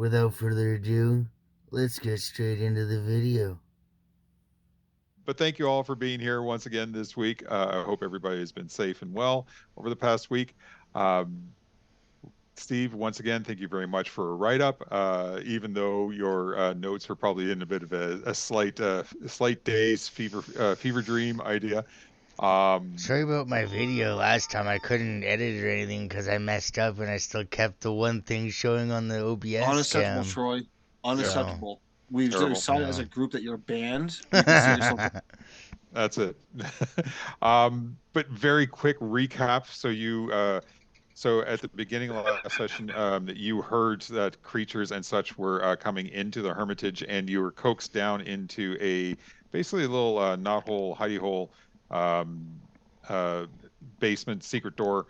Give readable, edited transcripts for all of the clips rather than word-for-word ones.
without further ado, let's get straight into the video. But thank you all for being here once again this week. I hope everybody has been safe and well over the past week. Um, Steve, once again, thank you very much for a write-up. Even though your notes are probably in a bit of a slight daze fever dream idea. Um, Sorry about my video last time. I couldn't edit or anything because I messed up and I still kept the one thing showing on the OBS Unacceptable, cam. Troy. yeah, So, Unacceptable. We've terrible. decided as yeah. a group that you're banned. You can see yourself. That's it. But very quick recap. So at the beginning of the last session, you heard that creatures and such were coming into the Hermitage, and you were coaxed down into basically a little knothole, hidey hole, um, uh, basement secret door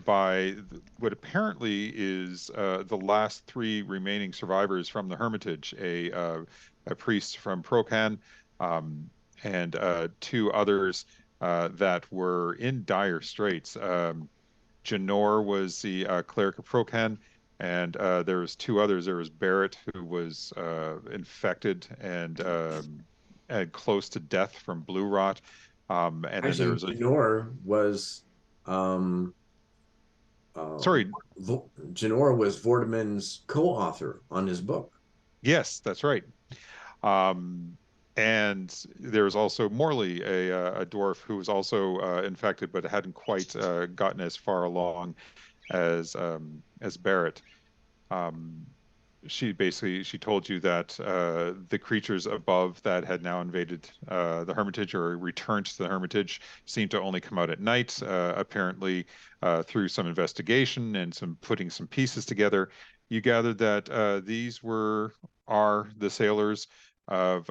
by what apparently is the last three remaining survivors from the Hermitage, a priest from Procan, um, and two others that were in dire straits. Janor was the cleric of Procan, and there was two others. There was Barrett, who was infected and close to death from blue rot. And then there Actually, was a Janor was um sorry, Janor was Vortiman's co-author on his book. yes, that's right. Um, and there was also Morley, a dwarf who was also infected, but hadn't quite gotten as far along as Barrett. Um, she told you that the creatures above that had now invaded the Hermitage or returned to the Hermitage seemed to only come out at night. Apparently, through some investigation and some putting some pieces together, you gathered that these are the sailors of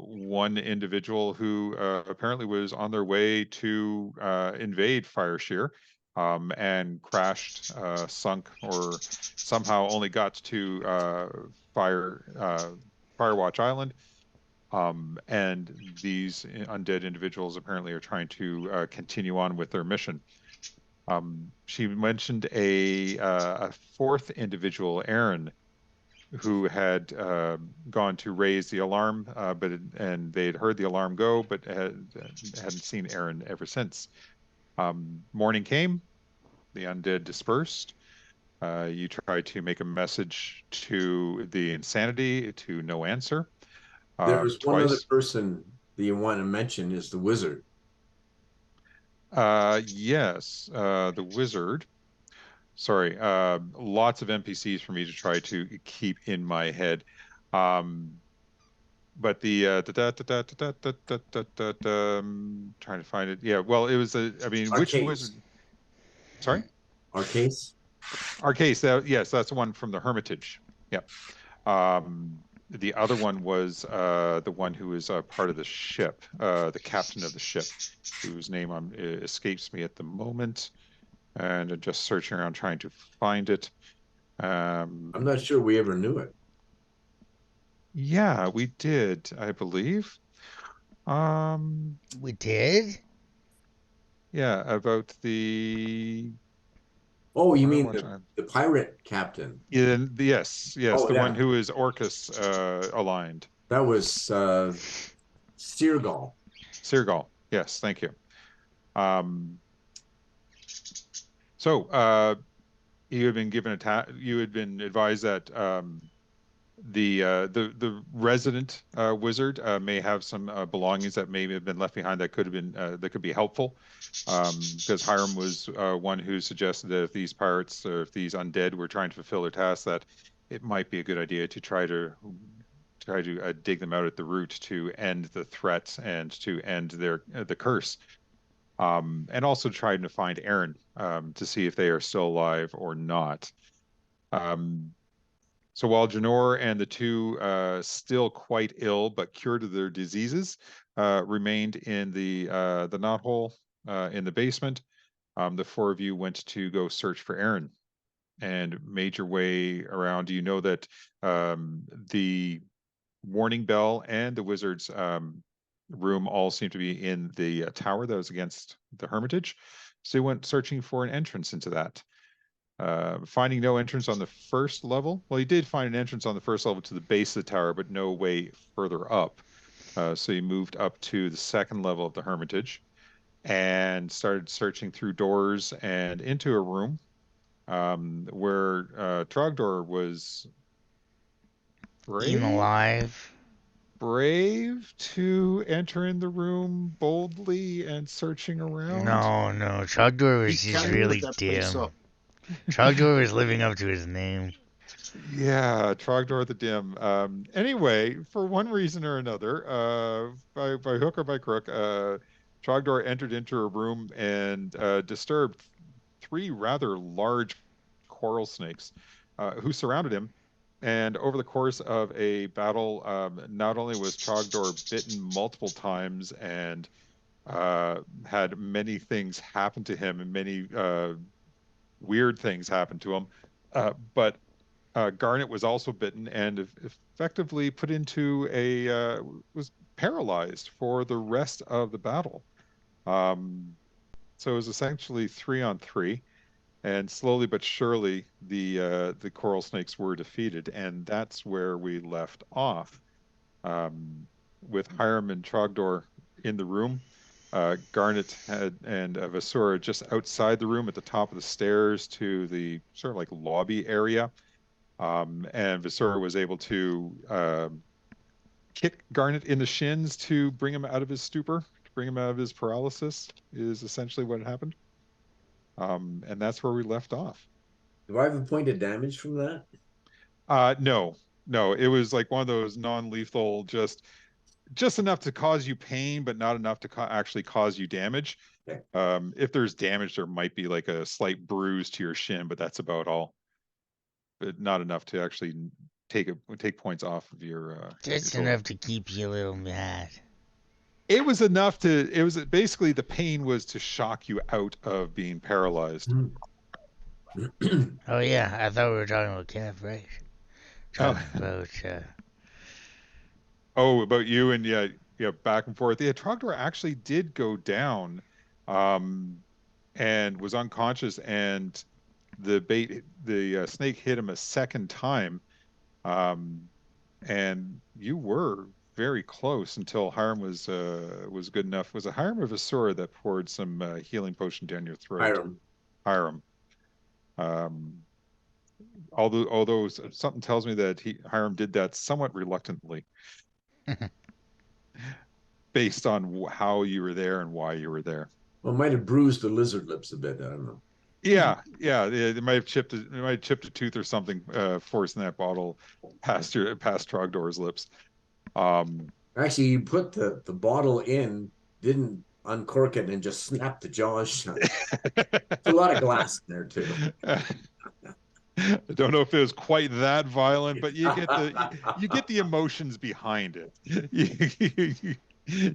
one individual who apparently was on their way to invade Fireshire, and crashed, sunk, or somehow only got to Firewatch Island. And these undead individuals apparently are trying to continue on with their mission. She mentioned a fourth individual, Aaron, who had gone to raise the alarm, and they had heard the alarm go, but hadn't seen Aaron ever since. Morning came, the undead dispersed. You try to make a message to the insanity, to no answer, There's one other twice. person that you want to mention is the wizard. Yes, the wizard. Sorry, lots of NPCs for me to try to keep in my head. Um, but trying to find it. Yeah, well, it was I mean, which Arcase. wizard? Sorry, Arcase. Arcase. Yes, that's the one from the Hermitage. Yep. The other one was the one who was part of the ship, the captain of the ship, whose name escapes me at the moment, and I'm just searching around trying to find it. I'm not sure we ever knew it. Yeah, we did, I believe. We did? Yeah, about the Oh, you mean Firewatch. the pirate captain? Yeah, yes, Oh the one yeah, who is Orcus aligned. that was Stirgal. Sirgal. Yes, thank you. Um, so you had been given you had been advised that the resident wizard may have some belongings that may have been left behind that could have been that could be helpful. Because Hiram was one who suggested that if these pirates or if these undead were trying to fulfill their tasks, that it might be a good idea to try to dig them out at the root to end the threat and to end the curse. And also trying to find Aaron, to see if they are still alive or not. Um, so while Janor and the two, still quite ill but cured of their diseases, remained in the knothole in the basement, the four of you went to go search for Aaron and made your way around. You know that the warning bell and the wizard's room all seem to be in the tower that was against the Hermitage. So you went searching for an entrance into that. Finding no entrance on the first level. Well, he did find an entrance on the first level to the base of the tower, but no way further up. So he moved up to the second level of the Hermitage and started searching through doors and into a room where Trogdor was Eaten brave alive. brave to enter in the room boldly and searching around. No. Trogdor He was just can't put really that place dim. up. Trogdor was living up to his name. Yeah, Trogdor the Dim. Anyway, for one reason or another, by hook or by crook, Trogdor entered into a room and disturbed three rather large coral snakes, who surrounded him. And over the course of a battle, not only was Trogdor bitten multiple times and had many things happen to him and many weird things happen to him, but Garnet was also bitten and effectively put into was paralyzed for the rest of the battle. So it was essentially 3-on-3, and slowly but surely the coral snakes were defeated, and that's where we left off, with Hiram and Trogdor in the room. Garnet and Vasura just outside the room at the top of the stairs to the sort of like lobby area. And Visura was able to kick Garnet in the shins to bring him out of his stupor, to bring him out of his paralysis, is essentially what happened. And that's where we left off. Do I have a point of damage from that? No, no, it was like one of those non-lethal, just enough to cause you pain, but not enough to actually cause you damage. Okay. If there's damage, there might be like a slight bruise to your shin, but that's about all. But not enough to actually take points off of your Just enough to keep you a little mad. It was enough to. It was basically the pain was to shock you out of being paralyzed. Oh yeah, I thought we were talking about Kev, right? Talking about about you and yeah, back and forth. Yeah, Trogdor actually did go down, and was unconscious, and the snake hit him a second time, and you were very close until Hiram was good enough. Was it Hiram or Vasura that poured some healing potion down your throat? Hiram. Although something tells me that Hiram did that somewhat reluctantly, based on how you were there and why you were there. Well, it might have bruised the lizard lips a bit. I don't know. Yeah, it might have chipped a tooth or something, forcing that bottle past Trogdor's lips. Actually, you put the bottle in, didn't uncork it, and just snapped the jaws shut. It's a lot of glass in there too. I don't know if it was quite that violent, but you get the emotions behind it.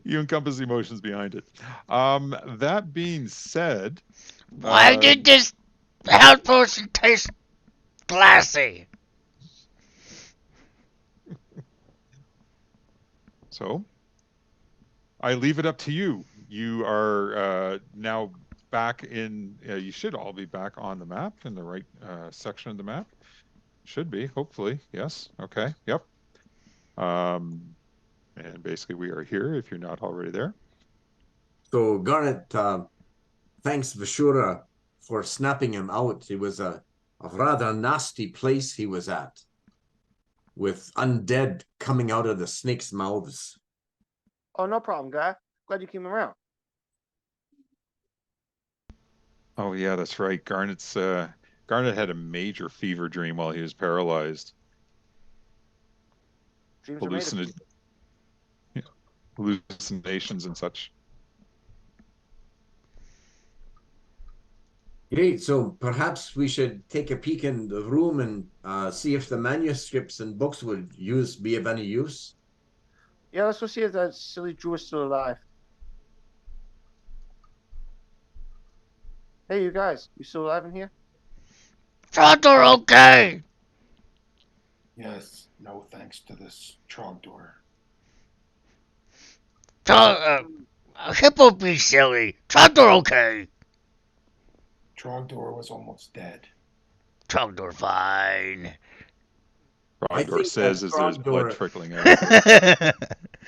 You encompass the emotions behind it. That being said, why did this health potion taste glassy? So I leave it up to you. You are now back in. You should all be back on the map, in the right section of the map. Should be, hopefully. Yes. Okay. Yep. And basically, we are here. If you're not already there. So Garnet, thanks Vashura for snapping him out. It was a rather nasty place he was at, with undead coming out of the snakes' mouths. Oh, no problem, guy. Glad you came around. Oh yeah, that's right. Garnet had a major fever dream while he was paralyzed. Dreams are made of Hallucinations and such. Okay, so perhaps we should take a peek in the room and see if the manuscripts and books would be of any use. Yeah, let's go see if that silly Drew is still alive. Hey, you guys, you still alive in here? Trogdor, okay. Yes, no thanks to this Trogdor. Hippo be silly. Trogdor, okay. Trogdor was almost dead. Trogdor fine. I Trogdor think that says as there's blood Trogdor, trickling out.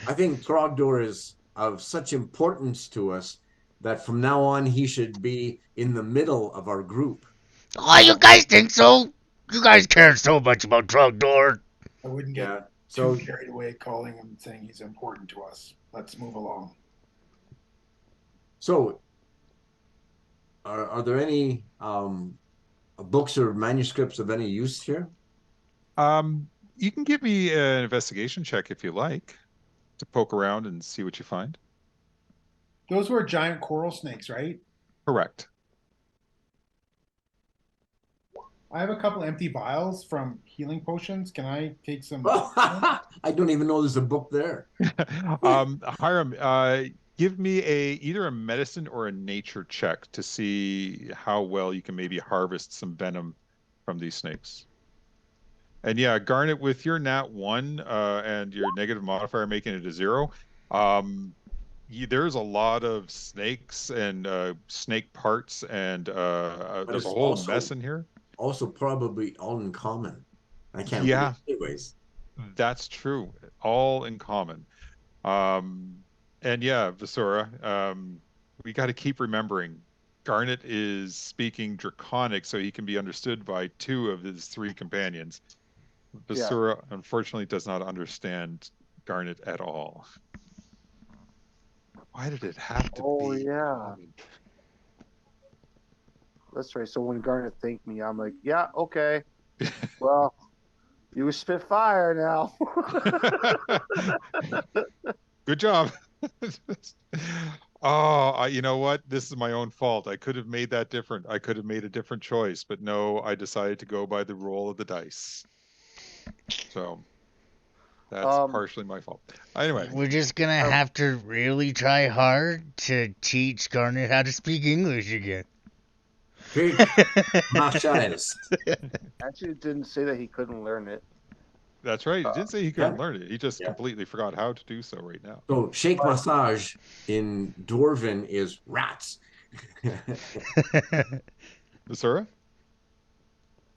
I think Trogdor is of such importance to us that from now on he should be in the middle of our group. Oh, you guys think so? You guys care so much about Trogdor. I wouldn't get Yeah. too So carried away calling him saying he's important to us. Let's move along. so are there any books or manuscripts of any use here? You can give me an investigation check if you like to poke around and see what you find. Those were giant coral snakes, right? Correct. I have a couple empty vials from healing potions. Can I take some? I don't even know there's a book there. Hiram, give me either a medicine or a nature check to see how well you can maybe harvest some venom from these snakes. And yeah, Garnet, with your nat 1 and your negative modifier making it a 0, there's a lot of snakes and snake parts, and there's a whole mess in here. Also, probably all in common. I can't Yeah, believe anyways. that's true. All in common. And yeah, Visora, we got to keep remembering Garnet is speaking Draconic, so he can be understood by 2 of his 3 companions. Visura, unfortunately, does not understand Garnet at all. Why did it have to be? Yeah. That's right. So when Garnet thanked me, I'm like, yeah, okay. Well, you spit fire now. Good job. Oh, you know what? This is my own fault. I could have made that different. I could have made a different choice, but no, I decided to go by the roll of the dice. So that's partially my fault. Anyway, We're just gonna have to really try hard to teach Garnet how to speak English again. Actually, it didn't say that he couldn't learn it. That's right. He didn't say he couldn't learn it. He just completely forgot how to do so right now. So shake massage in Dwarven is rats. Basura?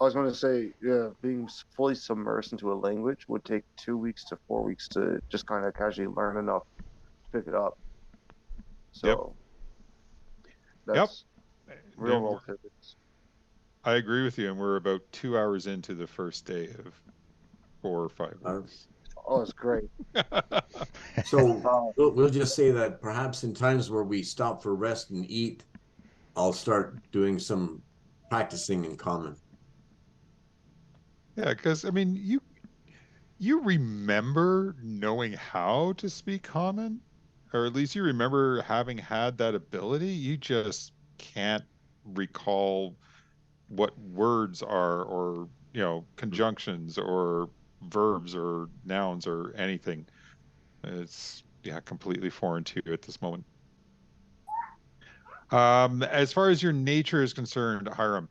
I was going to say, yeah, being fully submersed into a language would take 2 weeks to 4 weeks to just kind of casually learn enough to pick it up. So that's real world pivots. I agree with you, and we're about 2 hours into the first day of 4 or 5 weeks. Oh, it's great. So we'll just say that perhaps in times where we stop for rest and eat, I'll start doing some practicing in common. Yeah, because I mean, you remember knowing how to speak common, or at least you remember having had that ability. You just can't recall what words are, or conjunctions or verbs or nouns or anything. It's completely foreign to you at this moment. As far as your nature is concerned, Hiram,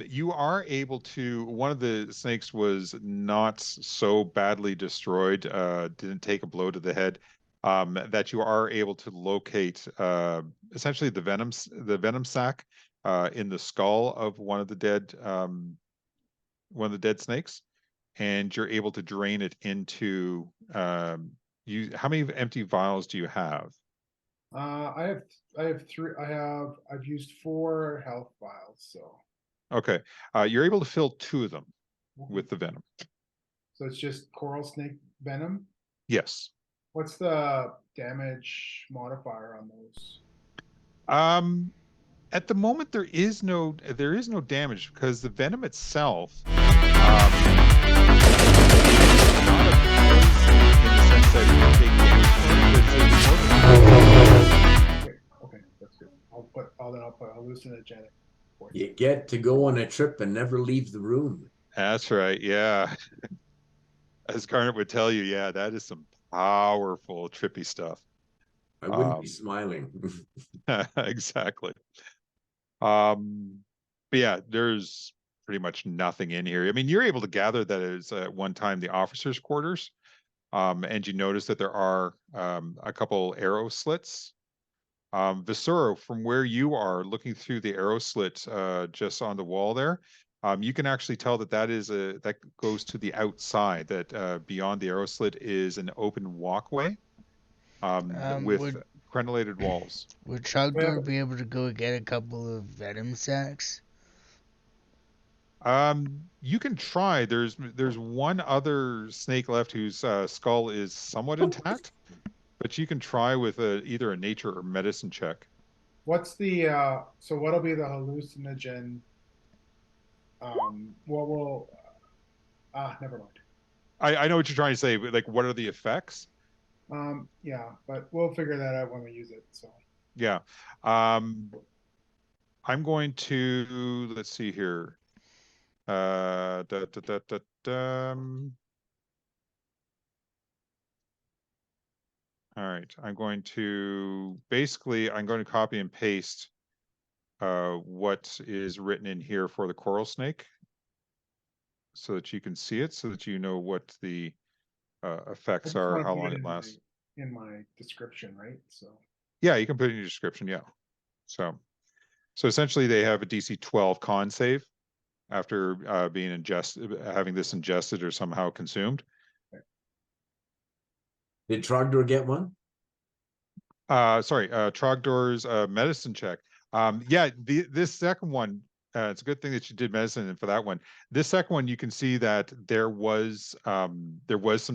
you are able to. One of the snakes was not so badly destroyed, didn't take a blow to the head, that you are able to locate essentially the venom sac in the skull of one of the dead snakes, and you're able to drain it into. How many empty vials do you have? I have 3. I've used 4 health vials. So Okay, you're able to fill 2 of them with the venom. So it's just coral snake venom. Yes. What's the damage modifier on those? At the moment there is no damage, because the venom itself not a poison in the sense that you take damage. Okay, that's good. I'll put hallucinogenic. You get to go on a trip and never leave the room. That's right. Yeah. As Garnet would tell you, yeah, that is some powerful trippy stuff. I wouldn't be smiling. Exactly. But yeah, there's pretty much nothing in here. I mean, you're able to gather that it's at one time the officers' quarters, and you notice that there are a couple arrow slits. Visuro, from where you are looking through the arrow slits just on the wall there, You can actually tell that that goes to the outside. That beyond the arrow slit is an open walkway with Would crenellated walls. Trogdor be able to go get a couple of venom sacks? You can try. There's one other snake left whose skull is somewhat intact, but you can try with either a nature or medicine check. What's the so what'll be the hallucinogen? What will never mind. I know what you're trying to say, but like, what are the effects? Yeah, but we'll figure that out when we use it. So Yeah. I'm going to, let's see here. Da, da, da, da, da, all right. I'm going to copy and paste what is written in here for the coral snake so that you can see it, so that you know what the I effects just are, want to how put long it it lasts. in my description, right? So Yeah, you can put it in your description. Yeah. So essentially they have a DC 12 con save after having this ingested or somehow consumed. Did Trogdor get one? Sorry, Trogdor's medicine check. Yeah, this second one, it's a good thing that you did medicine for that one. This second one, you can see that there was some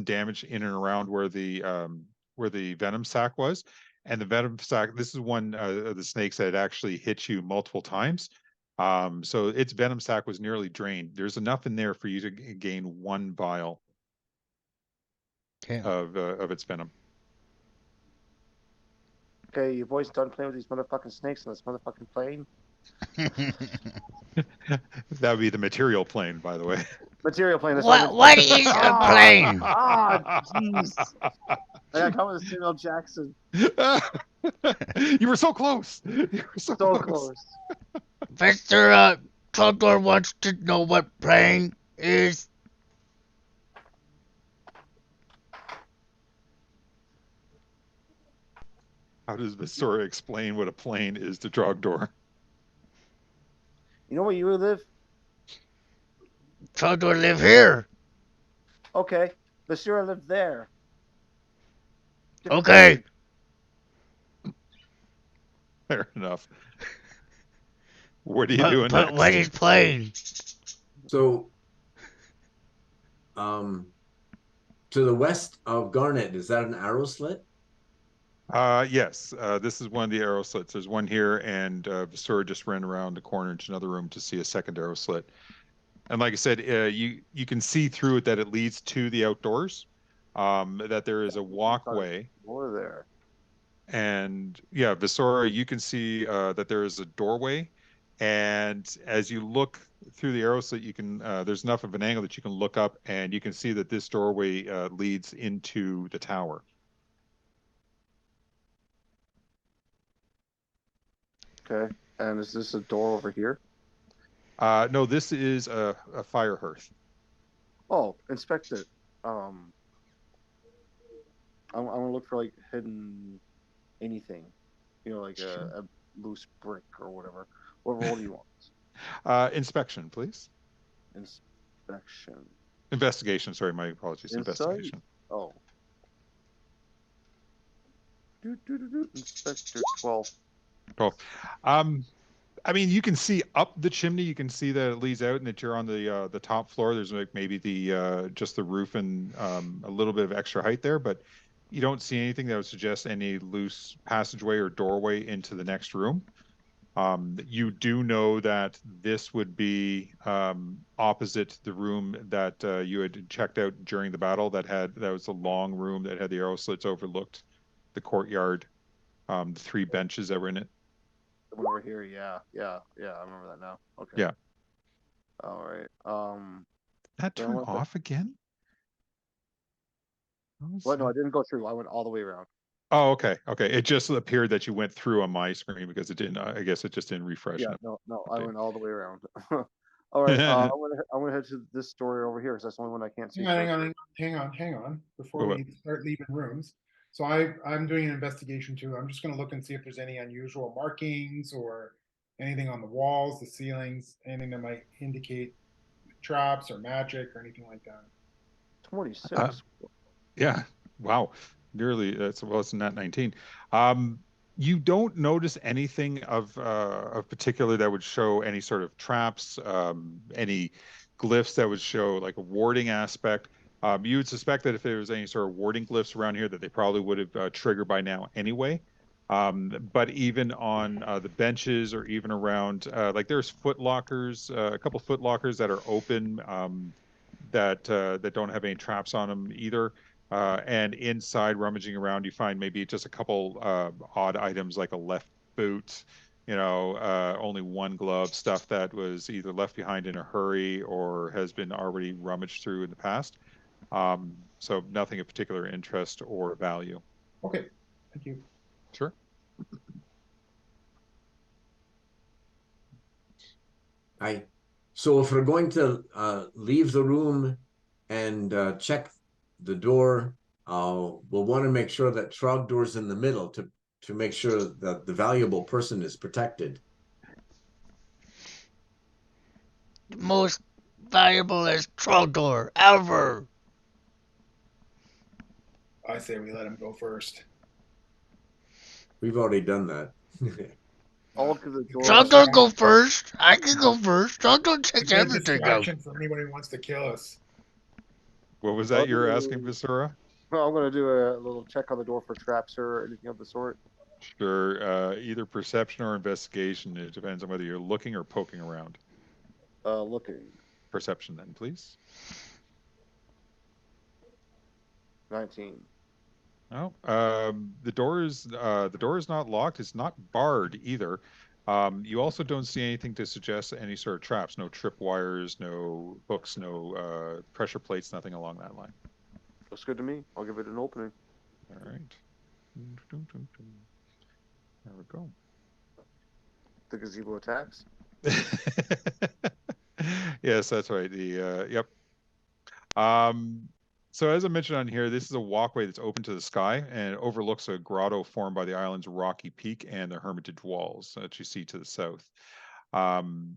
damage in and around where the venom sac was, and the venom sac. This is one of the snakes that actually hit you multiple times. So its venom sac was nearly drained. There's enough in there for you to gain 1 vial of its venom. Okay, you boys done playing with these motherfucking snakes on this motherfucking plane? That would be the material plane, by the way. Material plane. That's What is a plane? Jeez. I got caught with Samuel Jackson. You were so close. You were so close. Mr. Trogdor wants to know what plane is. How does Vasura explain what a plane is to Trogdor? You know where you live? Trogdor live here. Okay. Basura lived there. Different Okay. plane. Fair enough. What are you doing but next? what is plane? So, to the west of Garnet, is that an arrow slit? Yes. This is one of the arrow slits. There's one here, and Vasura just ran around the corner into another room to see a second arrow slit. And like I said, you can see through it that it leads to the outdoors. That there is a walkway. Over there. And yeah, Visora, you can see that there is a doorway, and as you look through the arrow slit, you can there's enough of an angle that you can look up, and you can see that this doorway leads into the tower. Okay. And is this a door over here? No, this is a fire hearth. Oh, inspect it. I'm gonna look for like hidden anything, like Sure. a loose brick or whatever. What roll do you want? Inspection, please. Inspection. Investigation. Sorry, my apologies. Insight? Investigation. Oh. Inspector 12. 12. I mean, you can see up the chimney. You can see that it leads out, and that you're on the top floor. There's like maybe just the roof and a little bit of extra height there, but you don't see anything that would suggest any loose passageway or doorway into the next room. You do know that this would be opposite the room that you had checked out during the battle. That was a long room that had the arrow slits overlooked the courtyard, the 3 benches that were in it. The one over here, yeah. I remember that now. Okay. Yeah. All right. That turned off again? What? No, I didn't go through. I went all the way around. Oh, okay. Okay. It just appeared that you went through on my screen because it didn't. I guess it just didn't refresh. Yeah. No. I went all the way around. All right. I'm gonna head to this story over here because that's the only one I can't see. Hang on. Before we start leaving rooms. So I'm doing an investigation too. I'm just going to look and see if there's any unusual markings or anything on the walls, the ceilings, anything that might indicate traps or magic or anything like that. 26. Yeah. Wow. Nearly. That's well. It's not 19. You don't notice anything of particular that would show any sort of traps, any glyphs that would show like a warding aspect. You would suspect that if there was any sort of warding glyphs around here, that they probably would have triggered by now anyway. But even on the benches or even around, like there's foot lockers, a couple foot lockers that are open, that don't have any traps on them either. And inside, rummaging around, you find maybe just a couple odd items like a left boot, only one glove, stuff that was either left behind in a hurry or has been already rummaged through in the past. So nothing of particular interest or value. Okay, thank you. Sure. So if we're going to leave the room and check the door, we'll want to make sure that Trogdor's in the middle to make sure that the valuable person is protected. The most valuablest Trogdor ever. I say we let him go first. We've already done that. I'll give the door. Trogdor go first. I can go first. Trogdor checks It's a everything out. distraction for anybody who wants to kill us. What was that you're asking, Visura? Well, I'm going to do a little check on the door for traps or anything of the sort. Sure. Either perception or investigation. It depends on whether you're looking or poking around. Looking. Perception, then, please. 19. Oh, the door is not locked. It's not barred either. You also don't see anything to suggest any sort of traps. No trip wires, no hooks, no pressure plates, nothing along that line. Looks good to me. I'll give it an opening. All right. There we go. The gazebo attacks. Yes, that's right. Yep. So as I mentioned on here, this is a walkway that's open to the sky and it overlooks a grotto formed by the island's rocky peak and the Hermitage walls that you see to the south. And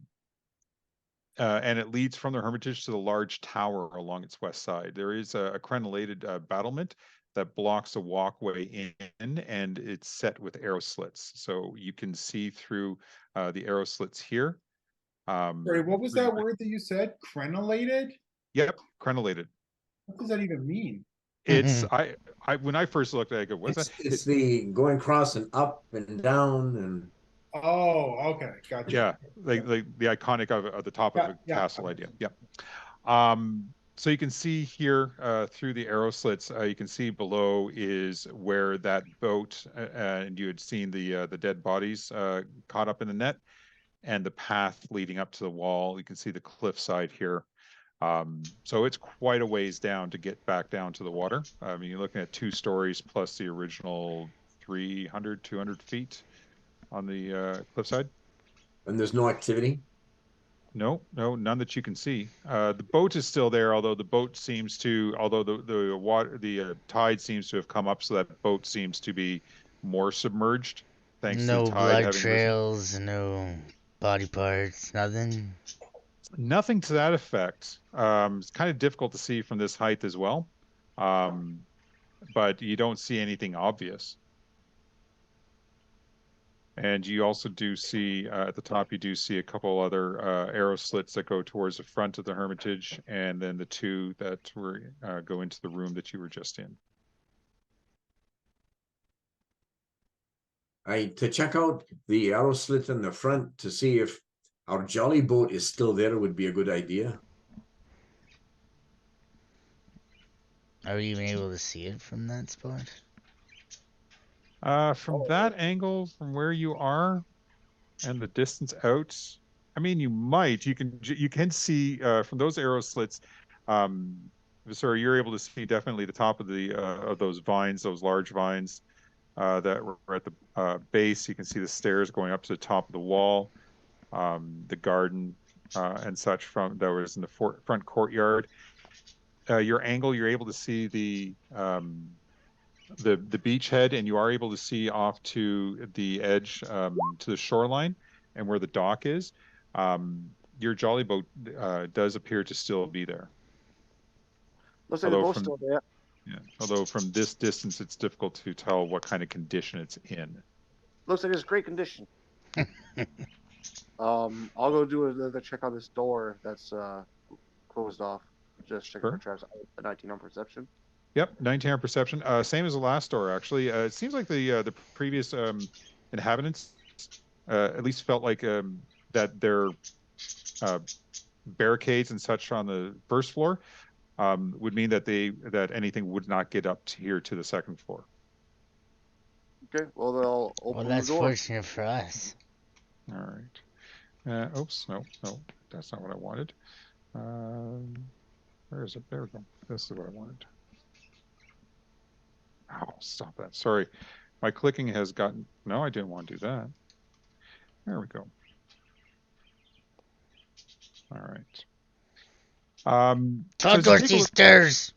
it leads from the Hermitage to the large tower along its west side. There is a crenellated battlement that blocks the walkway in, and it's set with arrow slits. So you can see through the arrow slits here. Sorry, what was that word that you said? Crenellated? Yep, crenellated. What does that even mean? It's I when I first looked at it, I go, what's that? It's the going across and up and down and. Oh, okay, gotcha. Yeah, like the iconic of the top of a castle idea. Yeah. So you can see here through the arrow slits, you can see below is where that boat and you had seen the dead bodies caught up in the net, and the path leading up to the wall. You can see the cliffside here. So it's quite a ways down to get back down to the water. I mean, you're looking at 2 stories plus the original 300, 200 feet on the cliffside. And there's no activity? No, none that you can see. The boat is still there, although the boat seems to, although the water, the tide seems to have come up, so that boat seems to be more submerged, thanks to No the tide blood having trails, no body parts, nothing. Nothing to that effect. It's kind of difficult to see from this height as well, but you don't see anything obvious. And you also do see at the top, you do see a couple other arrow slits that go towards the front of the Hermitage, and then the 2 that were go into the room that you were just in. To check out the arrow slit in the front to see if our jolly boat is still there would be a good idea. Are we even able to see it from that spot? From that angle, from where you are, and the distance out, I mean, you might. You can see from those arrow slits. Sorry, you're able to see definitely the top of the of those vines, those large vines that were at the base. You can see the stairs going up to the top of the wall, the garden and such from that was in the front courtyard. Your angle, you're able to see the beachhead, and you are able to see off to the edge to the shoreline and where the dock is. your jolly boat does appear to still be there. Looks like the Although boat's from still there. yeah, although from this distance, it's difficult to tell what kind of condition it's in. Looks like it's great condition. I'll go do another check on this door that's closed off. Just checking for Sure. traps. 19 on perception. Yep, 19 on perception. Same as the last door, actually. It seems like the previous inhabitants at least felt like that their barricades and such on the first floor would mean that anything would not get up to here to the second floor. Okay, well they'll Well, open that's the door. fortunate for us. All right. Oops, no, that's not what I wanted. Where is it? There we go. This is what I wanted. Oh, stop that. Sorry. My clicking has gotten... No, I didn't want to do that. There we go. All right. Talk Dorsey stairs!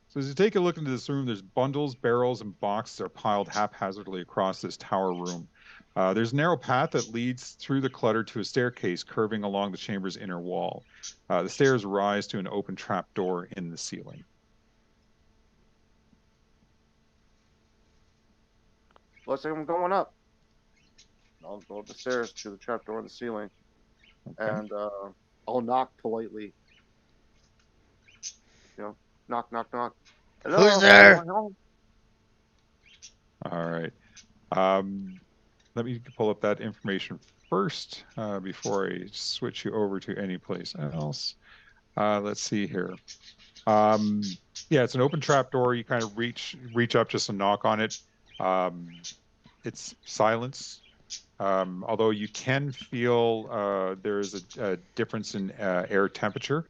So as you take a look into this room, there's bundles, barrels, and boxes are piled haphazardly across this tower room. There's a narrow path that leads through the clutter to a staircase curving along the chamber's inner wall. The stairs rise to an open trap door in the ceiling. Looks like I'm going up. I'll go up the stairs to the trapdoor in the ceiling, Okay. and I'll knock politely. You know, knock, knock, knock. Hello, Who's there? anyone home? All right. Let me pull up that information first before I switch you over to any place else. Let's see here. Yeah, it's an open trap door. You kind of reach up just to knock on it. It's silence. Although you can feel there is a difference in air temperature.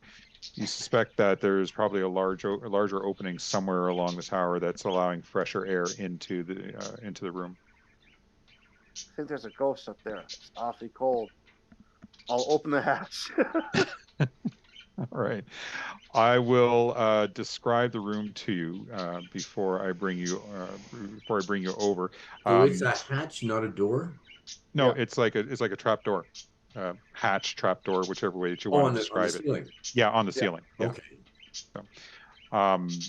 You suspect that there's probably a larger opening somewhere along the tower that's allowing fresher air into the room. I think there's a ghost up there. It's awfully cold. I'll open the hatch. All right. I will describe the room to you before I bring you over. So it's a hatch, not a door? No, Yeah. it's like a trap door, hatch, trap door, whichever way that you want to describe it. Ceiling. Yeah, on the Yeah. ceiling. Yeah. Okay.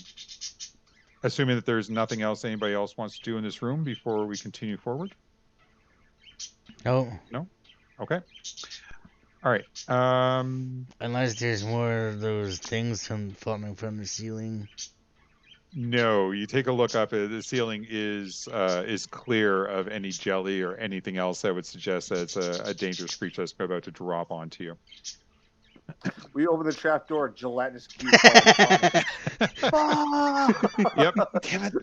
Assuming that there's nothing else anybody else wants to do in this room before we continue forward. No. No. Okay. All right. Unless there's more of those things falling from the ceiling. No, you take a look up. The ceiling is clear of any jelly or anything else that would suggest that it's a dangerous creature that's about to drop onto you. We open the trapdoor, gelatinous cube. Yep. Damn it.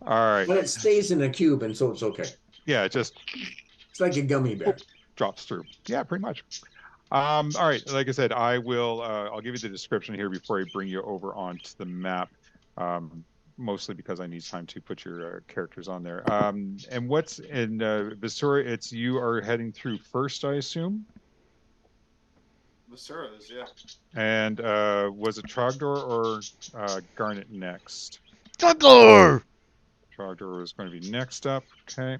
All right. But it stays in a cube, and so it's okay. Yeah, it just It's like a gummy bear. drops through. Yeah, pretty much. All right. Like I said, I'll give you the description here before I bring you over onto the map. Mostly because I need time to put your characters on there. And what's in Visura? It's you are heading through first, I assume. Visura is, yeah. And was it Trogdor or Garnet next? Trogdor! Trogdor was going to be next up. Okay.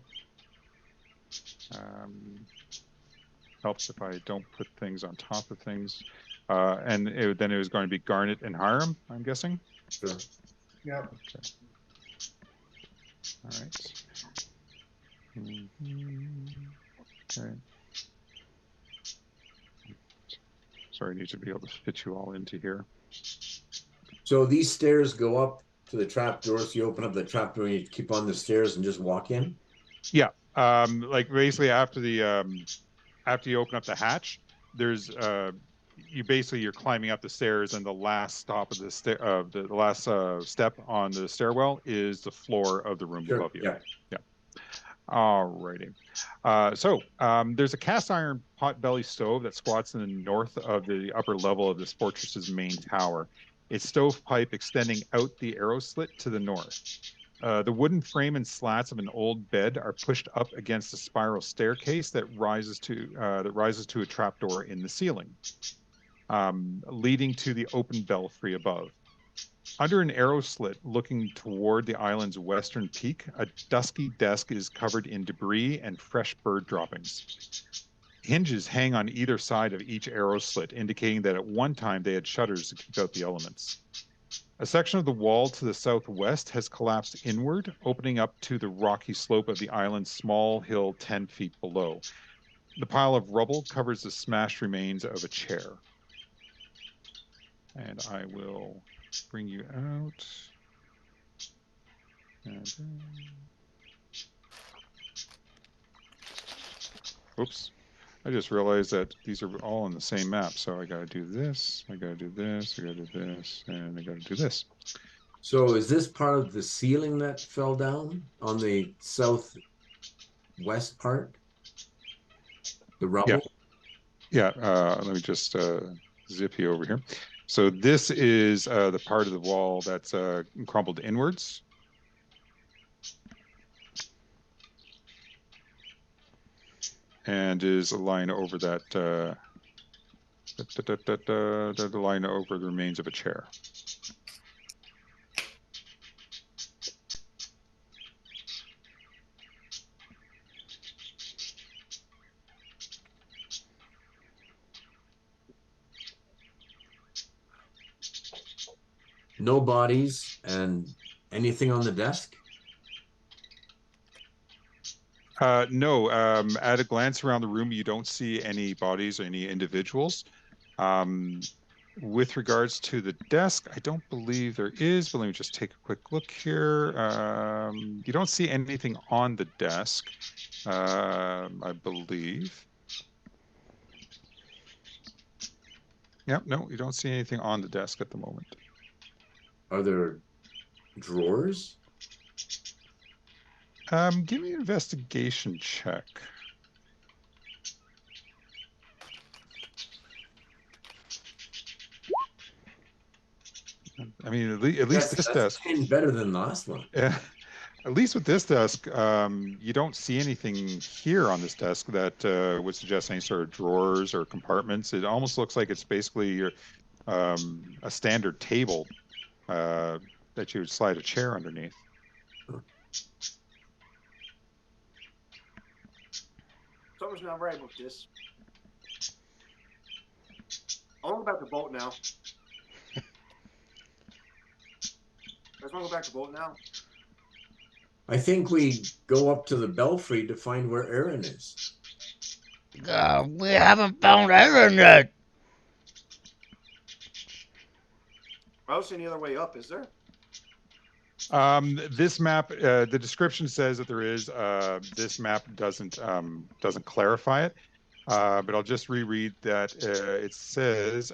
Helps if I don't put things on top of things. And then it was going to be Garnet and Hiram, I'm guessing. Sure. Yeah. Okay. All right. Okay. Sorry, I need to be able to fit you all into here. So these stairs go up to the trap door. So you open up the trap door, and you keep on the stairs and just walk in. Yeah. Like basically after you open up the hatch, there's you're climbing up the stairs, and the last stop of the last step on the stairwell is the floor of the room above you. Yeah. Alrighty. So there's a cast iron pot-belly stove that squats in the north of the upper level of this fortress's main tower. Its stovepipe extending out the arrow slit to the north. The wooden frame and slats of an old bed are pushed up against a spiral staircase that rises to a trapdoor in the ceiling, leading to the open belfry above. Under an arrow slit looking toward the island's western peak, a dusky desk is covered in debris and fresh bird droppings. Hinges hang on either side of each arrow slit, indicating that at one time they had shutters to keep out the elements. A section of the wall to the southwest has collapsed inward, opening up to the rocky slope of the island's small hill 10 feet below. The pile of rubble covers the smashed remains of a chair. And I will bring you out. And, oops. I just realized that these are all on the same map. So I got to do this, I got to do this, I got to do this, and I got to do this. So is this part of the ceiling that fell down on the southwest part? The rubble? Yeah, let me just zip you over here. So this is the part of the wall that's crumbled inwards. And is a line over that, the line over the remains of a chair. No bodies and anything on the desk? No, at a glance around the room, you don't see any bodies or any individuals. With regards to the desk, I don't believe there is, but let me just take a quick look here. You don't see anything on the desk, I believe. Yep, no, you don't see anything on the desk at the moment. Are there drawers? Give me an investigation check. I mean, at least this desk. 10 better than the last one. Yeah, at least with this desk, you don't see anything here on this desk that would suggest any sort of drawers or compartments. It almost looks like it's basically your, a standard table that you would slide a chair underneath. Something's not right with this. I want to go back to boat now. I just want to go back to boat now. I think we go up to the belfry to find where Aaron is. We haven't found Aaron yet. I don't see any other way up, is there? This map, the description says that there is. This map doesn't clarify it. But I'll just reread that. It says,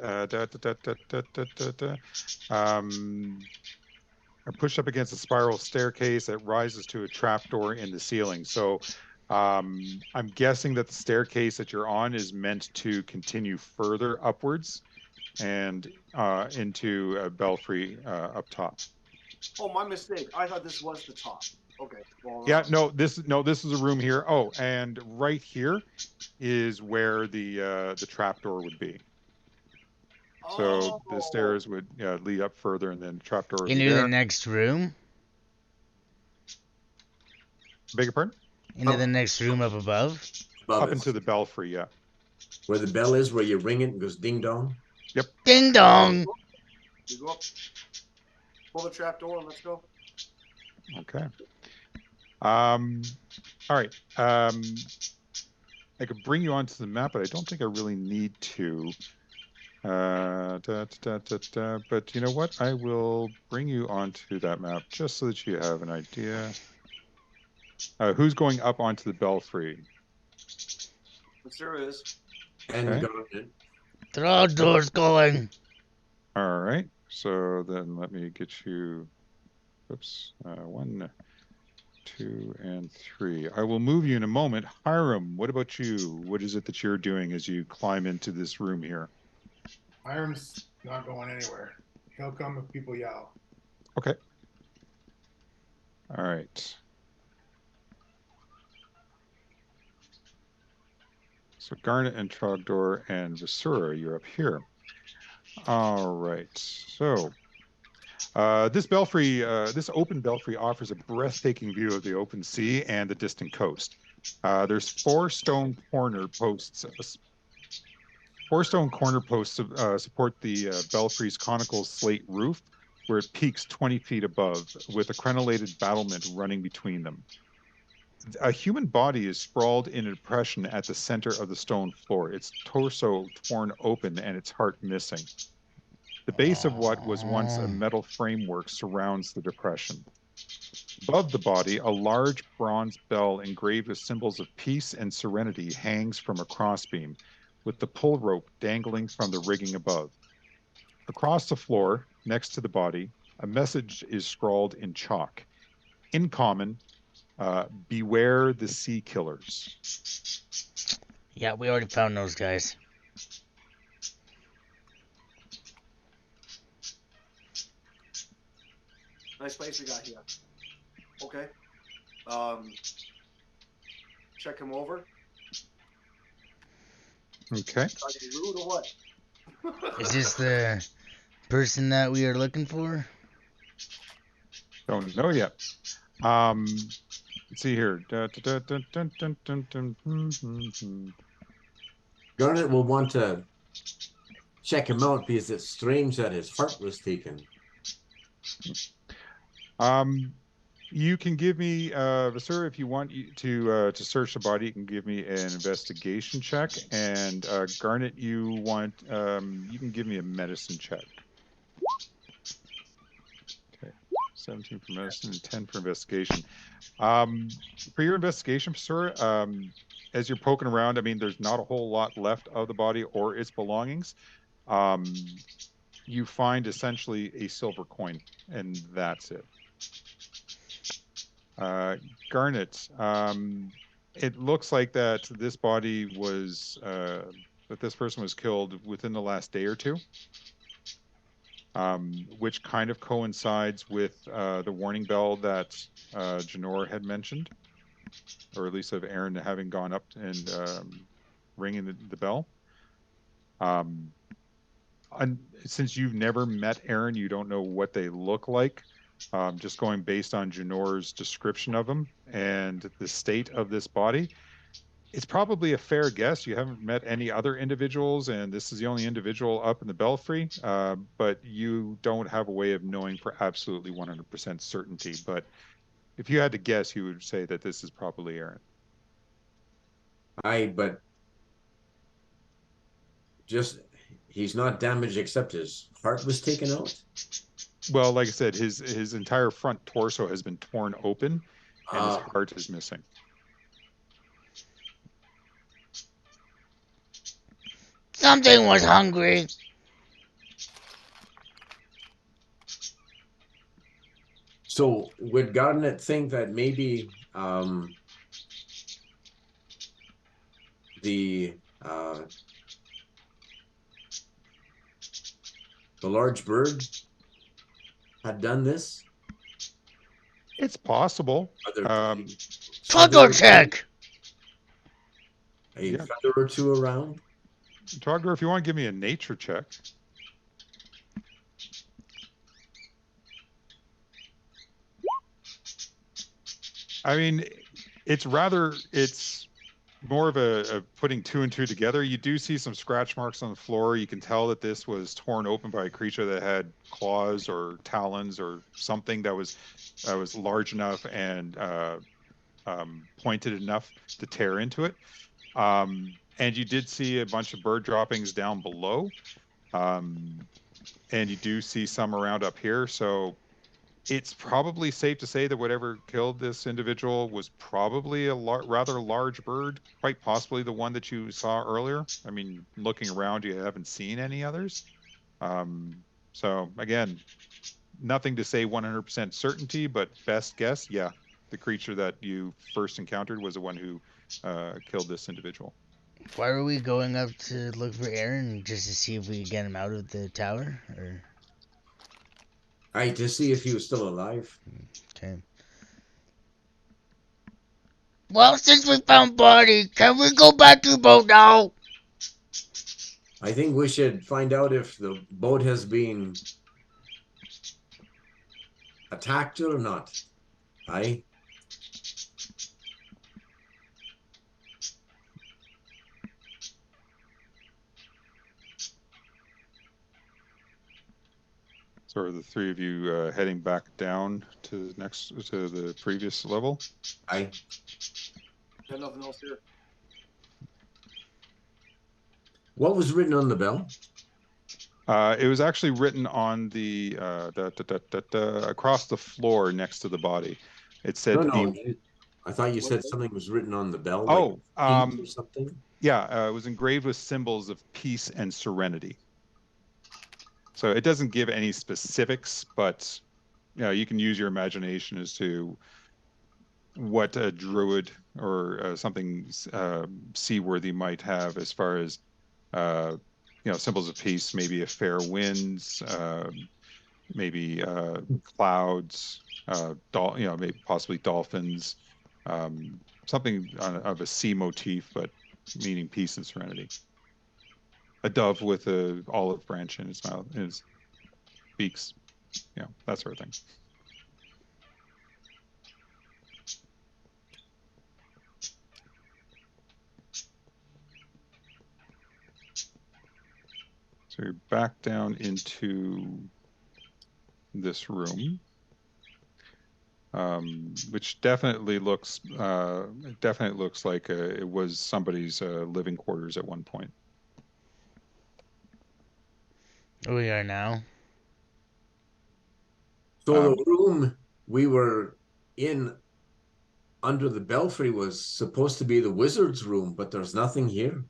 are pushed up against a spiral staircase that rises to a trapdoor in the ceiling. So I'm guessing that the staircase that you're on is meant to continue further upwards and into a belfry up top. Oh, my mistake. I thought this was the top. Okay. Well, yeah, this is a room here. Oh, and right here is where the trapdoor would be. So the stairs would lead up further, and then the trapdoor would be Into there. the next room? Beg your pardon? Into the next room up above? Up into the belfry, yeah. Where the bell is, where you ring it and goes ding dong? Yep. Ding dong! You go up, pull the trap door, and let's go. Okay. All right. I could bring you onto the map, but I don't think I really need to. But you know what? I will bring you onto that map just so that you have an idea. Who's going up onto the belfry? There is. And okay. Trapdoor's going. All right. So then let me get you. Oops. 1, 2, and 3. I will move you in a moment. Hiram, what about you? What is it that you're doing as you climb into this room here? Hiram's not going anywhere. He'll come if people yell. Okay. All right. So Garnet and Trogdor and Visura, you're up here. All right. So this belfry, this open belfry offers a breathtaking view of the open sea and the distant coast. There's four stone corner posts. Four stone corner posts support the belfry's conical slate roof, where it peaks 20 feet above, with a crenellated battlement running between them. A human body is sprawled in a depression at the center of the stone floor, its torso torn open and its heart missing. The base of what was once a metal framework surrounds the depression. Above the body, a large bronze bell engraved with symbols of peace and serenity hangs from a crossbeam, with the pull rope dangling from the rigging above. Across the floor, next to the body, a message is scrawled in chalk. In common, beware the sea killers. Yeah, we already found those guys. Nice place we got here. Okay. Check him over. Okay. Are you rude or what? Is this the person that we are looking for? Don't know yet. Let's see here. Garnet will want to check him out because it's strange that his heart was taken. You can give me, sir, if you want to search the body, you can give me an investigation check. And Garnet, you can give me a medicine check. Okay, 17 for medicine and 10 for investigation. For your investigation, sir, as you're poking around, I mean, there's not a whole lot left of the body or its belongings. You find essentially a silver coin, and that's it. Garnet, it looks like that this body was, that this person was killed within the last day or two, which kind of coincides with the warning bell that Janor had mentioned, or at least of Aaron having gone up and ringing the bell. And since you've never met Aaron, you don't know what they look like. Just going based on Janor's description of them and the state of this body, it's probably a fair guess. You haven't met any other individuals, and this is the only individual up in the belfry, but you don't have a way of knowing for absolutely 100% certainty. But if you had to guess, you would say that this is probably Aaron. But just, he's not damaged except his heart was taken out? Well, like I said, his entire front torso has been torn open, and his heart is missing. Something was hungry. So would Garnet think that maybe the large bird had done this? It's possible. Feather check. A feather or two around? Trogdor, if you want to give me a nature check. I mean, it's more of a putting two and two together. You do see some scratch marks on the floor. You can tell that this was torn open by a creature that had claws or talons or something that was large enough and pointed enough to tear into it. And you did see a bunch of bird droppings down below. And you do see some around up here. So it's probably safe to say that whatever killed this individual was probably a rather large bird, quite possibly the one that you saw earlier. I mean, looking around, you haven't seen any others. So again, nothing to say 100% certainty, but best guess, yeah, the creature that you first encountered was the one who killed this individual. Why were we going up to look for Aaron? Just to see if we could get him out of the tower? Or to see if he was still alive. okay. Well, since we found body, can we go back to the boat now? I think we should find out if the boat has been attacked or not. So are the three of you heading back down to the previous level? I Got nothing else here. What was written on the bell? It was actually written on the across the floor next to the body. It No, said no. be. I thought you said something was written on the bell, like Oh, peace or something. yeah, it was engraved with symbols of peace and serenity. So it doesn't give any specifics, but you can use your imagination as to what a druid or something seaworthy might have as far as uh, symbols of peace, maybe a fair winds, maybe clouds, maybe possibly dolphins, something of a sea motif, but meaning peace and serenity. A dove with a olive branch in its mouth, in its beaks, that sort of thing. So you're back down into this room, which definitely looks like it was somebody's living quarters at one point. We are now. So the room we were in under the belfry was supposed to be the wizard's room, but there's nothing here.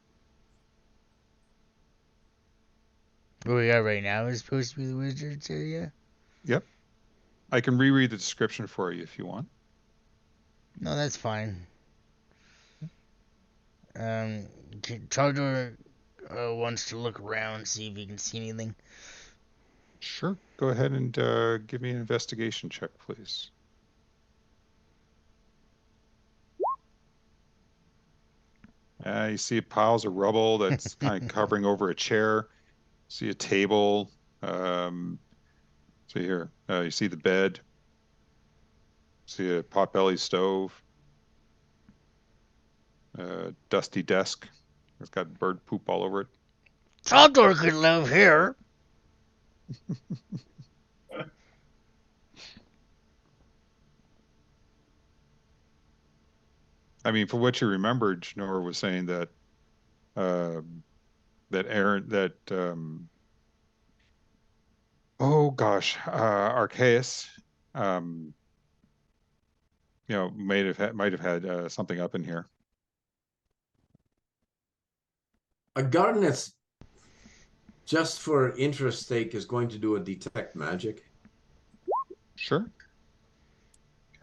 Where we are right now is supposed to be the wizard's area? Yep. I can reread the description for you if you want. No, that's fine. Chardor wants to look around, see if he can see anything. Sure. Go ahead and give me an investigation check, please. You see piles of rubble that's kind of covering over a chair. See a table. See here. You see the bed. See a potbelly stove. Dusty desk. It's got bird poop all over it. Chardor could live here. I mean, for what you remembered, Schnorr was saying that that Aaron that oh gosh, Archaeus, might have had something up in here. A gardenet's just for interest sake is going to do a detect magic. Sure.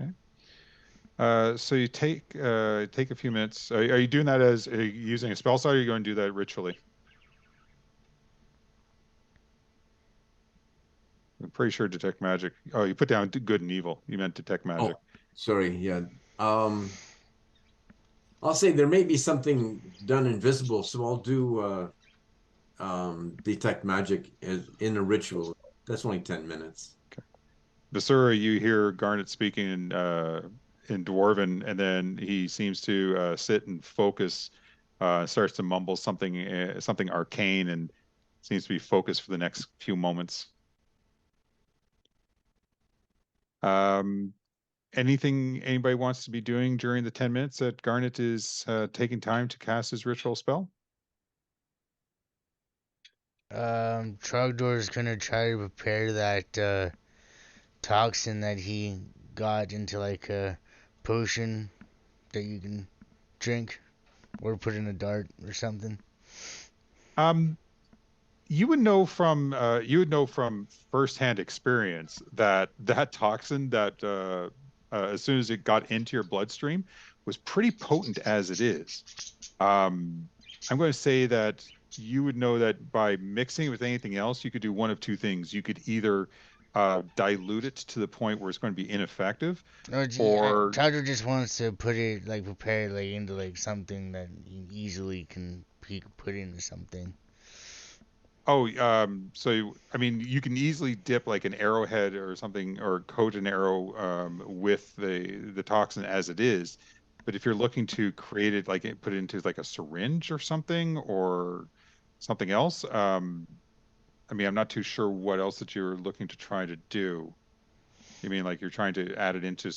Okay. So you take a few minutes. Are you doing that as using a spell slot, or are you going to do that ritually? I'm pretty sure detect magic. Oh, you put down good and evil. You meant detect magic. Oh, sorry. Yeah. I'll say there may be something done invisible, so I'll do detect magic in a ritual. That's only 10 minutes. Okay. Basura, you hear Garnet speaking in Dwarven, and then he seems to sit and focus, starts to mumble something arcane, and seems to be focused for the next few moments. Anything anybody wants to be doing during the 10 minutes that Garnet is taking time to cast his ritual spell? Trogdor's gonna try to prepare that toxin that he got into like a potion that you can drink or put in a dart or something. Um, you would know from firsthand experience that that toxin that as soon as it got into your bloodstream was pretty potent as it is. I'm going to say that you would know that by mixing it with anything else, you could do one of two things. You could either dilute it to the point where it's going to be ineffective, No, gee, or Trogdor just wants to put it like prepare it like into like something that he can put into something. I mean, you can easily dip like an arrowhead or something, or coat an arrow with the toxin as it is. But if you're looking to create it, like put it into like a syringe or something, or something else, I mean, I'm not too sure what else that you're looking to try to do. You mean like you're trying to add it into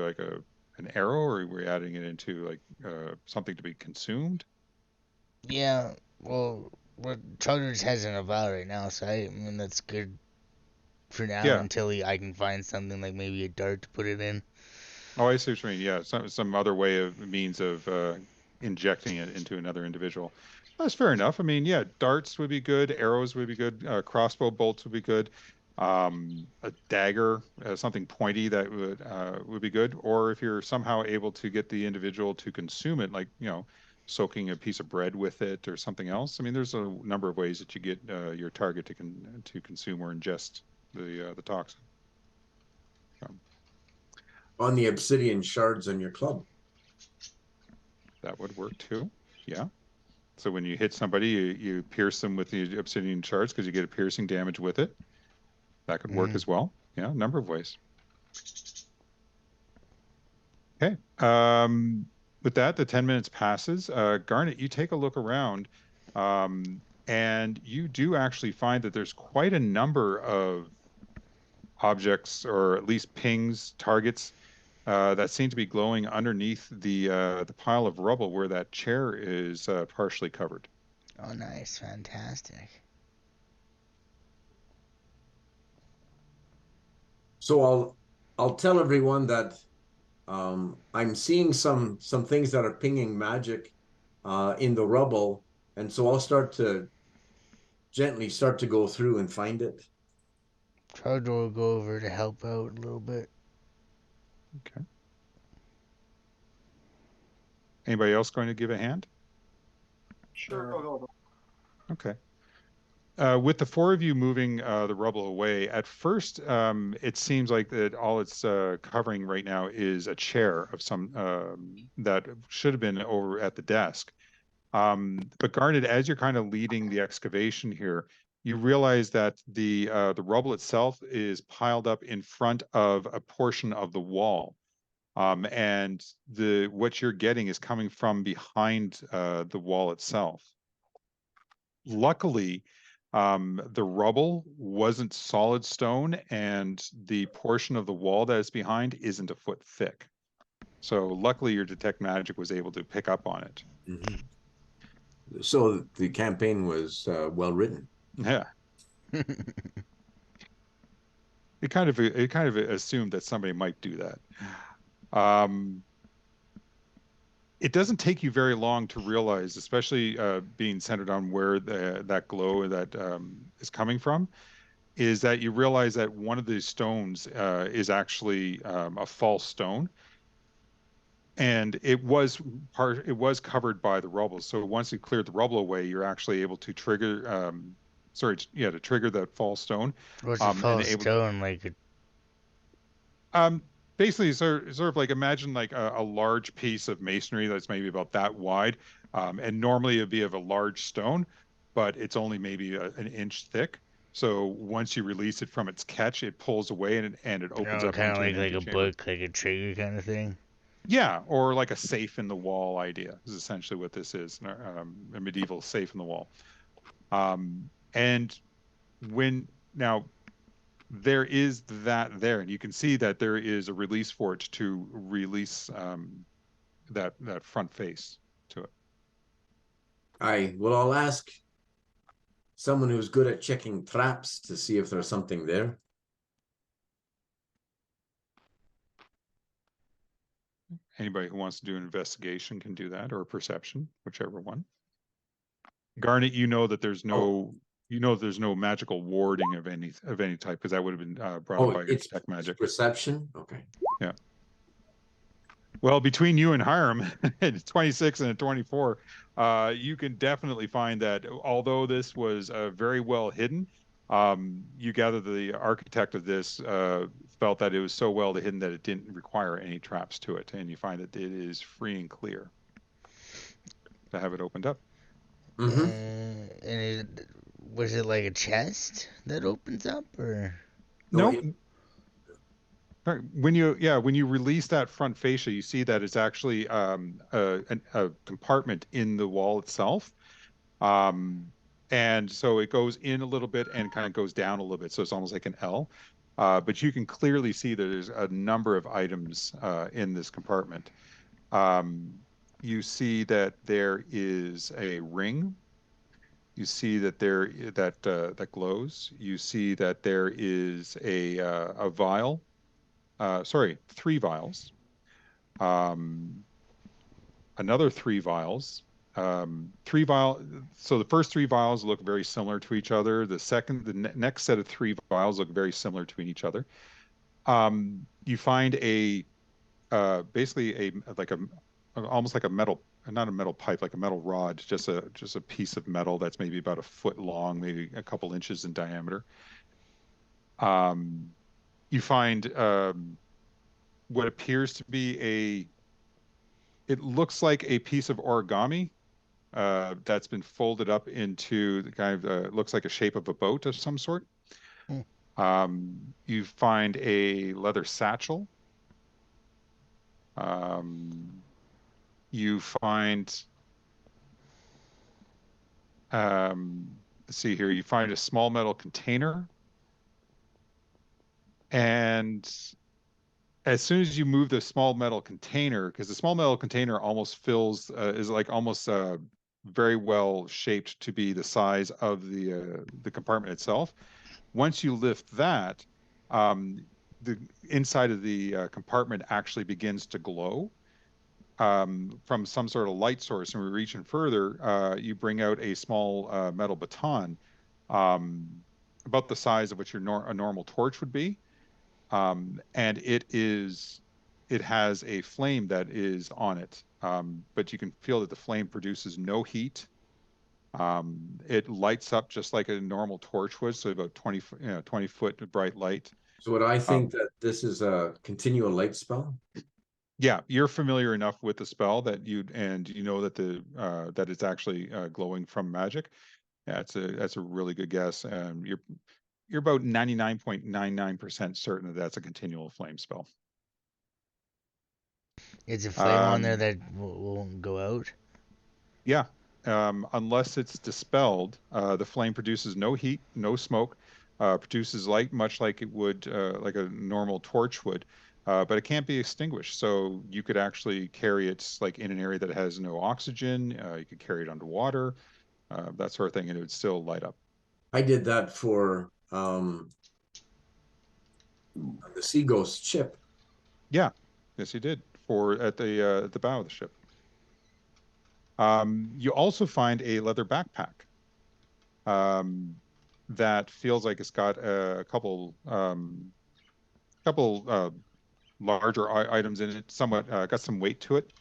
like an arrow, or we're adding it into like something to be consumed? Yeah, well, what Chargers has an about right now, so I mean that's good for now Yeah. until I can find something like maybe a dart to put it in. Oh, I see what you mean. Yeah, some other way of means of injecting it into another individual. That's fair enough. I mean, yeah, darts would be good, arrows would be good, crossbow bolts would be good, a dagger, something pointy that would be good. Or if you're somehow able to get the individual to consume it, like soaking a piece of bread with it or something else. I mean, there's a number of ways that you get your target to consume or ingest the toxin. On the obsidian shards on your club. That would work too. Yeah. So when you hit somebody, you pierce them with the obsidian shards because you get a piercing damage with it. That could work as well. Yeah, a number of ways. Okay. With that, the 10 minutes passes. Garnet, you take a look around, and you do actually find that there's quite a number of objects, or at least pings, targets, that seem to be glowing underneath the pile of rubble where that chair is partially covered. Oh, nice, fantastic. So I'll tell everyone that I'm seeing some things that are pinging magic in the rubble, and so I'll start to gently start to go through and find it. Charger will go over to help out a little bit. Okay. Anybody else going to give a hand? Sure. Go. Okay. With the four of you moving the rubble away, at first it seems like that all it's covering right now is a chair of some that should have been over at the desk. But Garnet, as you're kind of leading the excavation here, you realize that the rubble itself is piled up in front of a portion of the wall. And what you're getting is coming from behind the wall itself. Luckily, the rubble wasn't solid stone, and the portion of the wall that is behind isn't a foot thick. So luckily, your detect magic was able to pick up on it. Mm-hmm. So the campaign was well written. Yeah. It kind of assumed that somebody might do that. It doesn't take you very long to realize, especially being centered on where that glow that is coming from, is that you realize that one of these stones is actually a false stone, and it was covered by the rubble. So once you cleared the rubble away, you're actually able to trigger to trigger that false stone. What's a false able stone like? Basically sort of like imagine like a large piece of masonry that's maybe about that wide, and normally it'd be of a large stone, but it's only maybe an inch thick. So once you release it from its catch, it pulls away and it opens up Kind of into an like empty a chamber. book, like a trigger kind of thing. Yeah, or like a safe in the wall idea is essentially what this is, a medieval safe in the wall. And when now there is that there, and you can see that there is a release for it to release that front face to it. I'll ask someone who's good at checking traps to see if there's something there. Anybody who wants to do an investigation can do that, or a perception, whichever one. Garnet, you know that there's no there's no magical warding of any type, because that would have been brought up by your detect magic. Perception. Okay. Yeah. Well, between you and Hiram, at 26 and a 24, you can definitely find that although this was very well hidden, you gather the architect of this felt that it was so well hidden that it didn't require any traps to it, and you find that it is free and clear to have it opened up. And was it like a chest that opens up, or no? When you release that front fascia, you see that it's actually a compartment in the wall itself, And so it goes in a little bit and kind of goes down a little bit. So it's almost like an L. But you can clearly see that there's a number of items in this compartment. You see that there is a ring. You see that that glows. You see that there is a vial. Sorry, 3 vials. Another 3 vials. 3 vial. So the first 3 vials look very similar to each other. The next set of 3 vials look very similar to each other. You find basically almost like a metal, not a metal pipe, like a metal rod, just a piece of metal that's maybe about a foot long, maybe a couple inches in diameter. You find what appears to be it looks like a piece of origami that's been folded up into the kind of looks like a shape of a boat of some sort. You find a leather satchel. You find, let's see here, you find a small metal container. And as soon as you move the small metal container, because the small metal container almost is like almost very well shaped to be the size of the compartment itself. Once you lift that, the inside of the compartment actually begins to glow from some sort of light source. And we reach in further, you bring out a small metal baton about the size of what a normal torch would be. And it has a flame that is on it, but you can feel that the flame produces no heat. It lights up just like a normal torch would, so about 20 foot bright light. So would I think that this is a continual light spell? Yeah, you're familiar enough with the spell that you know that that it's actually glowing from magic. Yeah, that's a really good guess. You're about 99.99% certain that that's a continual flame spell. Is a flame on there that won't go out? Yeah, unless it's dispelled, the flame produces no heat, no smoke, produces light, much like it would, like a normal torch would, but it can't be extinguished. So you could actually carry it like in an area that has no oxygen. You could carry it underwater, that sort of thing, and it would still light up. I did that for the Sea Ghost ship. Yeah, yes, you did at the bow of the ship. You also find a leather backpack that feels like it's got a couple larger items in it. Somewhat got some weight to it,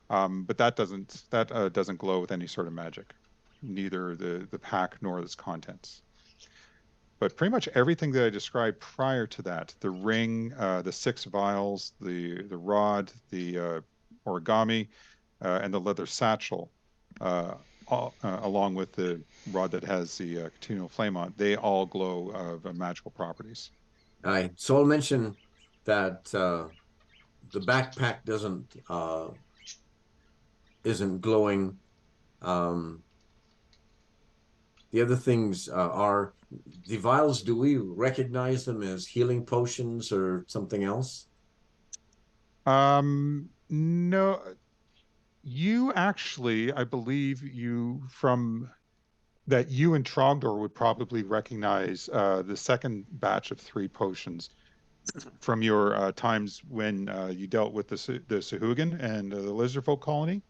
but that doesn't glow with any sort of magic, neither the pack nor its contents. But pretty much everything that I described prior to that, the ring, the 6 vials, the rod, the origami, and the leather satchel, along with the rod that has the continual flame on, they all glow of magical properties. Aye. So I'll mention that the backpack isn't glowing. The other things are the vials. Do we recognize them as healing potions or something else? No, you actually, I believe you and Trogdor would probably recognize the second batch of 3 potions from your times when you dealt with the Sahuagin and the Lizardfolk colony.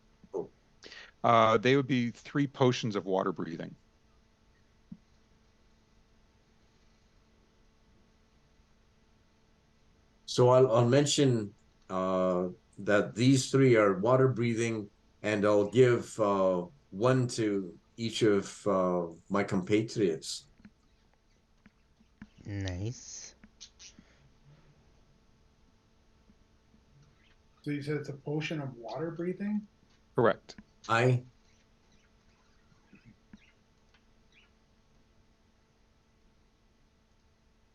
They would be 3 potions of water breathing. So I'll mention that these 3 are water breathing, and I'll give one to each of my compatriots. Nice. So you said it's a potion of water breathing? Correct. I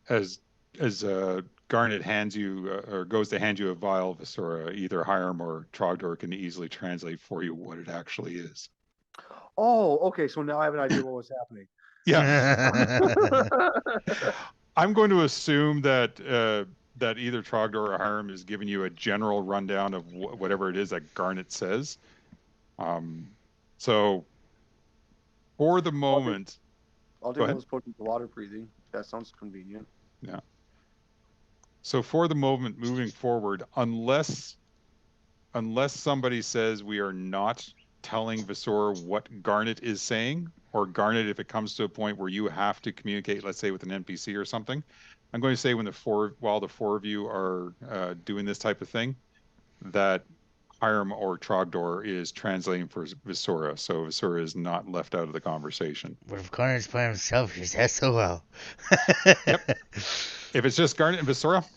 As Garnet hands you or goes to hand you a vial, Visora, either Hiram or Trogdor can easily translate for you what it actually is. Oh, okay. So now I have an idea what was happening. Yeah. I'm going to assume that that either Trogdor or Hiram is giving you a general rundown of whatever it is that Garnet says. So for the moment, I'll go take ahead. those potions for water breathing. That sounds convenient. Yeah. So for the moment, moving forward, unless somebody says we are not telling Visor what Garnet is saying, or Garnet, if it comes to a point where you have to communicate, let's say with an NPC or something, I'm going to say while the four of you are doing this type of thing, that Hiram or Trogdor is translating for Visora, so Visora is not left out of the conversation. What if Garnet's by himself? He's SOL. Yep. If it's just Garnet and Visora,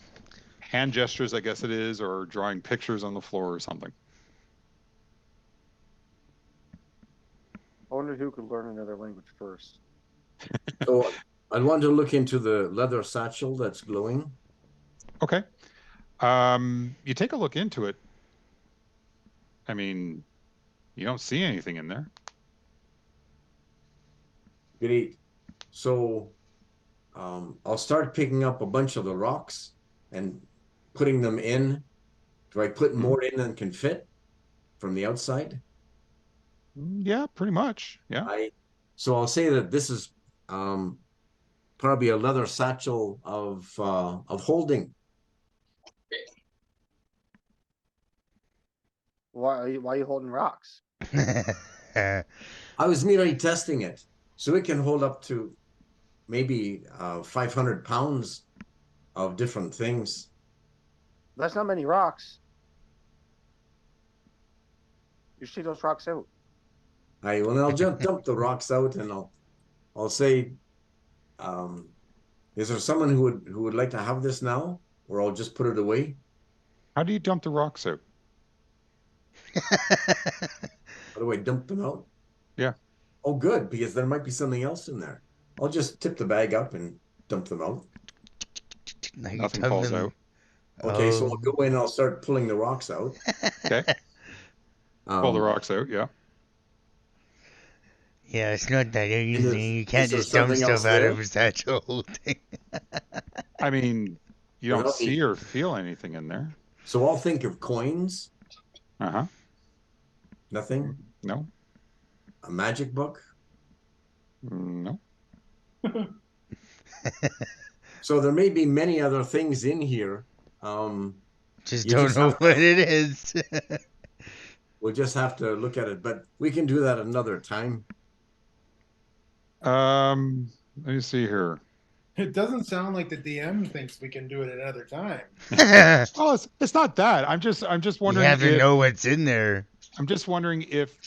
hand gestures, I guess it is, or drawing pictures on the floor or something. I wonder who could learn another language first. So I want to look into the leather satchel that's glowing. Okay. You take a look into it. I mean, you don't see anything in there. Great. So I'll start picking up a bunch of the rocks and putting them in. Do I put more in than can fit from the outside? Yeah, pretty much. Yeah. So I'll say that this is probably a leather satchel of holding. Why are you holding rocks? I was merely testing it, so it can hold up to maybe 500 pounds of different things. That's not many rocks. You should take those rocks out. I'll just dump the rocks out, and I'll say, is there someone who would like to have this now, or I'll just put it away? How do you dump the rocks out? How do I dump them out? Yeah. Oh, good, because there might be something else in there. I'll just tip the bag up and dump them out. Nothing falls out. Okay, so I'll go in and I'll start pulling the rocks out. Okay. Pull the rocks out, yeah. Yeah, it's not that easy. You can't just dump something stuff else out there? of a satchel thing. I mean, you don't Without see or feel anything in there. So I'll think of coins. Uh-huh. Nothing? No. A magic book? No. So there may be many other things in here. Just You don't just know have to- what it is. We'll just have to look at it, but we can do that another time. Let me see here. It doesn't sound like the DM thinks we can do it another time. Oh, it's not that. I'm just You wondering have to if know what's in there. I'm just wondering if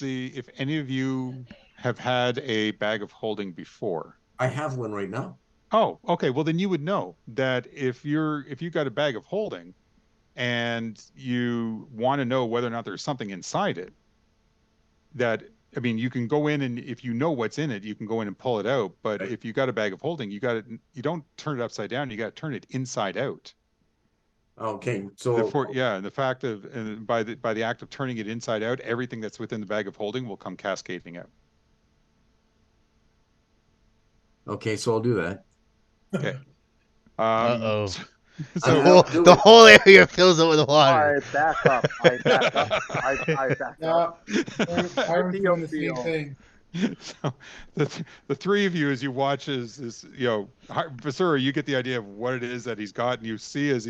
any of you have had a bag of holding before. I have one right now. Oh, okay. Well, then you would know that if you got a bag of holding and you want to know whether or not there's something inside it, that, I mean, you can go in and if you know what's in it, you can go in and pull it out. But Right. if you got a bag of holding, you don't turn it upside down. You got to turn it inside out. Okay, so And the fact of, and by the act of turning it inside out, everything that's within the bag of holding will come cascading out. okay, so I'll do that. Okay. Uh-oh. So The whole area fills up with water. I back up. I back up. I back up. Hiram's doing the same thing. So the three of you, as you watch, is Basura, you get the idea of what it is that he's got, and you see as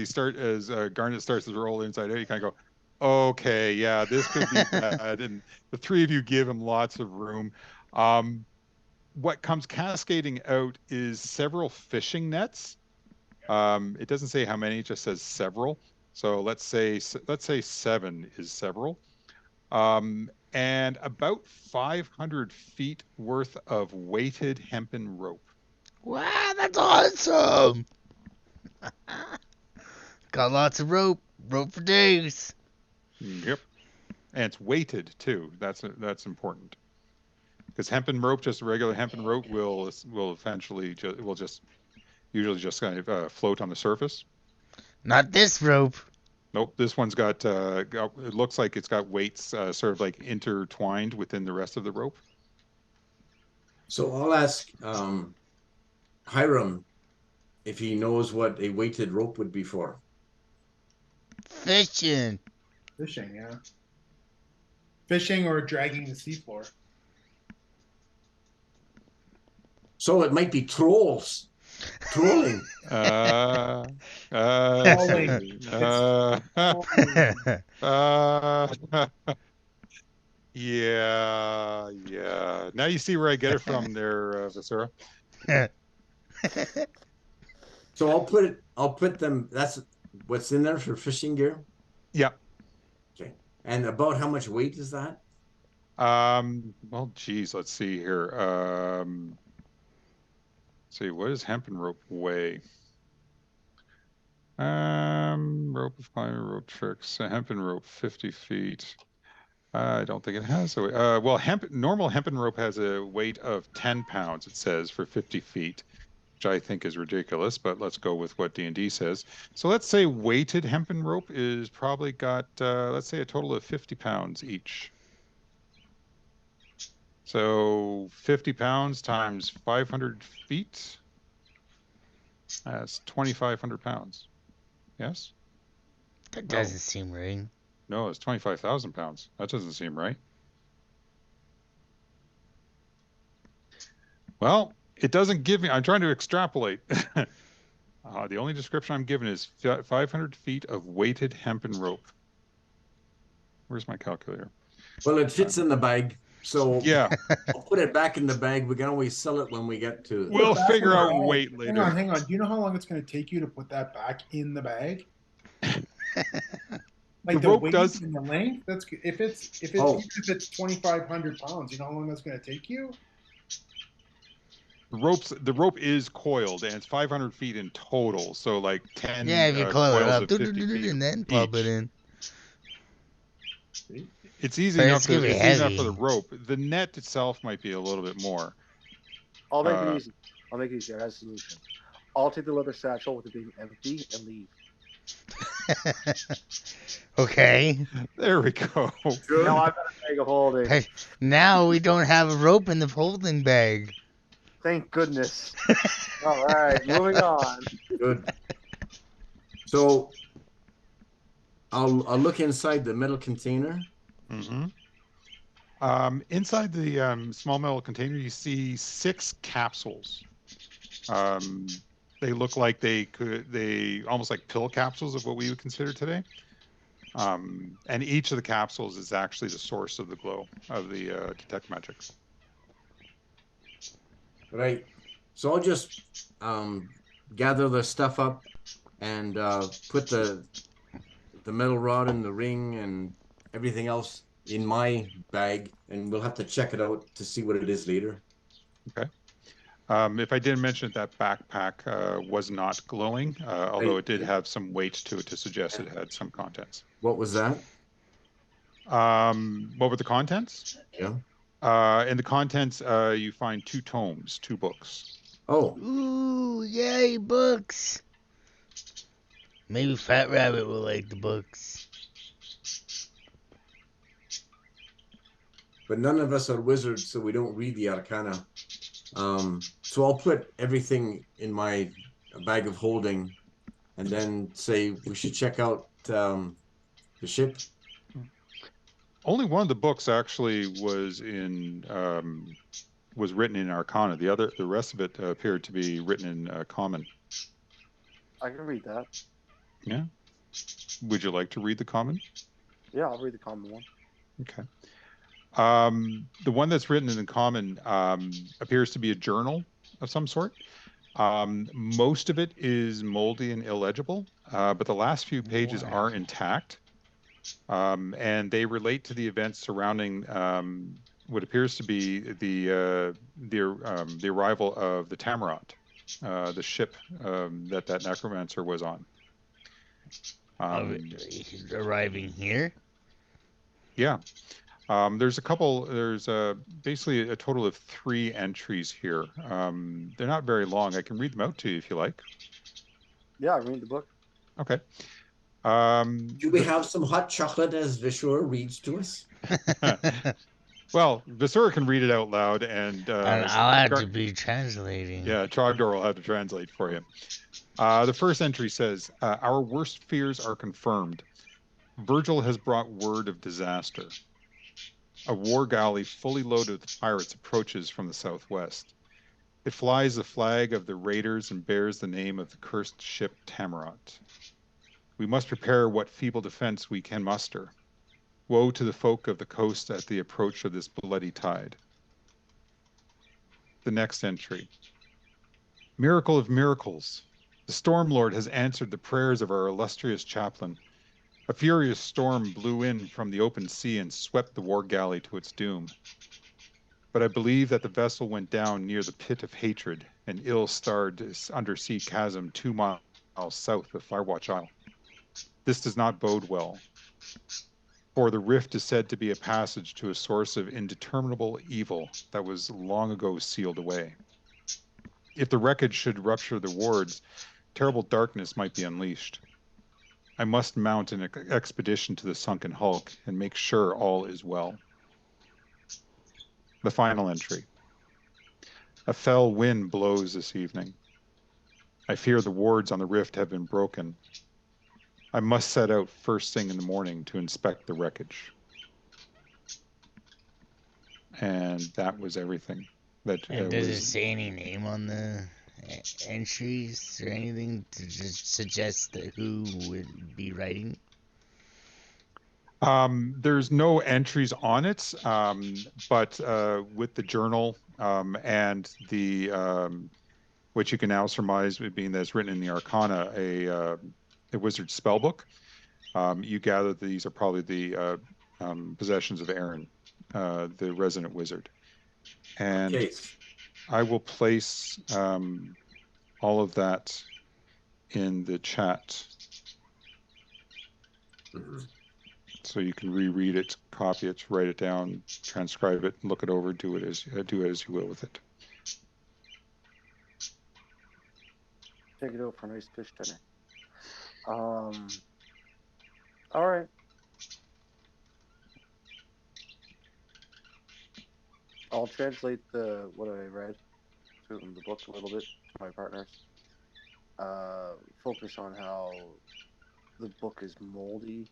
Garnet starts to roll inside out, you kind of go, okay, yeah, this could be bad. And the three of you give him lots of room. What comes cascading out is several fishing nets. It doesn't say how many; it just says several. So let's say 7 is several. And about 500 feet worth of weighted hempen rope. Wow, that's awesome. Got lots of rope for days. Yep, and it's weighted too. That's important because hempen rope, just regular hempen rope, will eventually usually just kind of float on the surface. Not this rope. Nope, this one's got it looks like it's got weights sort of like intertwined within the rest of the rope. So I'll ask Hiram if he knows what a weighted rope would be for. Fishing. Fishing, yeah. Fishing or dragging the seafloor. So it might be trolls. Trolling. Trolling. Yeah. Now you see where I get it from there, Vasura. So I'll put them, that's what's in there for fishing gear? Yeah. Okay. And about how much weight is that? Well, geez, let's see here. See, what does hempen rope weigh? Rope of climbing, rope tricks, a hempen rope, 50 feet. I don't think it has a weight. Well, normal hempen rope has a weight of 10 pounds, it says, for 50 feet, which I think is ridiculous, but let's go with what D&D says. So let's say weighted hempen rope is probably got, let's say, a total of 50 pounds each. So 50 pounds times 500 feet, that's 2,500 pounds. Yes? That doesn't seem right. No, it's 25,000 pounds. That doesn't seem right. Well, it doesn't give me, I'm trying to extrapolate. The only description I'm given is 500 feet of weighted hempen rope. Where's my calculator? Well, it fits in the bag. So yeah, I'll put it back in the bag. We can always sell it when we get to. We'll figure out weight later. Hang on. Do you know how long it's going to take you to put that back in the bag? Like the rope weight does. and the length. That's if it's even if it's 2,500 pounds. You know how long that's going to take you? The rope is coiled, and it's 500 feet in total. So like 10 Yeah, if you coil it coils up, of 50 feet and then pop it in. It's easy But enough. it's gonna be It's heavy. easy enough for the rope. The net itself might be a little bit more. I'll make it easy. I'll make it easy. I have a solution. I'll take the leather satchel with it being empty and leave. Okay. There we go. Now I've got a bag of holding. Now we don't have a rope in the holding bag. Thank goodness. All right, moving on. Good. So I'll look inside the metal container. Mm-hmm. Inside the small metal container, you see 6 capsules. They look like they almost like pill capsules of what we would consider today. And each of the capsules is actually the source of the glow of the detect magic. Right. So I'll just gather the stuff up and put the metal rod and the ring and everything else in my bag, and we'll have to check it out to see what it is later. Okay. If I didn't mention it, that backpack was not glowing, although it did have some weight to it to suggest it had some contents. What was that? What were the contents? Yeah. In the contents, you find 2 tomes, 2 books. Oh. Ooh, yay, books. Maybe Fat Rabbit will like the books. But none of us are wizards, so we don't read the arcana. So I'll put everything in my bag of holding and then say we should check out the ship. Only one of the books actually was written in Arcana. The rest of it appeared to be written in Common. I can read that. Yeah. Would you like to read the Common? Yeah, I'll read the Common one. Okay. The one that's written in the Common appears to be a journal of some sort. Most of it is moldy and illegible, but the last few pages are intact. And they relate to the events surrounding what appears to be the arrival of the Tamarot, the ship that necromancer was on. He's arriving here. Yeah. There's basically a total of 3 entries here. They're not very long. I can read them out to you if you like. Yeah, I read the book. Okay. Do we have some hot chocolate as Vishur reads to us? Well, Vasura can read it out loud, and I'll have to be translating. yeah, Trogdor will have to translate for you. The first entry says, "Our worst fears are confirmed. Virgil has brought word of disaster. A war galley fully loaded with pirates approaches from the southwest. It flies the flag of the raiders and bears the name of the cursed ship Tamarot. We must prepare what feeble defense we can muster. Woe to the folk of the coast at the approach of this bloody tide." The next entry. "Miracle of miracles. The Storm Lord has answered the prayers of our illustrious chaplain. A furious storm blew in from the open sea and swept the war galley to its doom. But I believe that the vessel went down near the pit of hatred, an ill-starred undersea chasm 2 miles south of Firewatch Isle. This does not bode well, for the rift is said to be a passage to a source of indeterminable evil that was long ago sealed away. If the wreckage should rupture the wards, terrible darkness might be unleashed. I must mount an expedition to the sunken hulk and make sure all is well." The final entry. "A fell wind blows this evening. I fear the wards on the rift have been broken. I must set out first thing in the morning to inspect the wreckage." And that was everything. That And does it was. say any name on the entries or anything to just suggest that who would be writing? There's no entries on it, but with the journal and the which you can now surmise, being that it's written in the Arcana, a wizard spell book, you gather that these are probably the possessions of Aaron, the resident wizard. And Okay. I will place all of that in the chat. So you can reread it, copy it, write it down, transcribe it, look it over, do it as you will with it. Take it out for a nice fish dinner. All right. I'll translate what I read from the book a little bit to my partners. Focus on how the book is moldy,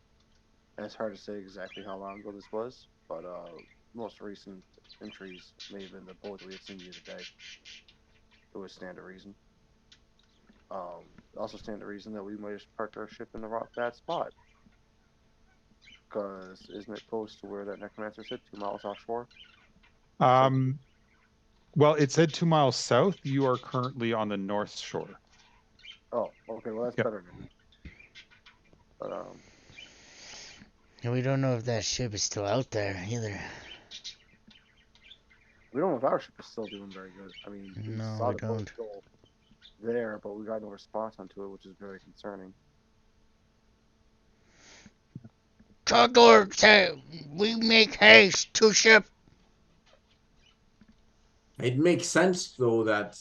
and it's hard to say exactly how long ago this was, but most recent entries may have been the boat that we had seen the other day. It would stand to reason. Also stand to reason that we might have parked our ship in the wrong bad spot. Because isn't it close to where that necromancer said, 2 miles offshore? Well, it said 2 miles south. You are currently on the north shore. Oh, okay. Well, that's better than. But And we don't know if that ship is still out there either. we don't know if our ship is still doing very good. I mean, we No, saw we the boat don't. go there, but we got no response onto it, which is very concerning. Trogdor, say we make haste to ship. It makes sense, though, that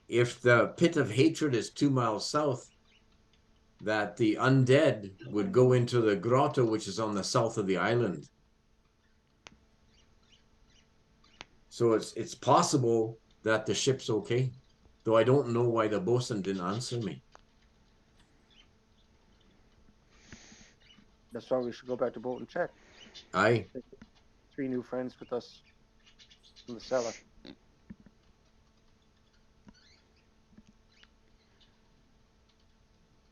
if the pit of hatred is 2 miles south, that the undead would go into the grotto, which is on the south of the island. So it's possible that the ship's okay, though I don't know why the bosun didn't answer me. That's why we should go back to boat and check. Aye. 3 new friends with us in the cellar.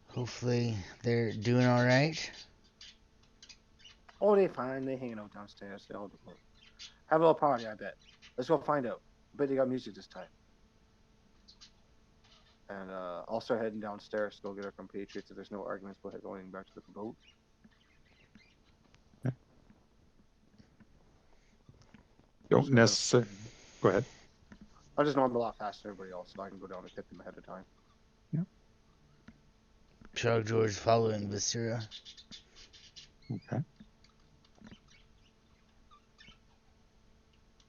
Hopefully they're doing all right. Oh, they fine. They hanging out downstairs. They all have a little party, I bet. Let's go find out. I bet they got music this time. And I'll start heading downstairs to go get our compatriots if there's no arguments about going back to the boat. Don't necessarily. Go ahead. I just know I'm a lot faster than everybody else, so I can go down and hit them ahead of time. Yeah. Trog George following Viscera. Okay.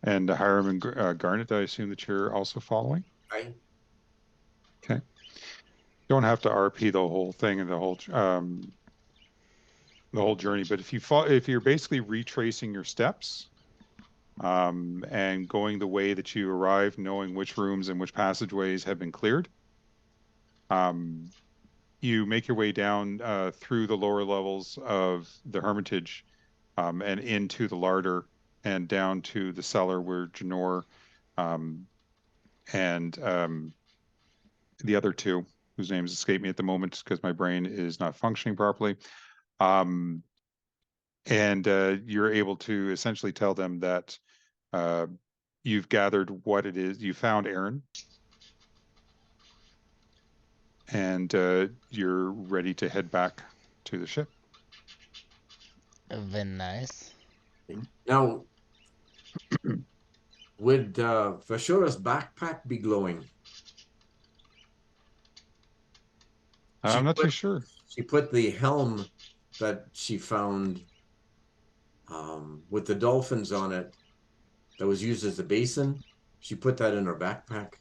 And Hiram and Garnet, I assume that you're also following? Aye. Okay. Don't have to RP the whole thing and the whole. the whole journey. But if you're basically retracing your steps, and going the way that you arrived, knowing which rooms and which passageways have been cleared, you make your way down through the lower levels of the Hermitage, and into the larder and down to the cellar where Janor, and the other two, whose names escape me at the moment because my brain is not functioning properly. And you're able to essentially tell them that you've gathered what it is. You found Aaron, and you're ready to head back to the ship. Very nice. Now, would Vashura's backpack be glowing? I'm not too sure. She put the helm that she found with the dolphins on it that was used as a basin. She put that in her backpack.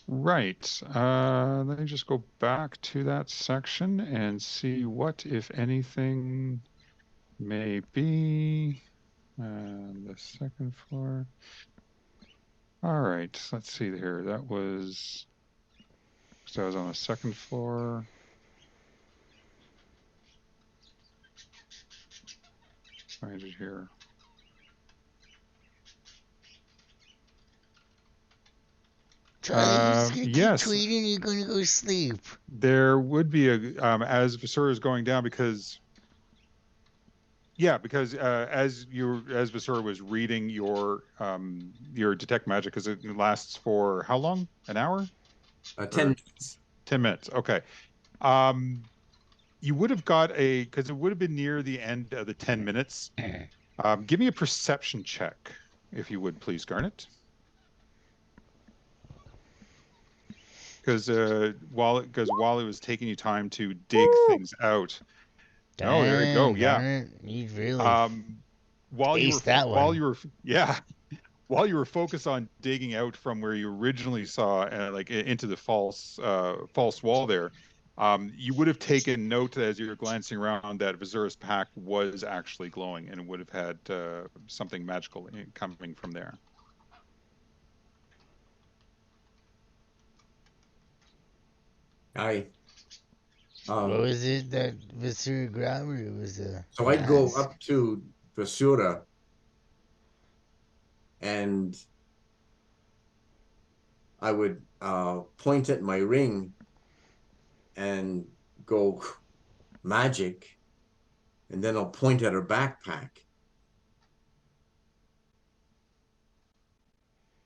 Right. Let me just go back to that section and see what, if anything, may be. The second floor. All right. Let's see here. That was. So I was on the second floor. Find it here. Charlie, you're just gonna Yes. keep tweeting. You're gonna go sleep. There would be a as Vasura is going down, because as Vasura was reading your detect magic, because it lasts for how long? An hour? 10 minutes. 10 minutes. Okay. You would have got because it would have been near the end of the 10 minutes. Give me a perception check, if you would, please, Garnet. Because while it was taking you time to dig things out. Oh, there you go. Yeah. You really while you were focused on digging out from where you originally saw like into the false wall there, you would have taken note as you were glancing around that Vazura's pack was actually glowing, and it would have had something magical coming from there. what was it that Vasura grabbed? It was so I'd go up to Vasura and I would point at my ring and go magic, and then I'll point at her backpack.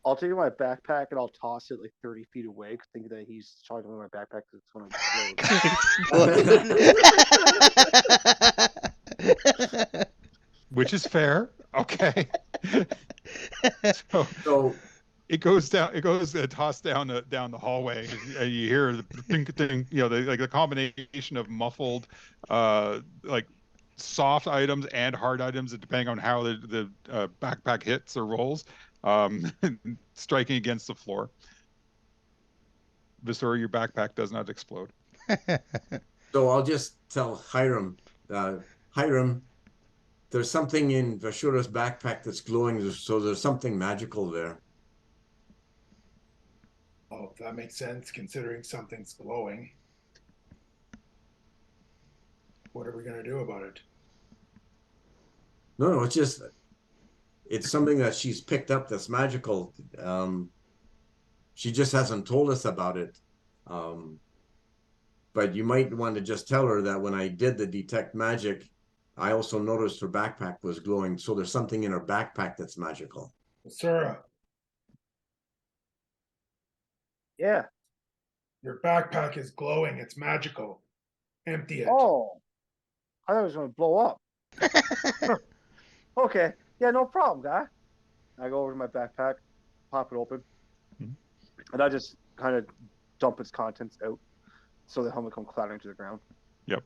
I'll take my backpack and I'll toss it like 30 feet away, thinking that he's talking about my backpack because it's going to explode. Which is fair. Okay. So it goes tossed down the hallway, and you hear the ding, ding, the combination of muffled, like soft items and hard items, depending on how the backpack hits or rolls, striking against the floor. Visora, your backpack does not explode. So I'll just tell Hiram, Hiram, there's something in Vashura's backpack that's glowing, so there's something magical there. Oh, that makes sense, considering something's glowing. What are we going to do about it? No, it's something that she's picked up that's magical. She just hasn't told us about it. But you might want to just tell her that when I did the detect magic, I also noticed her backpack was glowing. So there's something in her backpack that's magical. Sarah. Yeah. Your backpack is glowing. It's magical. Empty it. Oh, I thought it was going to blow up. Okay. Yeah, no problem, guy. I go over to my backpack, pop it open, and I just kind of dump its contents out so the helmet comes clattering to the ground. Yep.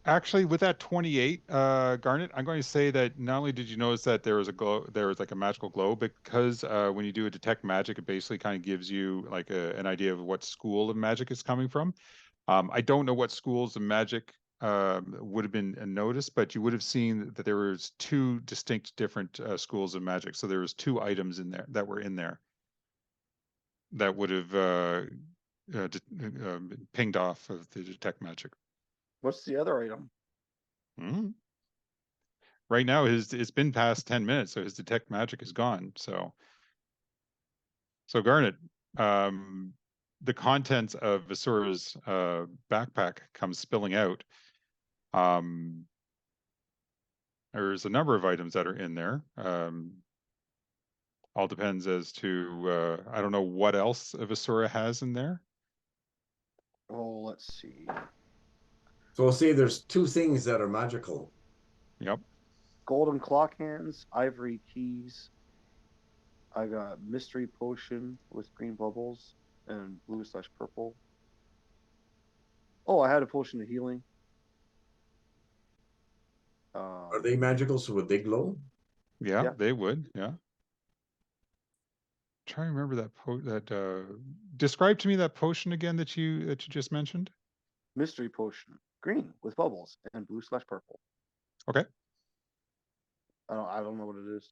Actually, with that 28, Garnet, I'm going to say that not only did you notice that there was a glow, there was like a magical glow, because when you do a detect magic, it basically kind of gives you like an idea of what school of magic is coming from. I don't know what schools of magic would have been noticed, but you would have seen that there was two distinct different schools of magic. So there was two items in there that were in there that would have pinged off of the detect magic. What's the other item? Hmm. Right now, it's been past 10 minutes, so his detect magic is gone. So Garnet, the contents of Visura's backpack comes spilling out. There's a number of items that are in there. All depends as to I don't know what else Visura has in there. Oh, let's see. So we'll say there's two things that are magical. Yep. Golden clock hands, ivory keys. I got mystery potion with green bubbles and blue/purple. Oh, I had a potion of healing. Are they magical? So would they glow? Yeah, Yeah. they would. Yeah. Try to remember that describe to me that potion again that you just mentioned. Mystery potion, green with bubbles and blue/purple. Okay. I don't know what it is.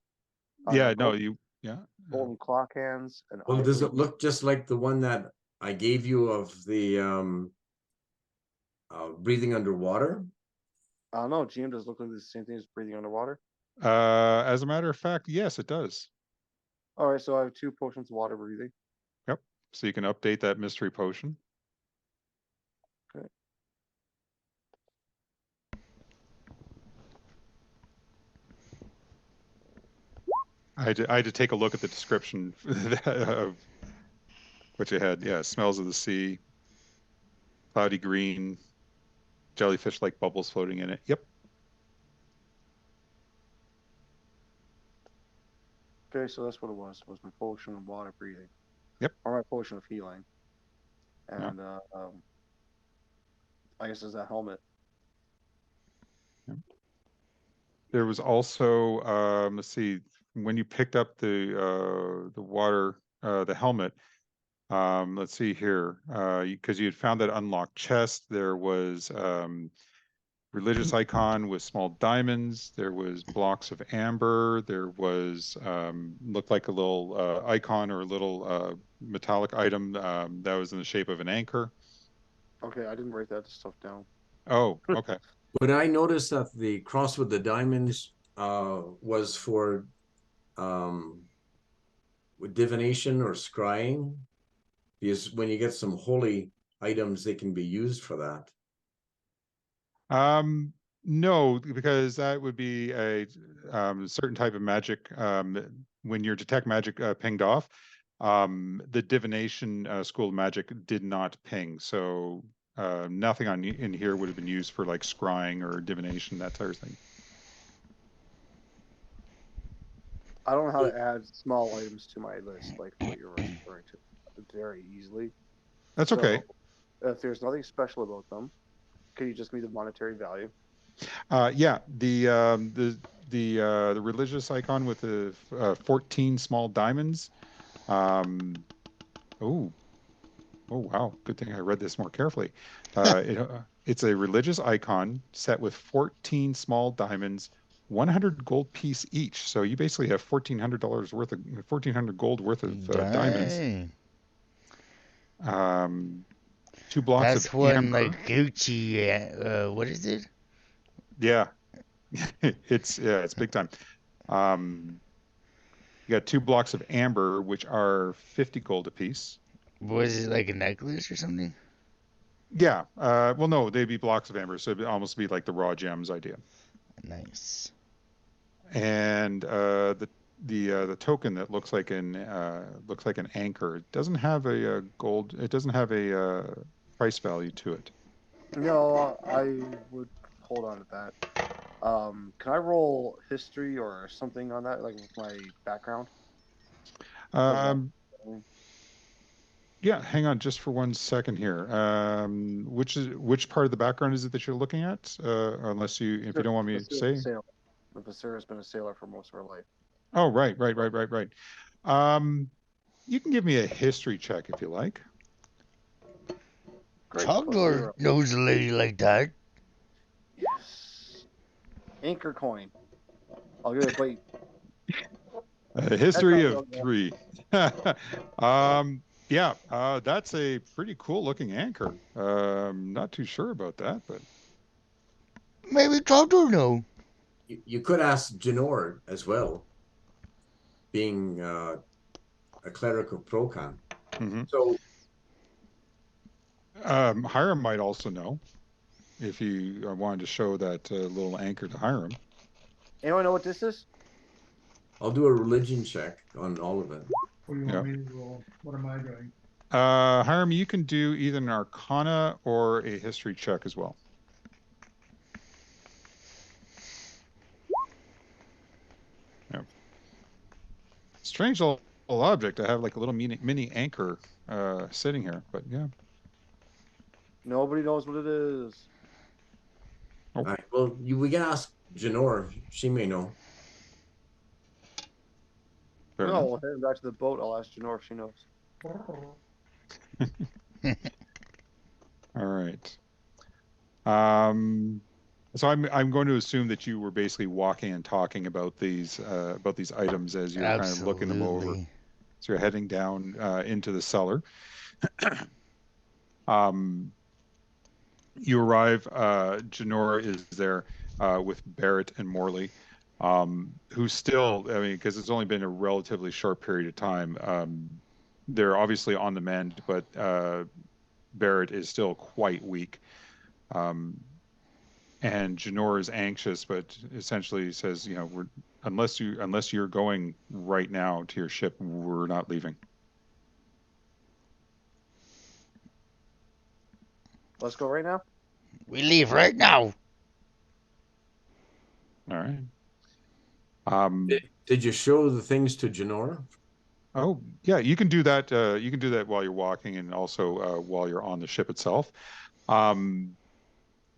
Yeah, no, Golden, yeah. golden clock hands and Well, ivory. does it look just like the one that I gave you of the breathing underwater? I don't know. GM does look like the same thing as breathing underwater. As a matter of fact, yes, it does. All right, so I have 2 potions of water breathing. Yep. So you can update that mystery potion. Okay. I had to take a look at the description of what you had. Yeah, smells of the sea, cloudy green, jellyfish-like bubbles floating in it. Yep. Okay, so that's what it was my potion of water breathing. Yep. Or my potion of healing. Yeah. And I guess it's that helmet. Yeah. There was also let's see, when you picked up the water the helmet. Let's see here, because you had found that unlocked chest. There was religious icon with small diamonds. There was blocks of amber. There was looked like a little icon or a little metallic item that was in the shape of an anchor. Okay, I didn't write that stuff down. Oh, okay. But I noticed that the cross with the diamonds was for with divination or scrying, because when you get some holy items, they can be used for that. No, because that would be a certain type of magic. When your detect magic pinged off, the divination school of magic did not ping. So nothing in here would have been used for like scrying or divination, that sort of thing. I don't know how to add small items to my list, like what you're referring to, very easily. That's okay. So, if there's nothing special about them, can you just give me the monetary value? Yeah, the religious icon with the 14 small diamonds. Oh, wow. Good thing I read this more carefully. It's a religious icon set with 14 small diamonds, 100 gold piece each. So you basically have $1,400 worth of 1,400 gold worth of diamonds. Dang. 2 blocks of That's one amber. like Gucci. What is it? Yeah, it's big time. You got 2 blocks of amber, which are 50 gold apiece. Was it like a necklace or something? Yeah. Well, no, they'd be blocks of amber, so it'd almost be like the raw gems idea. Nice. And the token that looks like an anchor. It doesn't have a gold. It doesn't have a price value to it. No, I would hold on to that. Can I roll history or something on that, like with my background? Um, Yeah, hang on just for 1 second here. Which part of the background is it that you're looking at? Unless if you don't want me to say. Basura's been a sailor for most of her life. Oh, right. You can give me a history check if you like. Great. Togdor knows a lady like that. Yes. Anchor coin. I'll give it a bite. A history of 3. Yeah, that's a pretty cool looking anchor. Not too sure about that, but maybe Togdor know. You could ask Janor as well, being a cleric of Procan. So Hiram might also know if you wanted to show that little anchor to Hiram. Anyone know what this is? I'll do a religion check on all of it. What do you want me to roll? What am I doing? Hiram, you can do either an Arcana or a history check as well. Yeah. Strange little object. I have like a little mini anchor sitting here, but yeah. Nobody knows what it is. All right. Well, we can ask Janor. She may know. No, we'll head back to the boat. I'll ask Janor if she knows. All right. So I'm going to assume that you were basically walking and talking about these items as you're kind of looking them over. So you're heading down into the cellar. You arrive. Janora is there with Barrett and Morley, who still, I mean, because it's only been a relatively short period of time. They're obviously on the mend, but Barrett is still quite weak. And Janor is anxious, but essentially says, you know, unless you're going right now to your ship, we're not leaving. Let's go right now. We leave right now. All right. Did you show the things to Janor? Oh, yeah, you can do that. You can do that while you're walking and also while you're on the ship itself.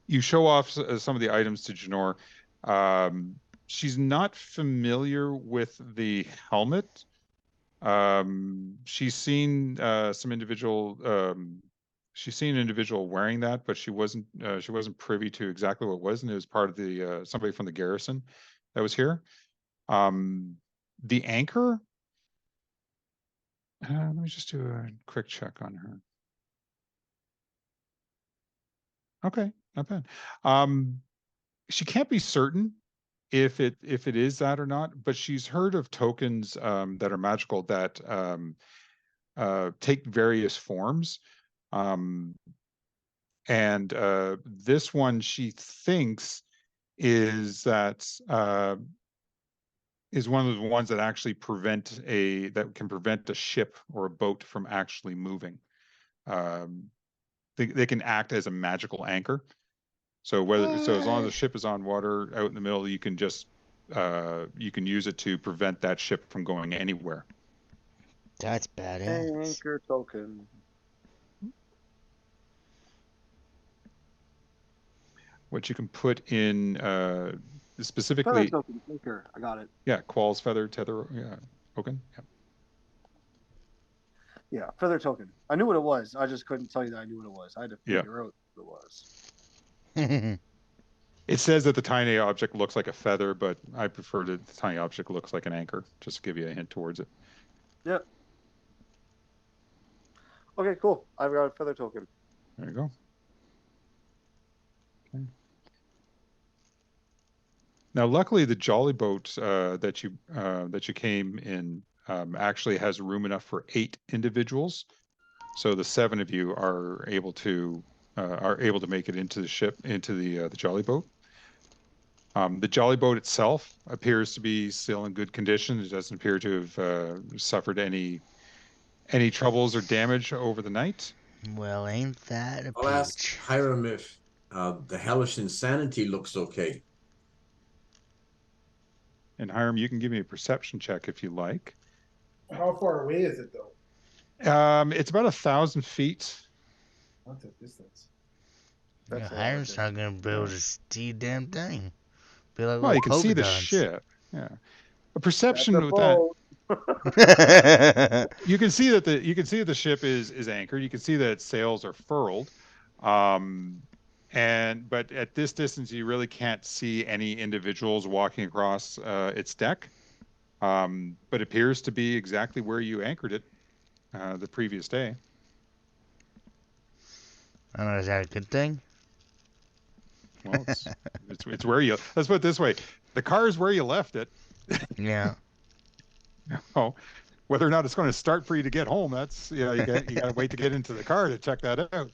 You show off some of the items to Janor. She's not familiar with the helmet. She's seen some individual. She's seen an individual wearing that, but she wasn't privy to exactly what it was, and it was part of the somebody from the garrison that was here. The anchor. Let me just do a quick check on her. Okay, not bad. She can't be certain if it is that or not, but she's heard of tokens that are magical that take various forms. And this one she thinks is one of the ones that actually can prevent a ship or a boat from actually moving. They can act as a magical anchor. So as long as the ship is on water out in the middle, you can just you can use it to prevent that ship from going anywhere. That's badass. Anchor token. What you can put in specifically. Feather token. Anchor. I got it. Yeah, Qualls feather tether. Yeah, token. Yeah. Yeah, feather token. I knew what it was. I just couldn't tell you that I knew what it was. I had to figure out what it was. It says that the tiny object looks like a feather, but I prefer that the tiny object looks like an anchor, just to give you a hint towards it. Yep. Okay, cool. I've got a feather token. There you go. Okay. Now, luckily, the jolly boat that you came in actually has room enough for 8 individuals. So the 7 of you are able to make it into the ship, into the jolly boat. The jolly boat itself appears to be still in good condition. It doesn't appear to have suffered any troubles or damage over the night. Well, ain't that a I'll ask Hiram if the hellish insanity looks okay. And Hiram, you can give me a perception check if you like. How far away is it though? It's about 1,000 feet. That's a distance. Yeah, That's a lot of Hiram's not gonna be able Yeah. to see a damn thing. Be like Well, little you can polka see the dots. ship. Yeah. A That's perception a with that. boat. You can see that the ship is anchored. You can see that its sails are furled. But at this distance, you really can't see any individuals walking across its deck. But it appears to be exactly where you anchored it the previous day. I don't know, is that a good thing? Well, it's where you. Let's put it this way: the car is where you left it. Yeah. Oh, whether or not it's going to start for you to get home, that's you got to wait to get into the car to check that out.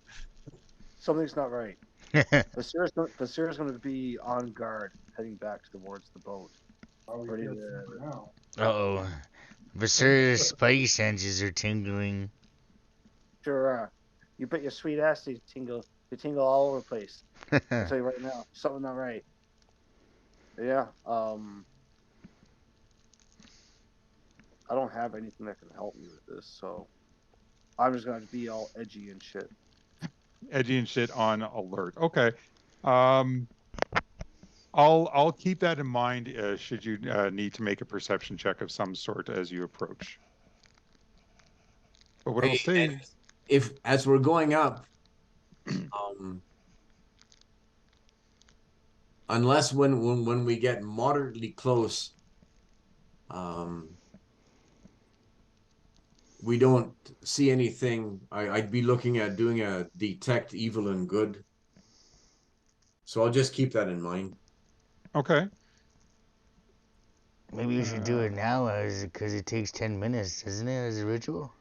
Something's not right. Vasira's going to be on guard, heading back towards the boat. Oh, we Ready good to. for now. Uh-oh. Vasira's spidey senses are tingling. Sure. You bet your sweet ass they tingle. They tingle all over the place. I'll tell you right now, something not right. Yeah. I don't have anything that can help me with this, so I'm just gonna have to be all edgy and shit. Edgy and shit on alert. Okay. Um, I'll keep that in mind should you need to make a perception check of some sort as you approach. But what I'll Hey, say, and if as we're going up, um, unless when we get moderately close, um, we don't see anything, I'd be looking at doing a detect evil and good. So I'll just keep that in mind. okay. Maybe you should do it now, because it takes 10 minutes, doesn't it, as a ritual?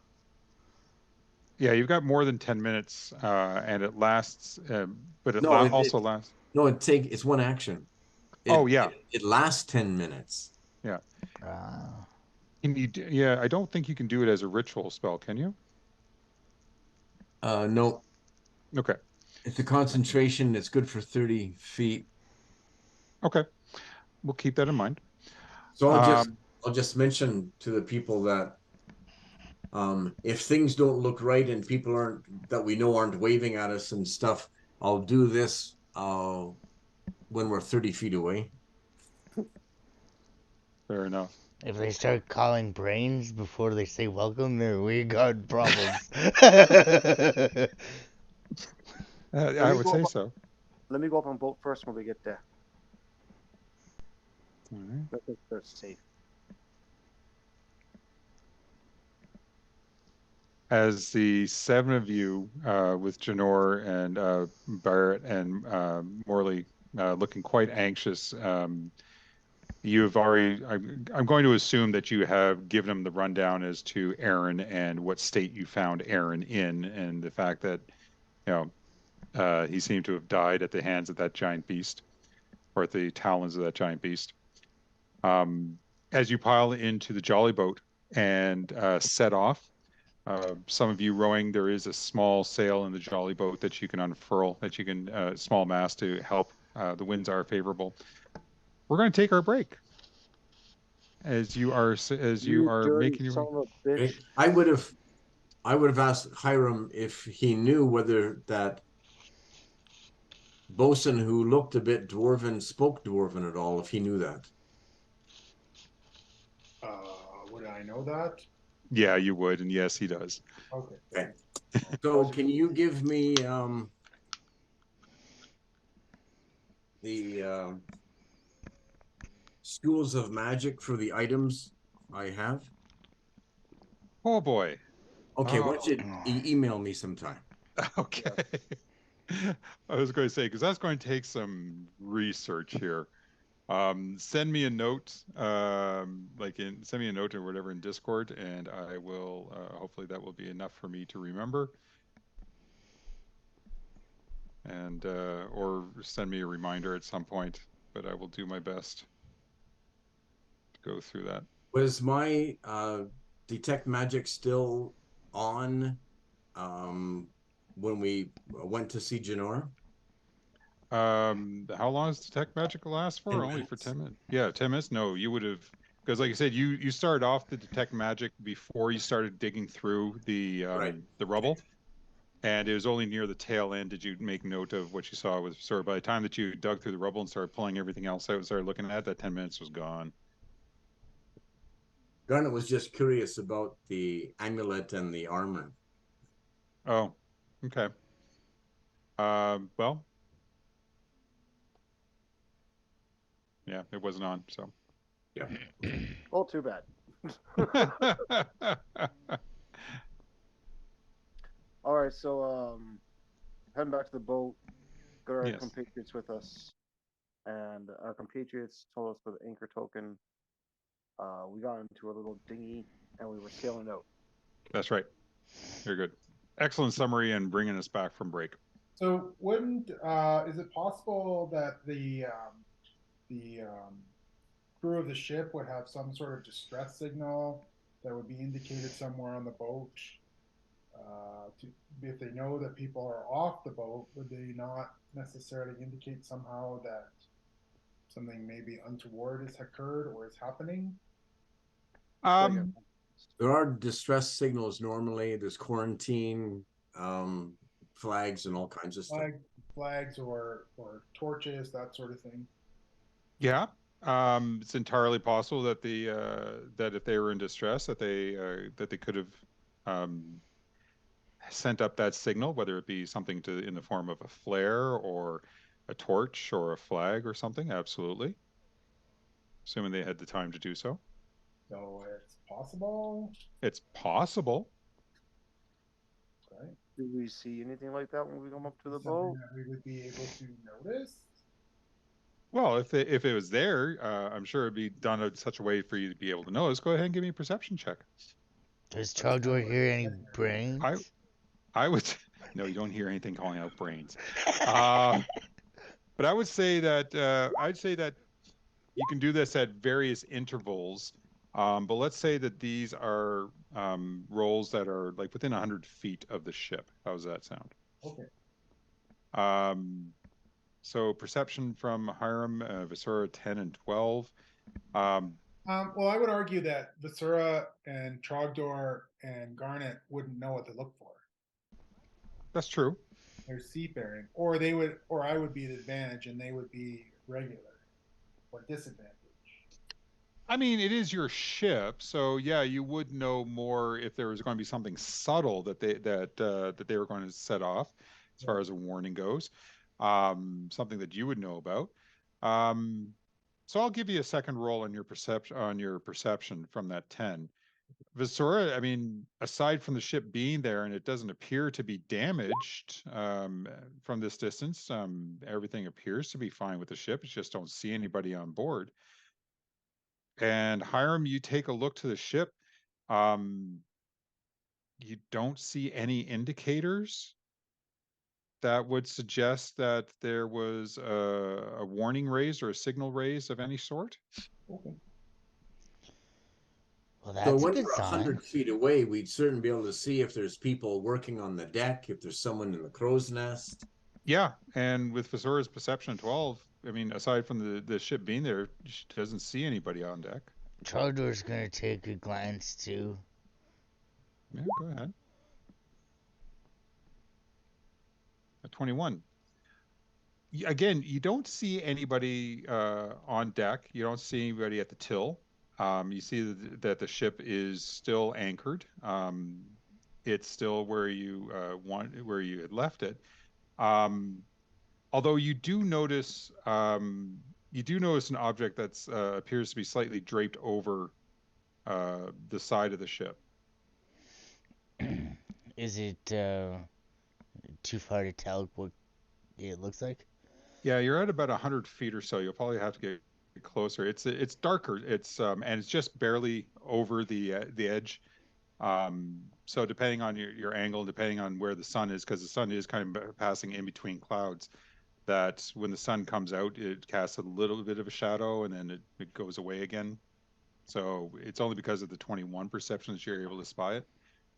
Yeah, you've got more than 10 minutes, and it lasts, but it No, also lasts. no, it's one action. Oh yeah, It lasts 10 minutes. yeah. Ah. Can you? Yeah, I don't think you can do it as a ritual spell, can you? No, Okay, it's a concentration. It's good for 30 feet. okay. We'll keep that in mind. So Um, I'll just mention to the people that if things don't look right and people that we know aren't waving at us and stuff, I'll do this when we're 30 feet away. fair enough. If they start calling brains before they say welcome, then we got problems. I would say so. Let me go up on boat first when we get there. All right. I think they're safe. As the seven of you, with Janor and Barrett and Morley, looking quite anxious, you've already. I'm going to assume that you have given him the rundown as to Aaron and what state you found Aaron in, and the fact that you he seemed to have died at the hands of that giant beast, or at the talons of that giant beast. As you pile into the jolly boat and set off, some of you rowing, there is a small sail in the jolly boat that you can unfurl, that you can small mast to help. The winds are favorable. We're going to take our break as you You are dirty making your son way. of a bitch. Okay? I would have asked Hiram if he knew whether that bosun who looked a bit dwarven spoke dwarven at all, if he knew that. Would I know that? Yeah, you would, and yes, he does. Okay. Okay. So can you give me the schools of magic for the items I have? Oh boy. Okay, why don't you Oh. email me sometime? Okay. I was going to say, because that's going to take some research here. Send me a note, send me a note or whatever in Discord, and I will, hopefully that will be enough for me to remember. And, or send me a reminder at some point, but I will do my best to go through that. Was my detect magic still on when we went to see Janora? How long does detect magic last for? 10 Only for minutes. 10 minutes. Yeah, 10 minutes. No, you would have Because like I said, you started off to detect magic before you started digging through the rubble. And it was only near the tail end did you make note of what you saw with Sora. By the time that you dug through the rubble and started pulling everything else out and started looking at that 10 minutes was gone. Garnet was just curious about the amulet and the armor. Oh, okay. Well, yeah, it wasn't on, so. Yeah. Oh, too bad. All right, so heading back to the boat, got our Yes. compatriots with us, and our compatriots told us with the anchor token, we got into a little dinghy and we were sailing out. That's right. Very good. Excellent summary and bringing us back from break. So wouldn't is it possible that the crew of the ship would have some sort of distress signal that would be indicated somewhere on the boat? If they know that people are off the boat, would they not necessarily indicate somehow that something maybe untoward has occurred or is happening? Um, There are distress signals normally. There's quarantine flags and all kinds of stuff. Flags or torches, that sort of thing. yeah. It's entirely possible that that if they were in distress that they could have um sent up that signal, whether it be something in the form of a flare or a torch or a flag or something. Absolutely. Assuming they had the time to do so. So it's possible. It's possible. Right? Do we see anything like that when we come up to the Something boat? that we would be able to notice. Well, if it was there, I'm sure it'd be done in such a way for you to be able to notice. Go ahead and give me a perception check. Does That's kind Trogdor of what hear I'm any getting at. I brains? I would no, you don't hear anything calling out brains. Uh, but I would say that I'd say that you can do this at various intervals. But let's say that these are rolls that are like within 100 feet of the ship. How does that sound? Okay. Um, so perception from Hiram, Visura 10 and 12. Um, Well, I would argue that Visura and Trogdor and Garnet wouldn't know what to look for. that's true. They're seafaring, or they would, or I would be at advantage, and they would be regular or disadvantage. I mean, it is your ship, so yeah, you would know more if there was going to be something subtle that they were going to set off, as far Right. as a warning goes, something that you would know about. Um, so I'll give you a second roll on your perception from that 10. Visura, I mean, aside from the ship being there and it doesn't appear to be damaged from this distance, everything appears to be fine with the ship. You just don't see anybody on board. And Hiram, you take a look to the ship. Um, you don't see any indicators that would suggest that there was a warning raised or a signal raised of any sort. Okay. Well, So that's a when good we're sign. 100 feet away, we'd certainly be able to see if there's people working on the deck, if there's someone in the crow's nest. Yeah, and with Visura's perception 12, I mean, aside from the ship being there, she doesn't see anybody on deck. Trogdor's gonna take a glance too. Yeah, go ahead. At 21. Again, you don't see anybody on deck. You don't see anybody at the till. You see that the ship is still anchored. It's still where where you had left it. Um, although you do notice an object that's appears to be slightly draped over the side of the ship. Is it too far to tell what it looks like? Yeah, you're at about 100 feet or so. You'll probably have to get closer. It's darker. It's and it's just barely over the edge. So depending on your angle, depending on where the sun is, because the sun is kind of passing in between clouds, that when the sun comes out, it casts a little bit of a shadow and then it goes away again. So it's only because of the 21 perception that you're able to spy it.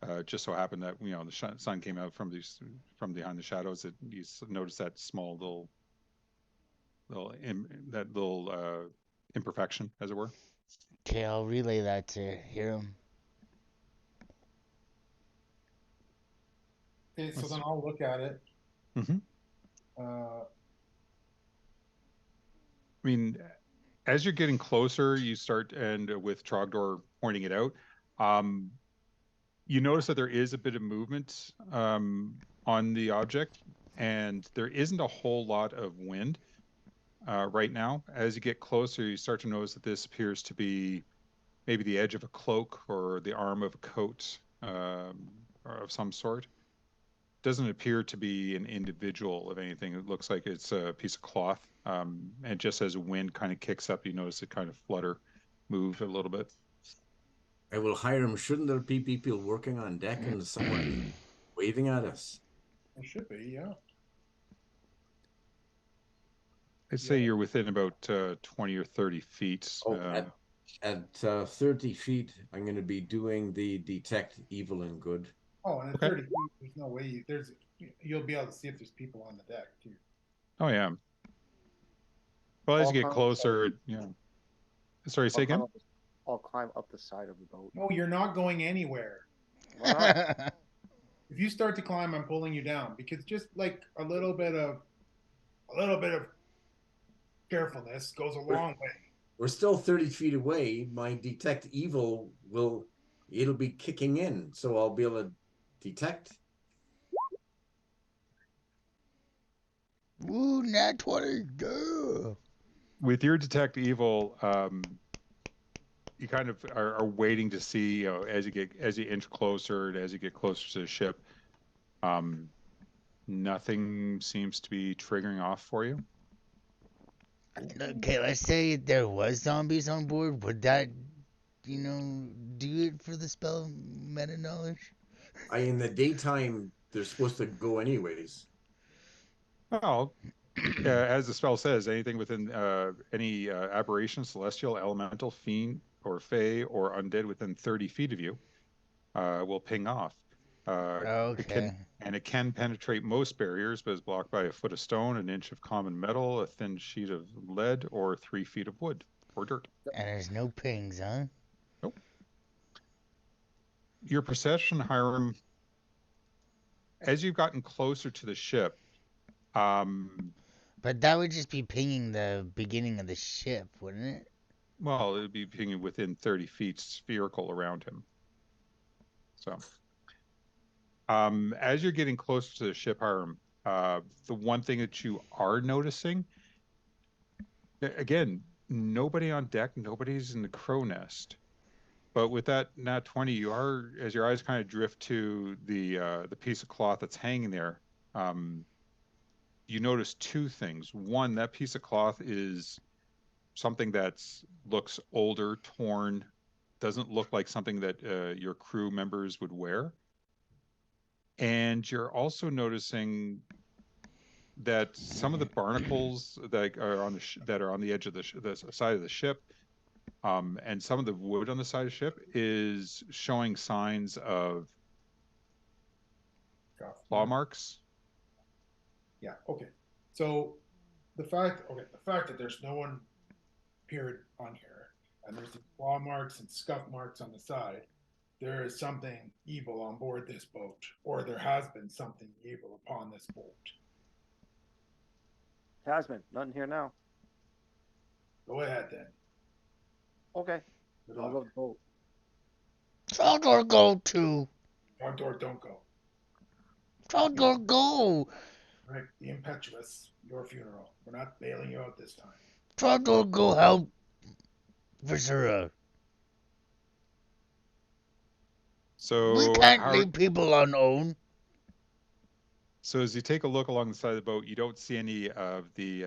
It just so happened that the sun came out from behind the shadows that you notice that small little that little imperfection, as it were. Okay, I'll relay that to Hiram. Okay, so then I'll look at it. Mm-hmm. Uh, I mean, as you're getting closer, you start, and with Trogdor pointing it out, um, you notice that there is a bit of movement on the object, and there isn't a whole lot of wind right now. As you get closer, you start to notice that this appears to be maybe the edge of a cloak or the arm of a coat or of some sort. Doesn't appear to be an individual of anything. It looks like it's a piece of cloth. And just as wind kind of kicks up, you notice it kind of flutter, move a little bit. I will hire him. Shouldn't there be people working on deck and someone waving at us? it should be, yeah. I'd say you're within about 20 or 30 feet. Oh, at 30 feet, I'm going to be doing the detect evil and good. Oh, and at Okay. 30 feet, there's no way you'll be able to see if there's people on the deck too. Oh, yeah. Well, as I'll you get climb up closer, Sorry, say again? I'll climb up the side of the boat. No, you're not going anywhere. Why not? If you start to climb, I'm pulling you down because just like a little bit of carefulness goes a long way. We're still 30 feet away. My detect evil it'll be kicking in, so I'll be able to detect. Ooh, nat 20. Duh. With your detect evil, you kind of are waiting to see, as you inch closer and as you get closer to the ship, nothing seems to be triggering off for you. Okay, let's say there was zombies on board. Would that, do it for the spell meta knowledge? In the daytime, they're supposed to go anyways. Well, as the spell says, anything within any aberration, celestial, elemental, fiend, or fey, or undead within 30 feet of you will ping off. It Okay. can penetrate most barriers, but is blocked by a foot of stone, an inch of common metal, a thin sheet of lead, or 3 feet of wood or dirt. And there's no pings, huh? Nope. Your perception, Hiram, as you've gotten closer to the ship, But that would just be pinging the beginning of the ship, wouldn't it? well, it would be pinging within 30 feet spherical around him. So, as you're getting closer to the ship, Hiram, the one thing that you are noticing, again, nobody on deck, nobody's in the crow nest. But with that nat 20, you are, as your eyes kind of drift to the piece of cloth that's hanging there, you notice two things. One, that piece of cloth is something that looks older, torn, doesn't look like something that your crew members would wear. And you're also noticing that some of the barnacles that are on that are on the edge of the side of the ship, and some of the wood on the side of the ship is showing signs of claw marks. Yeah. Okay. So the fact that there's no one period on here, and there's the claw marks and scuff marks on the side, there is something evil on board this boat, or there has been something evil upon this boat. Tasman, nothing here now. Go ahead then. Okay. Good I'll luck. go to the boat. Trogdor go too. Trogdor, don't go. Trogdor go. Right, the impetuous, your funeral. We're not bailing you out this time. Trogdor go help Viscera. So We can't leave people unowned. So as you take a look along the side of the boat, you don't see any of the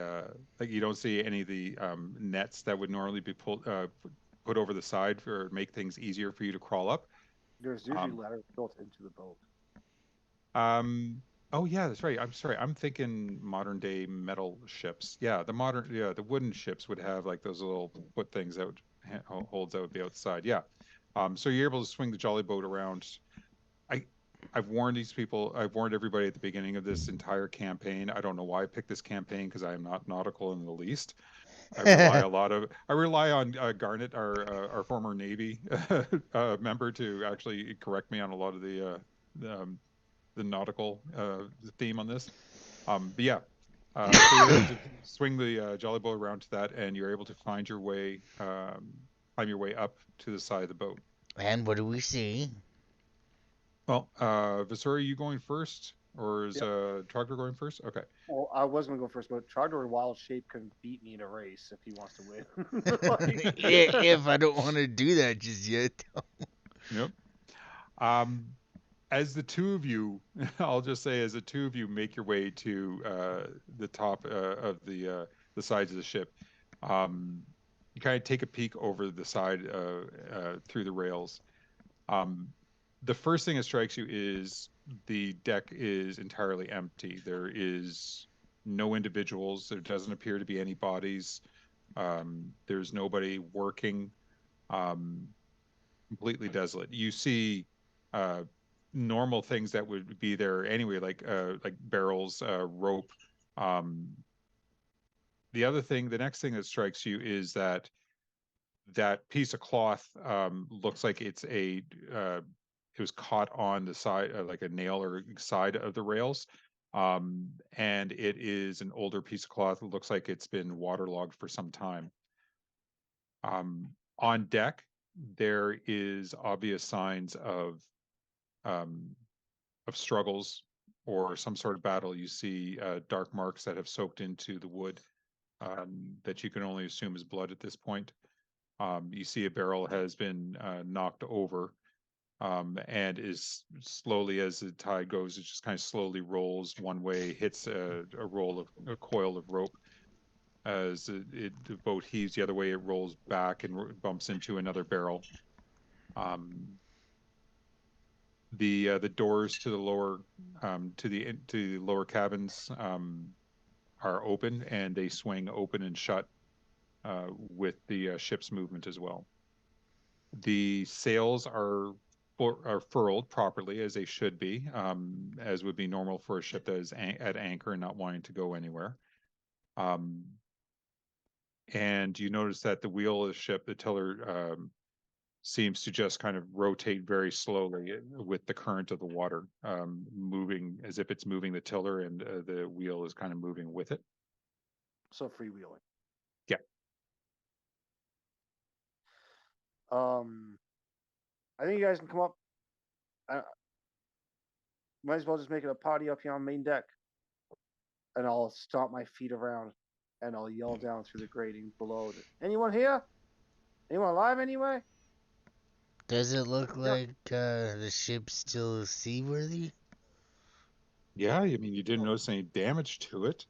you don't see any of the nets that would normally be put over the side for make things easier for you to crawl up. There's usually ladders built into the boat. Oh yeah, that's right. I'm sorry. I'm thinking modern day metal ships. Yeah, the wooden ships would have like those little foot things that would holds out the outside. Yeah. So you're able to swing the jolly boat around. I've warned these people, I've warned everybody at the beginning of this entire campaign. I don't know why I picked this campaign because I am not nautical in the least. I rely on Garnet, our former Navy member, to actually correct me on a lot of the nautical theme on this. But yeah, so you're able to swing the Jolly Boat around to that, and you're able to find your way, climb your way up to the side of the boat. And what do we see? Well, Visura, are you going first, or is Yep. Trogdor going first? Okay. Well, I was gonna go first, but Trogdor Wild Shape can beat me in a race if he wants to win. Like- If I don't want to do that just yet. Yep. As the two of you, I'll just say, as the two of you make your way to the top of the sides of the ship, you kind of take a peek over the side through the rails. The first thing that strikes you is the deck is entirely empty. There is no individuals. There doesn't appear to be any bodies. There's nobody working. Completely desolate. You see normal things that would be there anyway, like barrels, rope. The next thing that strikes you is that piece of cloth looks like it was caught on the side, like a nail or side of the rails. And it is an older piece of cloth. It looks like it's been waterlogged for some time. On deck, there is obvious signs of struggles or some sort of battle. You see dark marks that have soaked into the wood that you can only assume is blood at this point. You see a barrel has been knocked over and is slowly, as the tide goes, it just kind of slowly rolls one way, hits a coil of rope. As the boat heaves the other way, it rolls back and bumps into another barrel. The doors to the lower to the lower cabins are open, and they swing open and shut with the ship's movement as well. The sails are furled properly, as they should be, as would be normal for a ship that is at anchor and not wanting to go anywhere. And you notice that the wheel of the ship, the tiller, seems to just kind of rotate very slowly with the current of the water, moving as if it's moving the tiller, and the wheel is kind of moving with it. So freewheeling. Yeah. I think you guys can come up. Might as well just make it a party up here on main deck, and I'll stomp my feet around, and I'll yell down through the grating below. Anyone here? Anyone alive anyway? Does it look like the ship's still seaworthy? Yeah, I mean, you didn't notice any damage to it.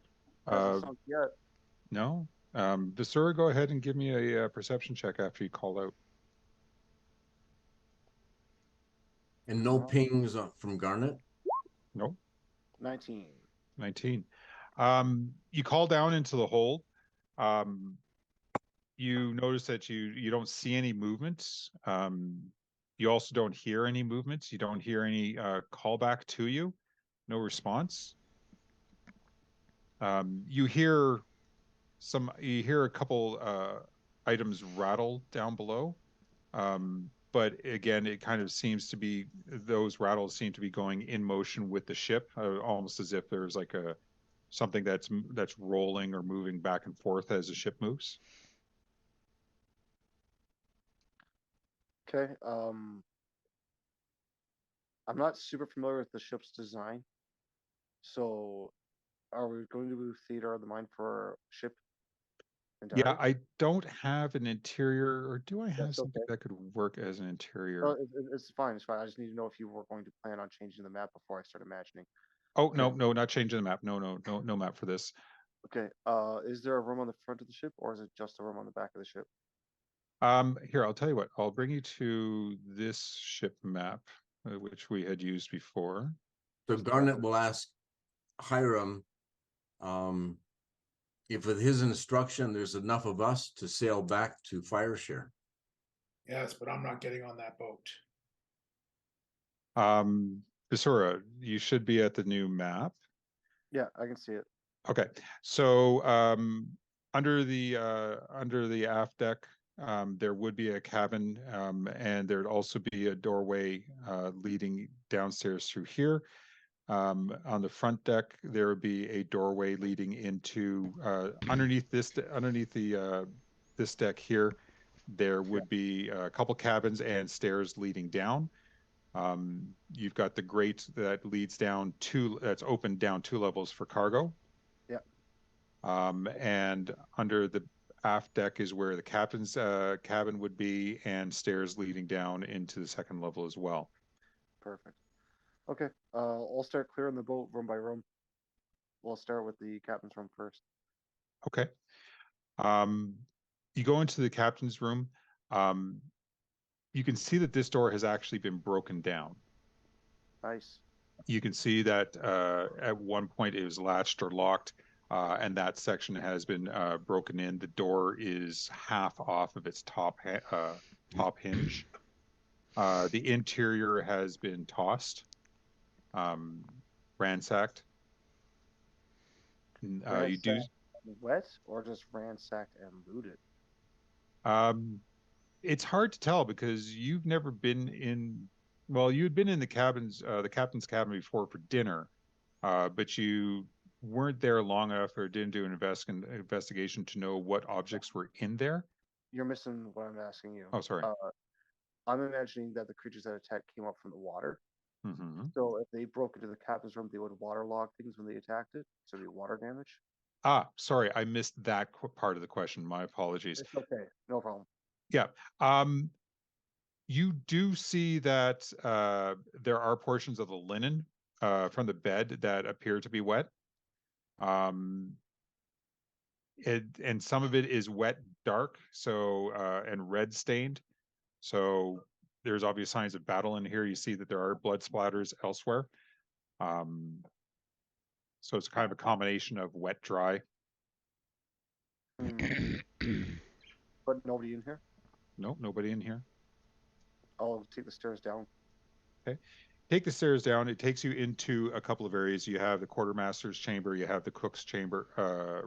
Hasn't sunk yet. No. Visura, go ahead and give me a perception check after you call out. And no pings from Garnet? No. 19. 19. You call down into the hold. You notice that you don't see any movements. You also don't hear any movements. You don't hear any callback to you. No response. You hear a couple items rattle down below. But again, it kind of seems to be, those rattles seem to be going in motion with the ship, almost as if there's like something that's rolling or moving back and forth as the ship moves. Okay. I'm not super familiar with the ship's design, so are we going to do theater of the mind for our ship entirely? Yeah, I don't have an interior, or do I have That's something okay. that could work as an interior? No, it's fine. It's fine. I just need to know if you were going to plan on changing the map before I start imagining. Oh, no, not changing the map. No map for this. Okay. Is there a room on the front of the ship, or is it just a room on the back of the ship? Here, I'll tell you what. I'll bring you to this ship map, which we had used before. So Garnet will ask Hiram if with his instruction there's enough of us to sail back to Fireshare. Yes, but I'm not getting on that boat. Visura, you should be at the new map. Yeah, I can see it. Okay, so Under the aft deck, there would be a cabin, and there'd also be a doorway leading downstairs through here. On the front deck, there would be a doorway leading into underneath this deck here. There would be a couple cabins and stairs leading down. You've got the grate that leads down that's open down 2 levels for cargo. Yeah. And under the aft deck is where the captain's cabin would be, and stairs leading down into the 2nd level as well. Perfect. Okay. I'll start clearing the boat room by room. We'll start with the captain's room first. Okay. You go into the captain's room. You can see that this door has actually been broken down. Nice. You can see that at one point it was latched or locked, and that section has been broken in. The door is half off of its top hinge. The interior has been tossed, ransacked. You do. Wet or just ransacked and looted? It's hard to tell because you've never been in. Well, you had been in the captain's cabin before for dinner, but you weren't there long enough or didn't do an investigation to know what objects were in there. You're missing what I'm asking you. Oh, sorry. I'm imagining that the creatures that attacked came up from the water. Mm-hmm. So if they broke into the captain's room, they would waterlog things when they attacked it. So it'd be water damage. Sorry, I missed that part of the question. My apologies. It's okay, no problem. Yeah. You do see that there are portions of the linen from the bed that appear to be wet. And some of it is wet, dark, and red stained. So there's obvious signs of battle in here. You see that there are blood splatters elsewhere. So it's kind of a combination of wet, dry. But nobody in here? Nope, nobody in here. I'll take the stairs down. Okay. Take the stairs down. It takes you into a couple of areas. You have the quartermaster's chamber. You have the cook's chamber,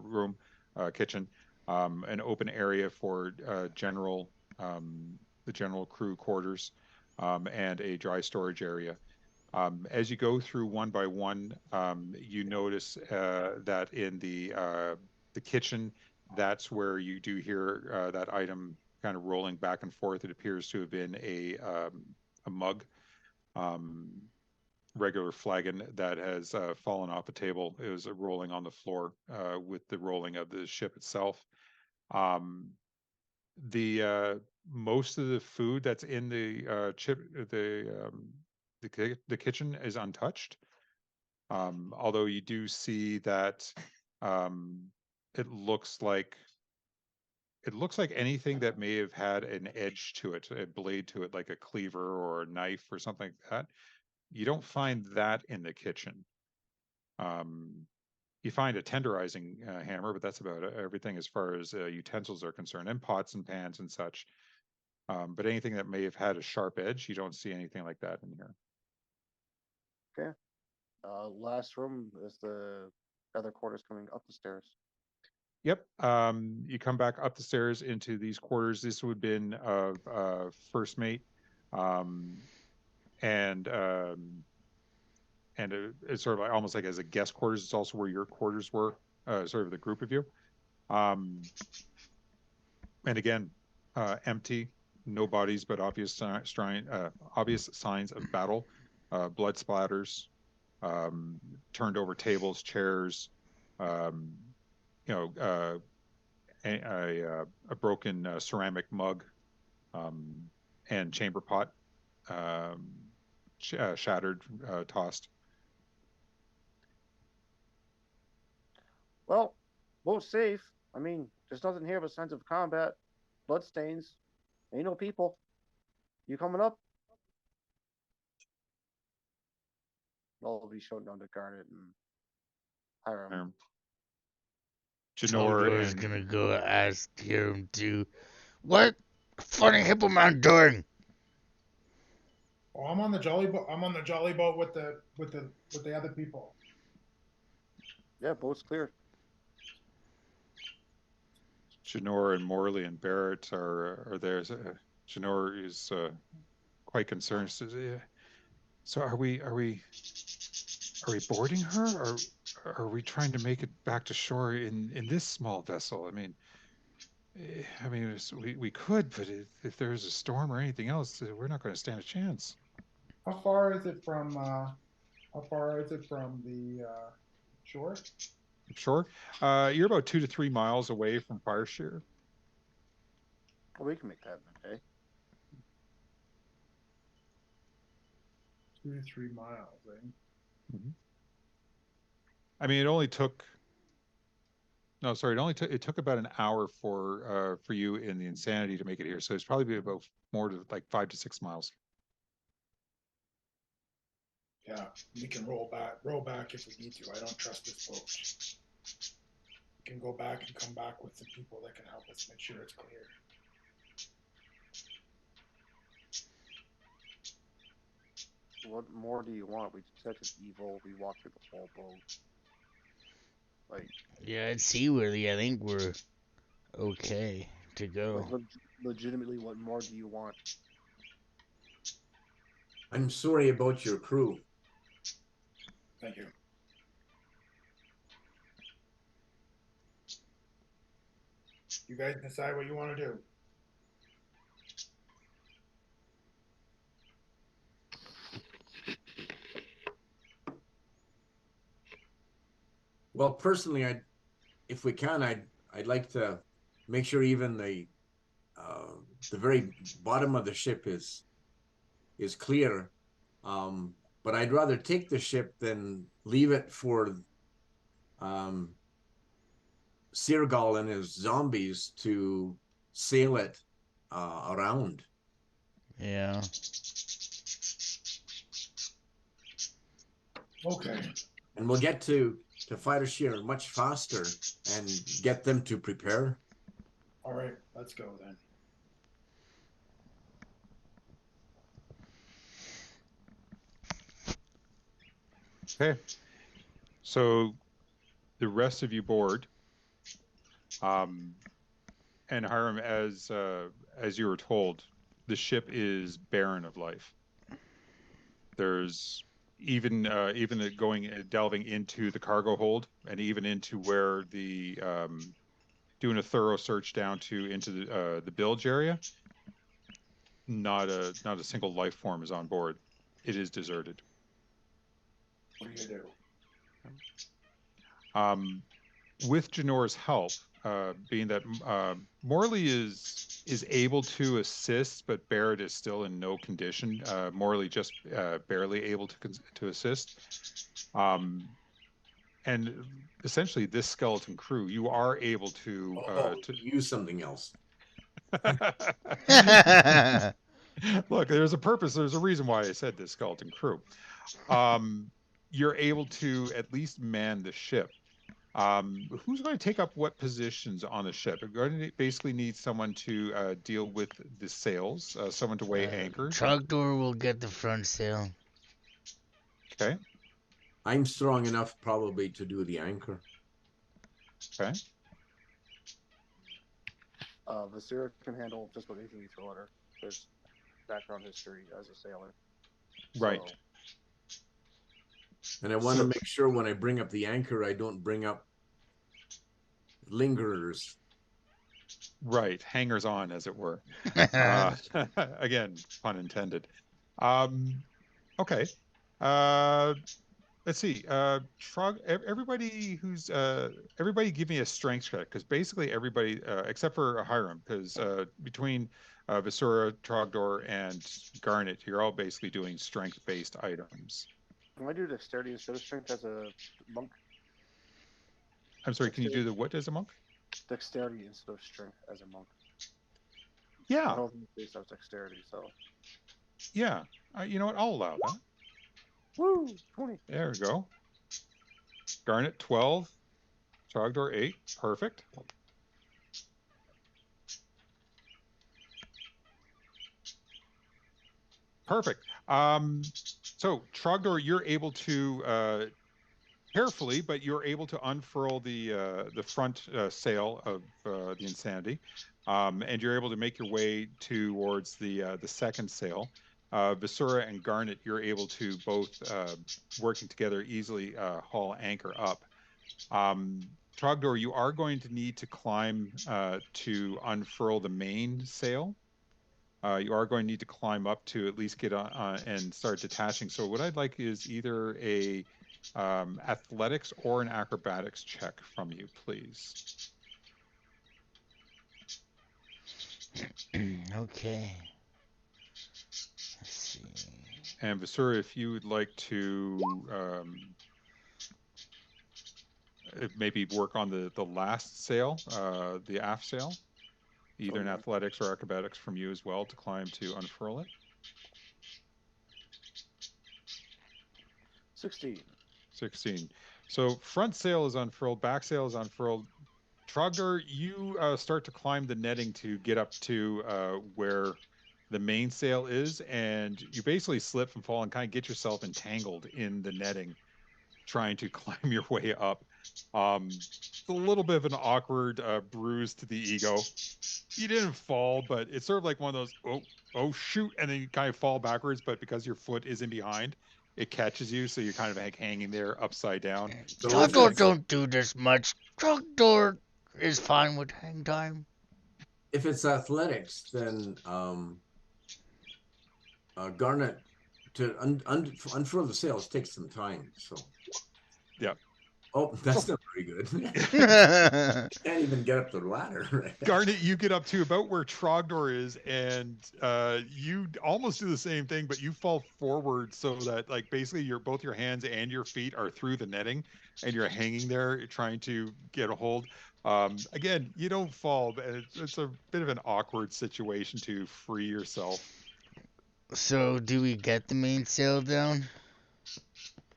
room, kitchen, an open area for the general crew quarters, and a dry storage area. As you go through one by one, you notice that in the kitchen, that's where you do hear that item kind of rolling back and forth. It appears to have been a mug, regular flagon that has fallen off a table. It was rolling on the floor with the rolling of the ship itself. The most of the food that's in the the kitchen is untouched. Although you do see that it looks like anything that may have had an edge to it, a blade to it, like a cleaver or a knife or something like that. You don't find that in the kitchen. You find a tenderizing hammer, but that's about everything as far as utensils are concerned, and pots and pans and such. But anything that may have had a sharp edge, you don't see anything like that in here. Okay. Last room is the other quarters coming up the stairs. Yep. You come back up the stairs into these quarters. This would have been of first mate, and it's sort of like, almost like as a guest quarters. It's also where your quarters were, sort of the group of you. And again, empty, no bodies, but obvious signs of battle, blood splatters, turned over tables, chairs, a broken ceramic mug, and chamber pot, shattered, tossed. Well, both safe. I mean, there's nothing here but signs of combat, bloodstains. Ain't no people. You coming up? I'll be showing down to Garnet and Hiram. Janor is and gonna go ask him to, what funny hippo man doing? Oh, I'm on the jolly boat. I'm on the jolly boat with the other people. Yeah, boat's clear. Janor and Morley and Barrett are there. Janor is quite concerned. Says, so are we boarding her, or are we trying to make it back to shore in this small vessel? I mean, we could, but if there's a storm or anything else, we're not going to stand a chance. How far is it from the shore? Shore, you're about 2 to 3 miles away from Fireshare. Well, we can make that in a day. 2 to 3 miles, eh? Mm-hmm. I mean, it only took. No, sorry. It took about an hour for you in the Insanity to make it here. So it's probably about more to like 5 to 6 miles. Yeah, we can roll back if we need to. I don't trust this boat. We can go back and come back with some people that can help us make sure it's clear. What more do you want? We detected evil. We walked through the whole boat. Like, Yeah, it's seaworthy. I think we're okay to go. like legitimately, what more do you want? I'm sorry about your crew. Thank you. You guys decide what you want to do. Well, personally, if we can, I'd like to make sure even the very bottom of the ship is clear. But I'd rather take the ship than leave it for Sirgal and his zombies to sail it around. Yeah. Okay. And we'll get to Fireshare much faster and get them to prepare. All right, let's go then. Okay. So the rest of you board. And Hiram, as you were told, the ship is barren of life. There's even delving into the cargo hold and even into where the doing a thorough search down into the bilge area. Not a single life form is on board. It is deserted. What do you do? With Janor's help, being that Morley is able to assist, but Barrett is still in no condition. Morley just barely able to assist. And essentially, this skeleton crew, you are able to Use something else. Look, there's a purpose. There's a reason why I said this skeleton crew. You're able to at least man the ship. Who's going to take up what positions on the ship? We're going to basically need someone to deal with the sails, someone to weigh anchors. Trogdor will get the front sail. Okay. I'm strong enough probably to do the anchor. Okay. Vasira can handle just about anything you throw at her. There's background history as a sailor. Right. So, And I want to make sure when I bring up the anchor, I don't bring up lingerers. Right. Hangers on, as it were. Again, pun intended. Okay. Let's see. Everybody everybody give me a strength check, because basically everybody except for Hiram, because between Visura, Trogdor, and Garnet, you're all basically doing strength-based items. can I do dexterity instead of strength as a monk? I'm sorry, can you do the what as a monk? Dexterity instead of strength as a monk. Yeah. I don't think it's based off dexterity, so. Yeah. You know what? I'll allow that. Woo! 20. There we go. Garnet 12, Trogdor 8. Perfect. Perfect. So Trogdor, you're able to carefully, but you're able to unfurl the front sail of the Insanity, and you're able to make your way towards the second sail. Visura and Garnet, you're able to both working together easily haul anchor up. Trogdor, you are going to need to climb to unfurl the main sail. You are going to need to climb up to at least get on and start detaching. So what I'd like is either a athletics or an acrobatics check from you, please. Okay. Let's see. And Vasura, if you would like to maybe work on the last sail, the aft sail, either an athletics or acrobatics from you as well to climb to unfurl it. 16. 16. So front sail is unfurled, back sail is unfurled. Trogdor, you start to climb the netting to get up to where the mainsail is, and you basically slip and fall and kind of get yourself entangled in the netting, trying to climb your way up. It's a little bit of an awkward bruise to the ego. You didn't fall, but it's sort of like one of those, oh shoot, and then you kind of fall backwards, but because your foot is in behind, it catches you, so you're kind of like hanging there upside down. So if Trogdor it's don't do this much. Trogdor is fine with hang time. athletics, then Garnet to unfurl the sails takes some time. So Yeah. oh, that's not very good. Can't even get up the ladder. Garnet, you get up to about where Trogdor is, and you almost do the same thing, but you fall forward so that, like, basically both your hands and your feet are through the netting, and you're hanging there trying to get a hold. Again, you don't fall, but it's a bit of an awkward situation to free yourself. So, do we get the mainsail down?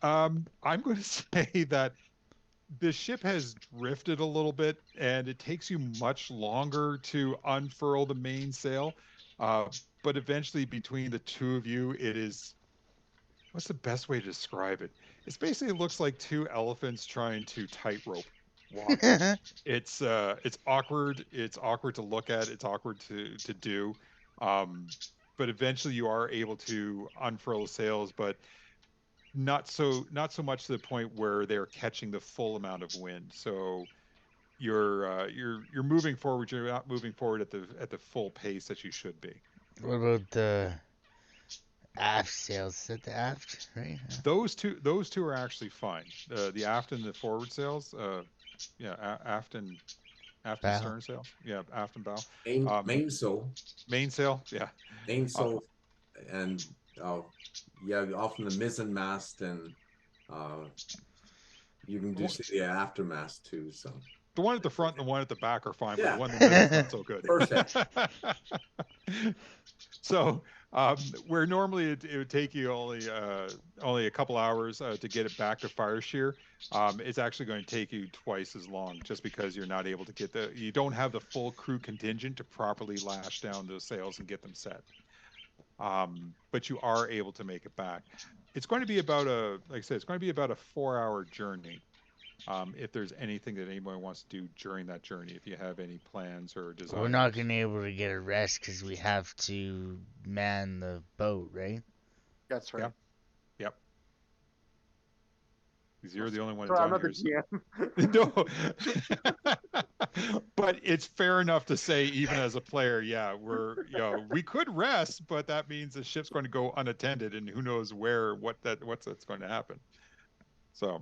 I'm going to say that the ship has drifted a little bit, and it takes you much longer to unfurl the mainsail. But eventually, between the two of you, it is, what's the best way to describe it? It's basically, it looks like two elephants trying to tightrope walk. It's awkward. It's awkward to look at. It's awkward to do. But eventually, you are able to unfurl the sails, but not so much to the point where they're catching the full amount of wind. So you're moving forward. You're not moving forward at the full pace that you should be. What about the aft sails? Is that the aft, right? Those two are actually fine. The aft and the forward sails. Yeah, aft and Bow. stern sails. Yeah, aft and bow. Mainsail, Mainsail. Yeah. Uh, mainsail, and uh, yeah, often the mizzen mast, and uh, you can the do one see the aftermast too. So the one at the front and the one at the back are fine, but the yeah, one in the middle is not so good. perfect. So where normally it would take you only a couple hours to get it back to fire shear, it's actually going to take you twice as long, just because you're not able to you don't have the full crew contingent to properly lash down those sails and get them set. But you are able to make it back. It's going to be like I said, it's going to be about a 4-hour journey. If there's anything that anyone wants to do during that journey, if you have any plans or We're not desires. gonna be able to get a rest because we have to man the boat, right? That's right. Yep. Yep. Because you're the only one that's Sorry, I'm on not the here. GM. No, but it's fair enough to say, even as a player, yeah, we could rest, but that means the ship's going to go unattended, and who knows what's that's going to happen. So,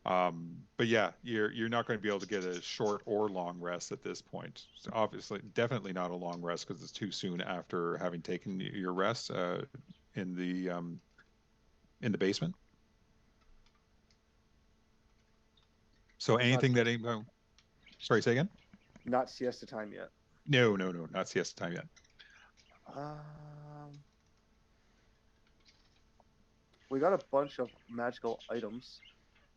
but yeah, you're not going to be able to get a short or long rest at this point. So obviously, definitely not a long rest, because it's too soon after having taken your rest in the basement. So It's not anything that anyone, sorry, say again? not siesta time yet. No, not siesta time yet. We got a bunch of magical items.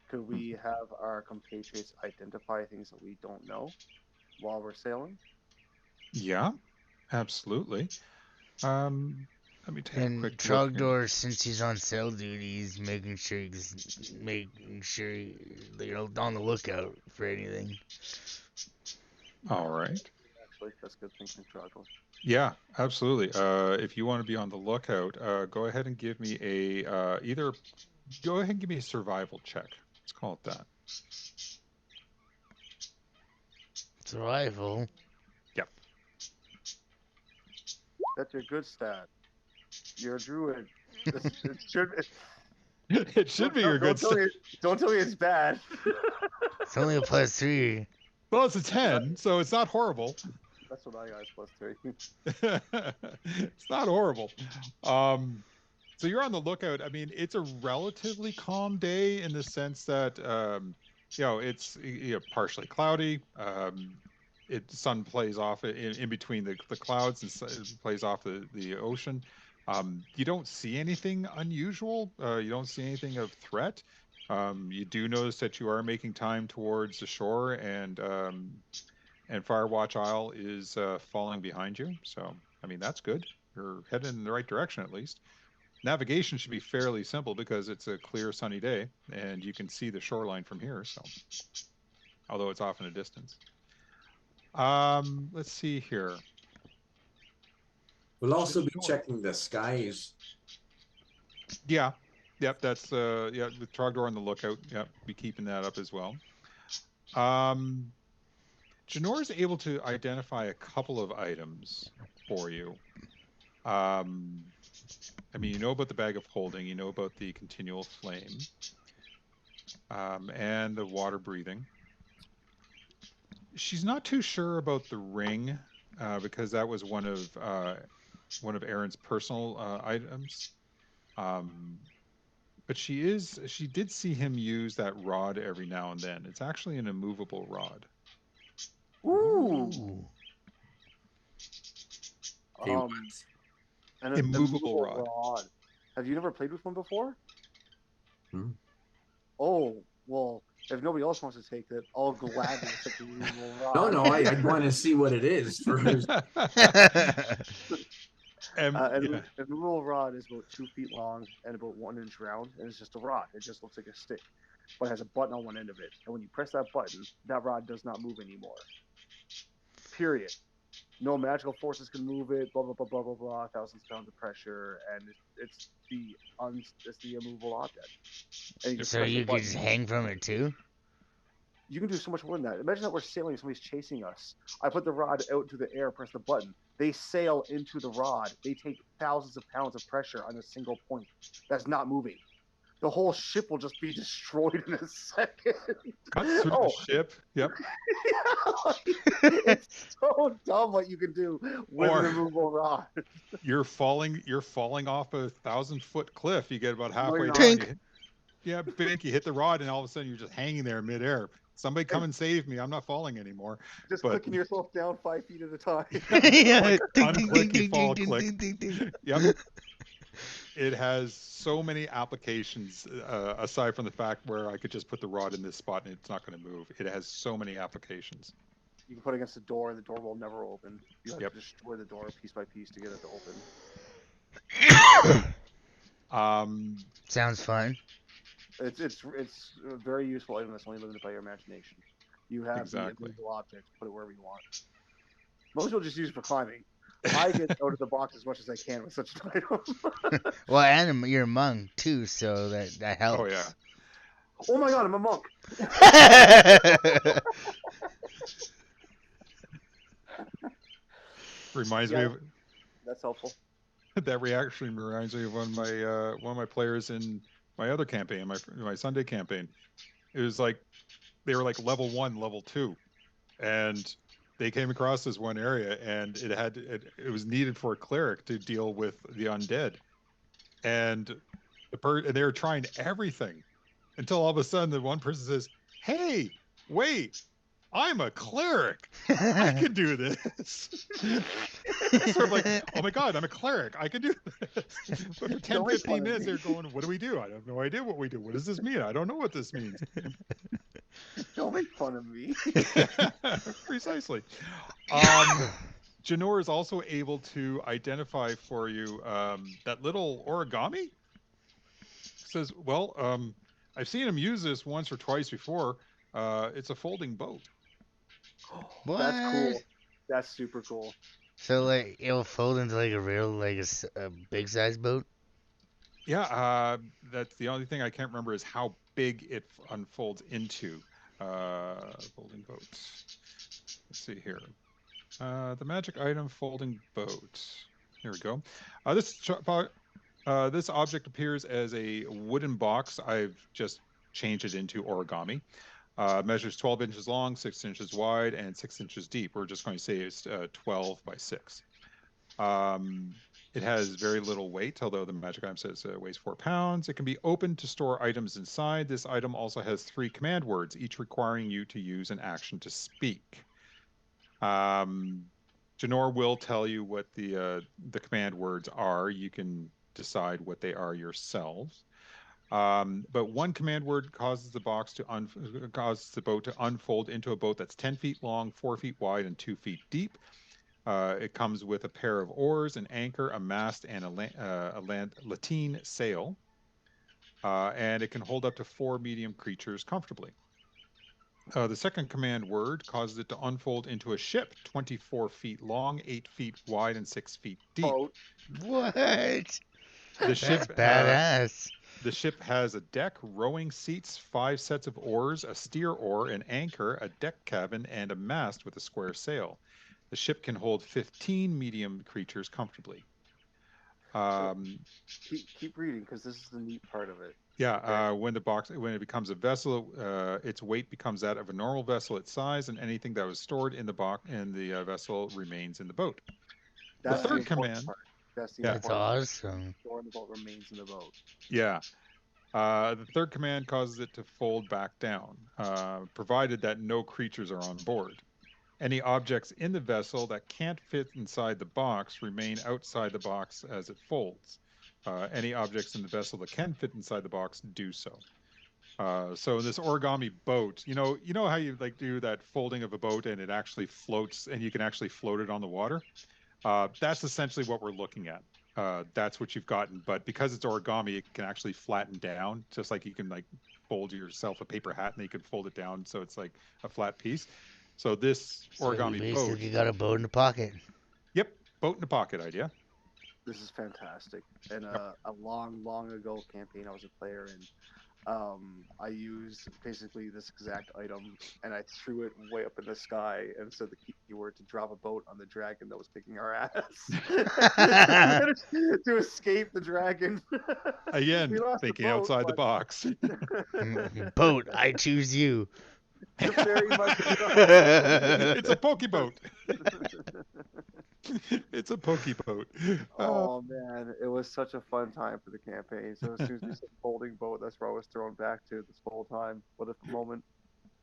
Could we have our compatriots identify things that we don't know while we're sailing? Yeah, absolutely. Um, Let me take a And quick look here. Trogdor, since he's on cell duty, he's making sure on the lookout for anything. All right. Actually, that's good thinking, Trogdor. Yeah, absolutely. If you want to be on the lookout, go ahead and give me a go ahead and give me a survival check. Let's call it that. Survival. Yep. That's your good stat. You're a druid. It should. It should be your good stat. Don't tell me it's bad. It's only a +3. Well, it's a 10, so it's not horrible. That's what I got. It's +3. It's not horrible. So you're on the lookout. I mean, it's a relatively calm day in the sense that it's partially cloudy. Sun plays off in between the clouds and plays off the ocean. You don't see anything unusual. You don't see anything of threat. You do notice that you are making time towards the shore, and Firewatch Isle is falling behind you. So, I mean, that's good. You're heading in the right direction at least. Navigation should be fairly simple because it's a clear, sunny day, and you can see the shoreline from here. So, although it's off in a distance. Let's see here. We'll also be checking the skies. Yeah. Yep, that's with Trogdor on the lookout. Yep, be keeping that up as well. Janor is able to identify a couple of items for you. I mean, you know about the bag of holding, you know about the continual flame, and the water breathing. She's not too sure about the ring, because that was one of Aaron's personal items. But she did see him use that rod every now and then. It's actually an immovable rod. Ooh. An immovable rod. Have you never played with one before? Hmm. Oh, well, if nobody else wants to take it, I'll gladly take the immovable rod. No, I'd want to see what it is first. An immovable rod is about 2 feet long and about 1 inch round, and it's just a rod. It just looks like a stick, but it has a button on one end of it. And when you press that button, that rod does not move anymore. Period. No magical forces can move it. Blah blah blah blah blah blah. Thousands of pounds of pressure, and it's the immovable object. And so you can just hang from it too. You can do so much more than that. Imagine that we're sailing, somebody's chasing us. I put the rod out into the air, press the button. They sail into the rod. They take thousands of pounds of pressure on a single point that's not moving. The whole ship will just be destroyed in a second. Cut through the ship. Yep. It's so dumb what you can do with an immovable rod. You're falling off a 1,000-foot cliff. You get about halfway down. You hit the rod, and all of a sudden you're just hanging there midair. Somebody come and save me. I'm not falling anymore. Just clicking yourself down 5 feet at a time. Yeah. Unclick, you fall, click. Yep. It has so many applications, aside from the fact where I could just put the rod in this spot and it's not going to move. It has so many applications. You can put it against the door, and the door will never open. You have to destroy the door piece by piece to get it to open. Sounds fun. It's a very useful item that's only limited by your imagination. You have the immovable object, put it wherever you want. Most people just use it for climbing. I get out of the box as much as I can with such an item. Well, and you're a monk too, so that helps. Oh yeah. Oh my god, I'm a monk. Reminds me of. That's helpful. That reaction reminds me of one of my players in my other campaign, my Sunday campaign. It was like they were like level 1, level 2, and they came across this one area, and it was needed for a cleric to deal with the undead, and they were trying everything until all of a sudden the one person says, "Hey, wait, I'm a cleric. I can do this." Sort of like, oh my god, I'm a cleric. I can do this. But for 10, 15 minutes, they're going, what do we do? I have no idea what we do. What does this mean? I don't know what this means. Don't make fun of me. Precisely. Janor is also able to identify for you that little origami. Says, well, I've seen him use this once or twice before. It's a folding boat. That's What? cool. That's super cool. So like it'll fold into like a real like a big size boat. Yeah, that's the only thing I can't remember is how big it unfolds into. Folding boat. Let's see here. The magic item folding boat. Here we go. This object appears as a wooden box. I've just changed it into origami. Measures 12 inches long, 6 inches wide, and 6 inches deep. We're just going to say it's 12 by 6. It has very little weight, although the magic item says it weighs 4 pounds. It can be opened to store items inside. This item also has 3 command words, each requiring you to use an action to speak. Janor will tell you what the command words are. You can decide what they are yourselves. But one command word causes the boat to unfold into a boat that's 10 feet long, 4 feet wide, and 2 feet deep. It comes with a pair of oars, an anchor, a mast, and a lateen sail. And it can hold up to 4 medium creatures comfortably. The second command word causes it to unfold into a ship 24 feet long, 8 feet wide, and 6 feet deep. Boat. What? The ship, That's badass. the ship has a deck, rowing seats, 5 sets of oars, a steer oar, an anchor, a deck cabin, and a mast with a square sail. The ship can hold 15 medium creatures comfortably. Keep reading because this is the neat part of it. Yeah, when it becomes a vessel, its weight becomes that of a normal vessel its size, and anything that was stored in the vessel remains in the boat. That's the third important command. part. That's the Yeah. That's important part. awesome. Store in the boat remains in the boat. Yeah. The third command causes it to fold back down, provided that no creatures are on board. Any objects in the vessel that can't fit inside the box remain outside the box as it folds. Any objects in the vessel that can fit inside the box do so. So this origami boat, you know how you like do that folding of a boat and it actually floats and you can actually float it on the water? That's essentially what we're looking at. That's what you've gotten, but because it's origami, it can actually flatten down, just like you can like fold yourself a paper hat and you can fold it down so it's like a flat piece. So this So you origami boat, basically got a boat in the pocket. yep, boat in the pocket idea. This is fantastic. And Yep. a long ago campaign I was a player in, I used basically this exact item and I threw it way up in the sky and said the keyword to drop a boat on the dragon that was kicking our ass to escape the dragon. Again, We lost the thinking boat, outside the but box. Boat, I choose you. very much so. It's a pokey boat. It's a pokey boat. Oh man, it was such a fun time for the campaign. So as soon as you said folding boat, that's where I was thrown back to this whole time. What a moment.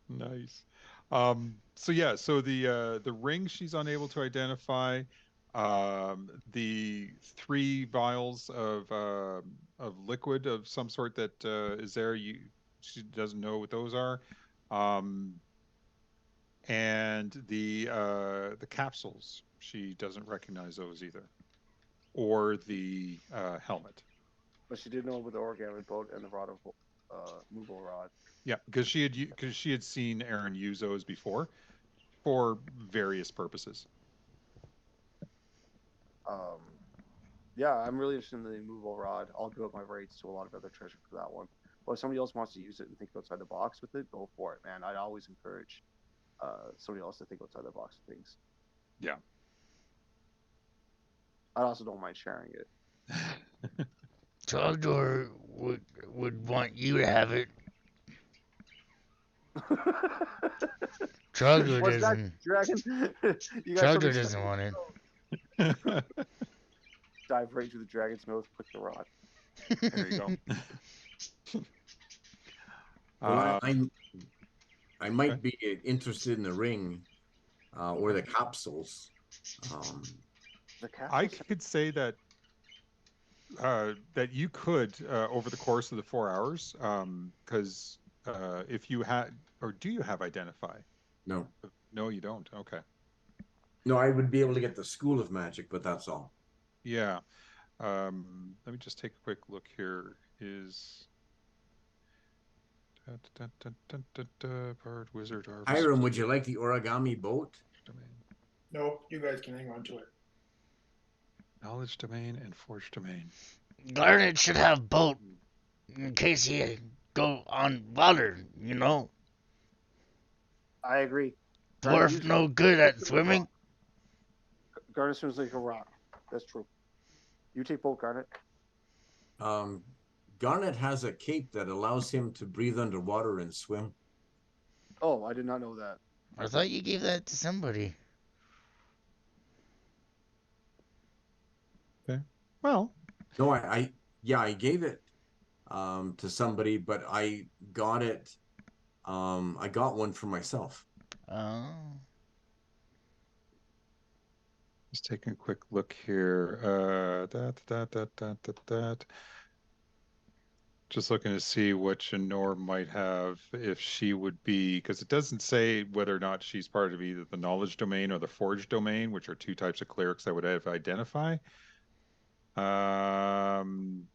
Nice. So yeah, so the ring she's unable to identify. The 3 vials of liquid of some sort that is there. She doesn't know what those are. And the capsules, she doesn't recognize those either, or the helmet. But she did know with the origami boat and the rod of movable rod. Yeah, because she had seen Aaron use those before for various purposes. Yeah, I'm really interested in the movable rod. I'll give up my rights to a lot of other treasure for that one. But if somebody else wants to use it and think outside the box with it, go for it, man. I'd always encourage somebody else to think outside the box with things. Yeah. I also don't mind sharing it. Trogdor would want you to have it. Trogdor What's that, doesn't. dragon? You got Trogdor something doesn't want it. dive right into the dragon's mouth, click the rod. There you go. Well, I might okay. be interested in the ring or the capsules. The I capsules. could say that that you could over the course of the 4 hours, because if you had, or do you have identify? No. No, you don't. Okay. No, I would be able to get the School of Magic, but that's all. Yeah. Let me just take a quick look here. Is Bard, Wizard, Artist, Hiram, would you like the origami boat? Domain. No, you guys can hang on to it. Knowledge Domain and Forge Domain. Garnet should have boat in case he go on water, you know. I agree. Dwarf no good at swimming. Garnet swims like a rock. That's true. You take boat, Garnet. Garnet has a cape that allows him to breathe underwater and swim. Oh, I did not know that. I thought you gave that to somebody. Okay. Well. No, I gave it to somebody, but I got it. I got one for myself. Oh. Just taking a quick look here. Just looking to see what Janor might have, if she would be, because it doesn't say whether or not she's part of either the knowledge domain or the forge domain, which are two types of clerics that would have identify. And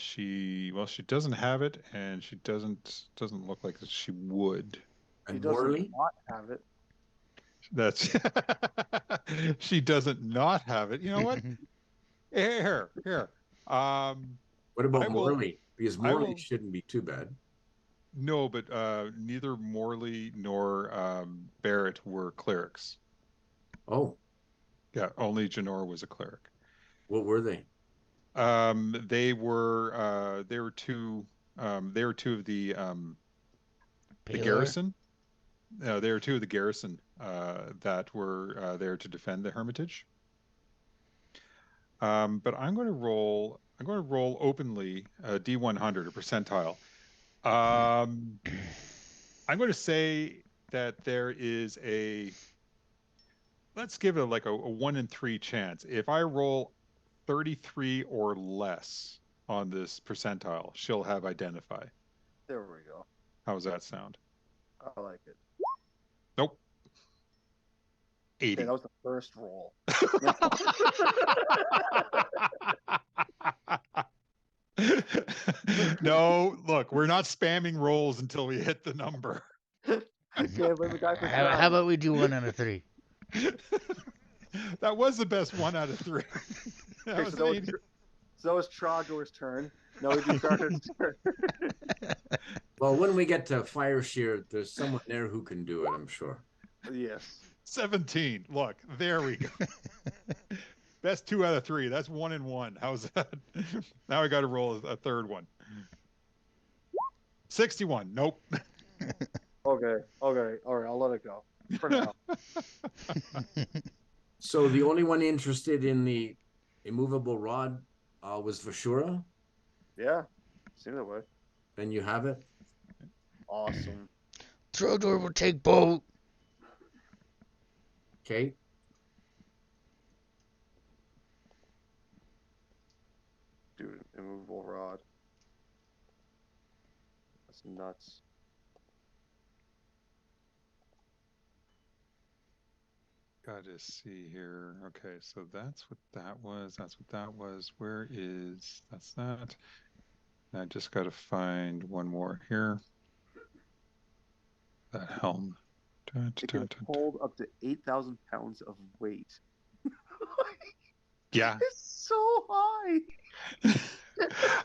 she doesn't have it, and she doesn't look like she would. And She doesn't Morley? not have it. That's she doesn't not have it. You know what? Here. What about Morley? Because Morley shouldn't be too bad. No, but neither Morley nor Barrett were clerics. Oh. Yeah, only Janor was a cleric. What were they? They were two of the garrison. They were two of the garrison that were there to defend the Hermitage. But I'm going to roll openly D100, a percentile. I'm going to say that there is let's give it like a 1 in 3 chance. If I roll 33 or less on this percentile, she'll have identify. There we go. How does that sound? I like it. Nope. 80. Okay, that was the first roll. No, look, we're not spamming rolls until we hit the number. Yeah, but the guy for How about we do 1 out of 3? That was the best 1 out of 3. Okay, so that was Trogdor's turn. Now we do Garner's turn. Well, when we get to Fire Shear, there's someone there who can do it, I'm sure. Yes. 17. Look, there we go. Best 2 out of 3. That's 1 in 1. How's that? Now I got to roll a third one. 61. Nope. Okay. All right. I'll let it go for now. So the only one interested in the immovable rod was Vashura? Yeah. Seems that way. Then you have it? Awesome. Trodor will take boat. Okay. Dude, immovable rod. That's nuts. Gotta see here. Okay, so that's what that was. That's what that was. Where is... That's that. I just gotta find one more here. That helm. It can hold up to 8,000 pounds of weight. Yeah. It's so high.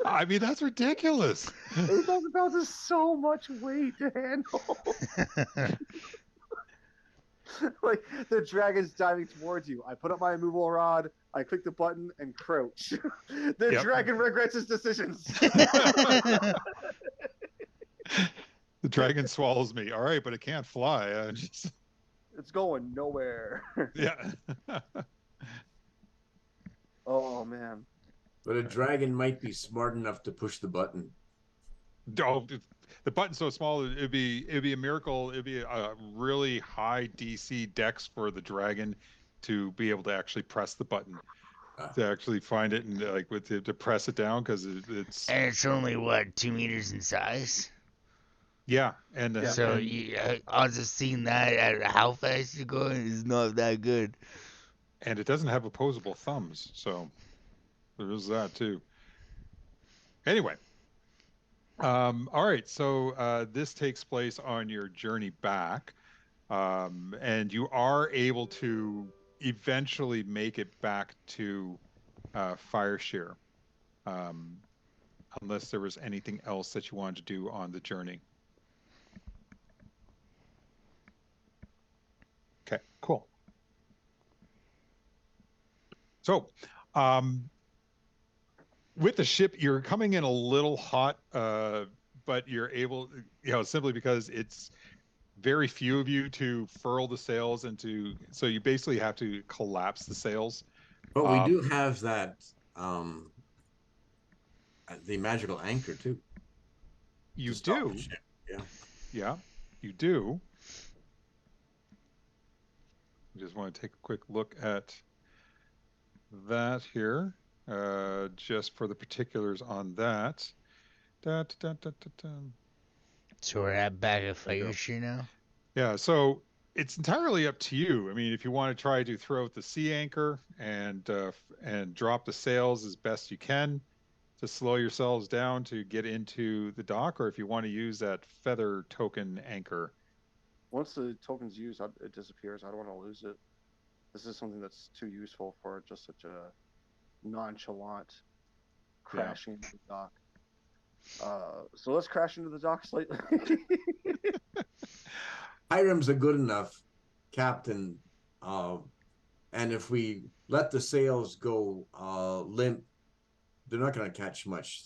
I mean, that's ridiculous. 8,000 pounds is so much weight to handle. Like, the dragon's diving towards you. I put up my immovable rod, I click the button, and crouch. The dragon regrets his decisions. The dragon swallows me. All right, but it can't fly. It's going nowhere. Yeah. Oh, man. But a dragon might be smart enough to push the button. Oh, the button's so small, it'd be a miracle. It'd be a really high DC dex for the dragon to be able to actually press the button, to actually find it and to press it down, because it's. And it's only what, 2 meters in size? Yeah, and Yeah. So and odds of seeing that at how fast you're going is not that good. and it doesn't have opposable thumbs, so there's that too. Anyway, all right, so this takes place on your journey back, and you are able to eventually make it back to Fireshare, um, unless there was anything else that you wanted to do on the journey. Okay, cool. So, um, with the ship, you're coming in a little hot, but you're able, simply because it's very few of you to furl the sails so you basically have to collapse the sails. But we do Um, have that the magical anchor too to you stop the do, ship. Yeah. yeah, you do. I just want to take a quick look at that here, just for the particulars on that. Da, da, da, da, da. So we're at back at There you go. Fayushi now. Yeah, so it's entirely up to you. I mean, if you want to try to throw out the sea anchor and drop the sails as best you can to slow yourselves down to get into the dock, or if you want to use that feather token anchor. Once the token's used, it disappears. I don't want to lose it. This is something that's too useful for just such a nonchalant Yeah. crashing into the dock. So let's crash into the dock slightly. Hiram's a good enough captain, and if we let the sails go limp, they're not going to catch much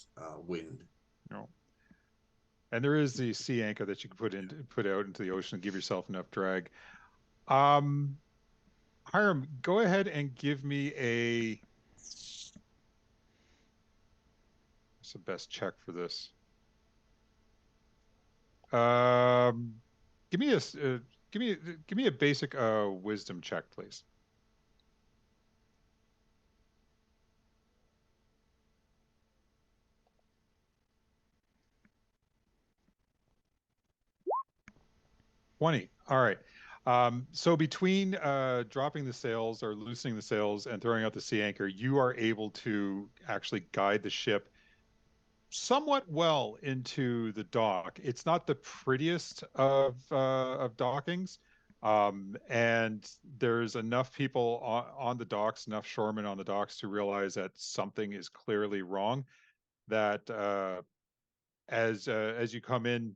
wind. No. And there is the sea anchor that you can put out into the ocean and give yourself enough drag. Um, Hiram, go ahead and give me what's the best check for this? Um, give me a give me a basic wisdom check, please. $20. All right. So between dropping the sails or loosening the sails and throwing out the sea anchor, you are able to actually guide the ship somewhat well into the dock. It's not the prettiest of dockings, and there's enough people on the docks, enough shoremen on the docks to realize that something is clearly wrong. That as you come in,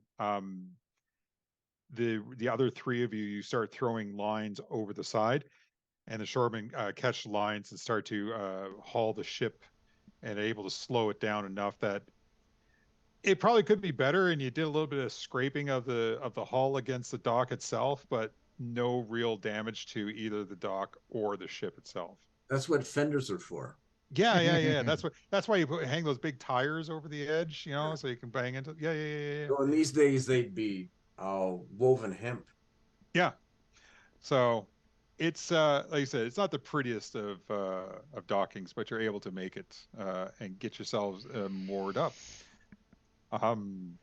the other three of you start throwing lines over the side, and the shoremen catch the lines and start to haul the ship and able to slow it down enough that it probably could be better, and you did a little bit of scraping of the hull against the dock itself, but no real damage to either the dock or the ship itself. That's what fenders are for. Yeah. That's why you hang those big tires over the edge, so you can bang into. Yeah. So in these days, they'd be woven hemp. Yeah. So it's like I said, it's not the prettiest of dockings, but you're able to make it and get yourselves moored up. Um,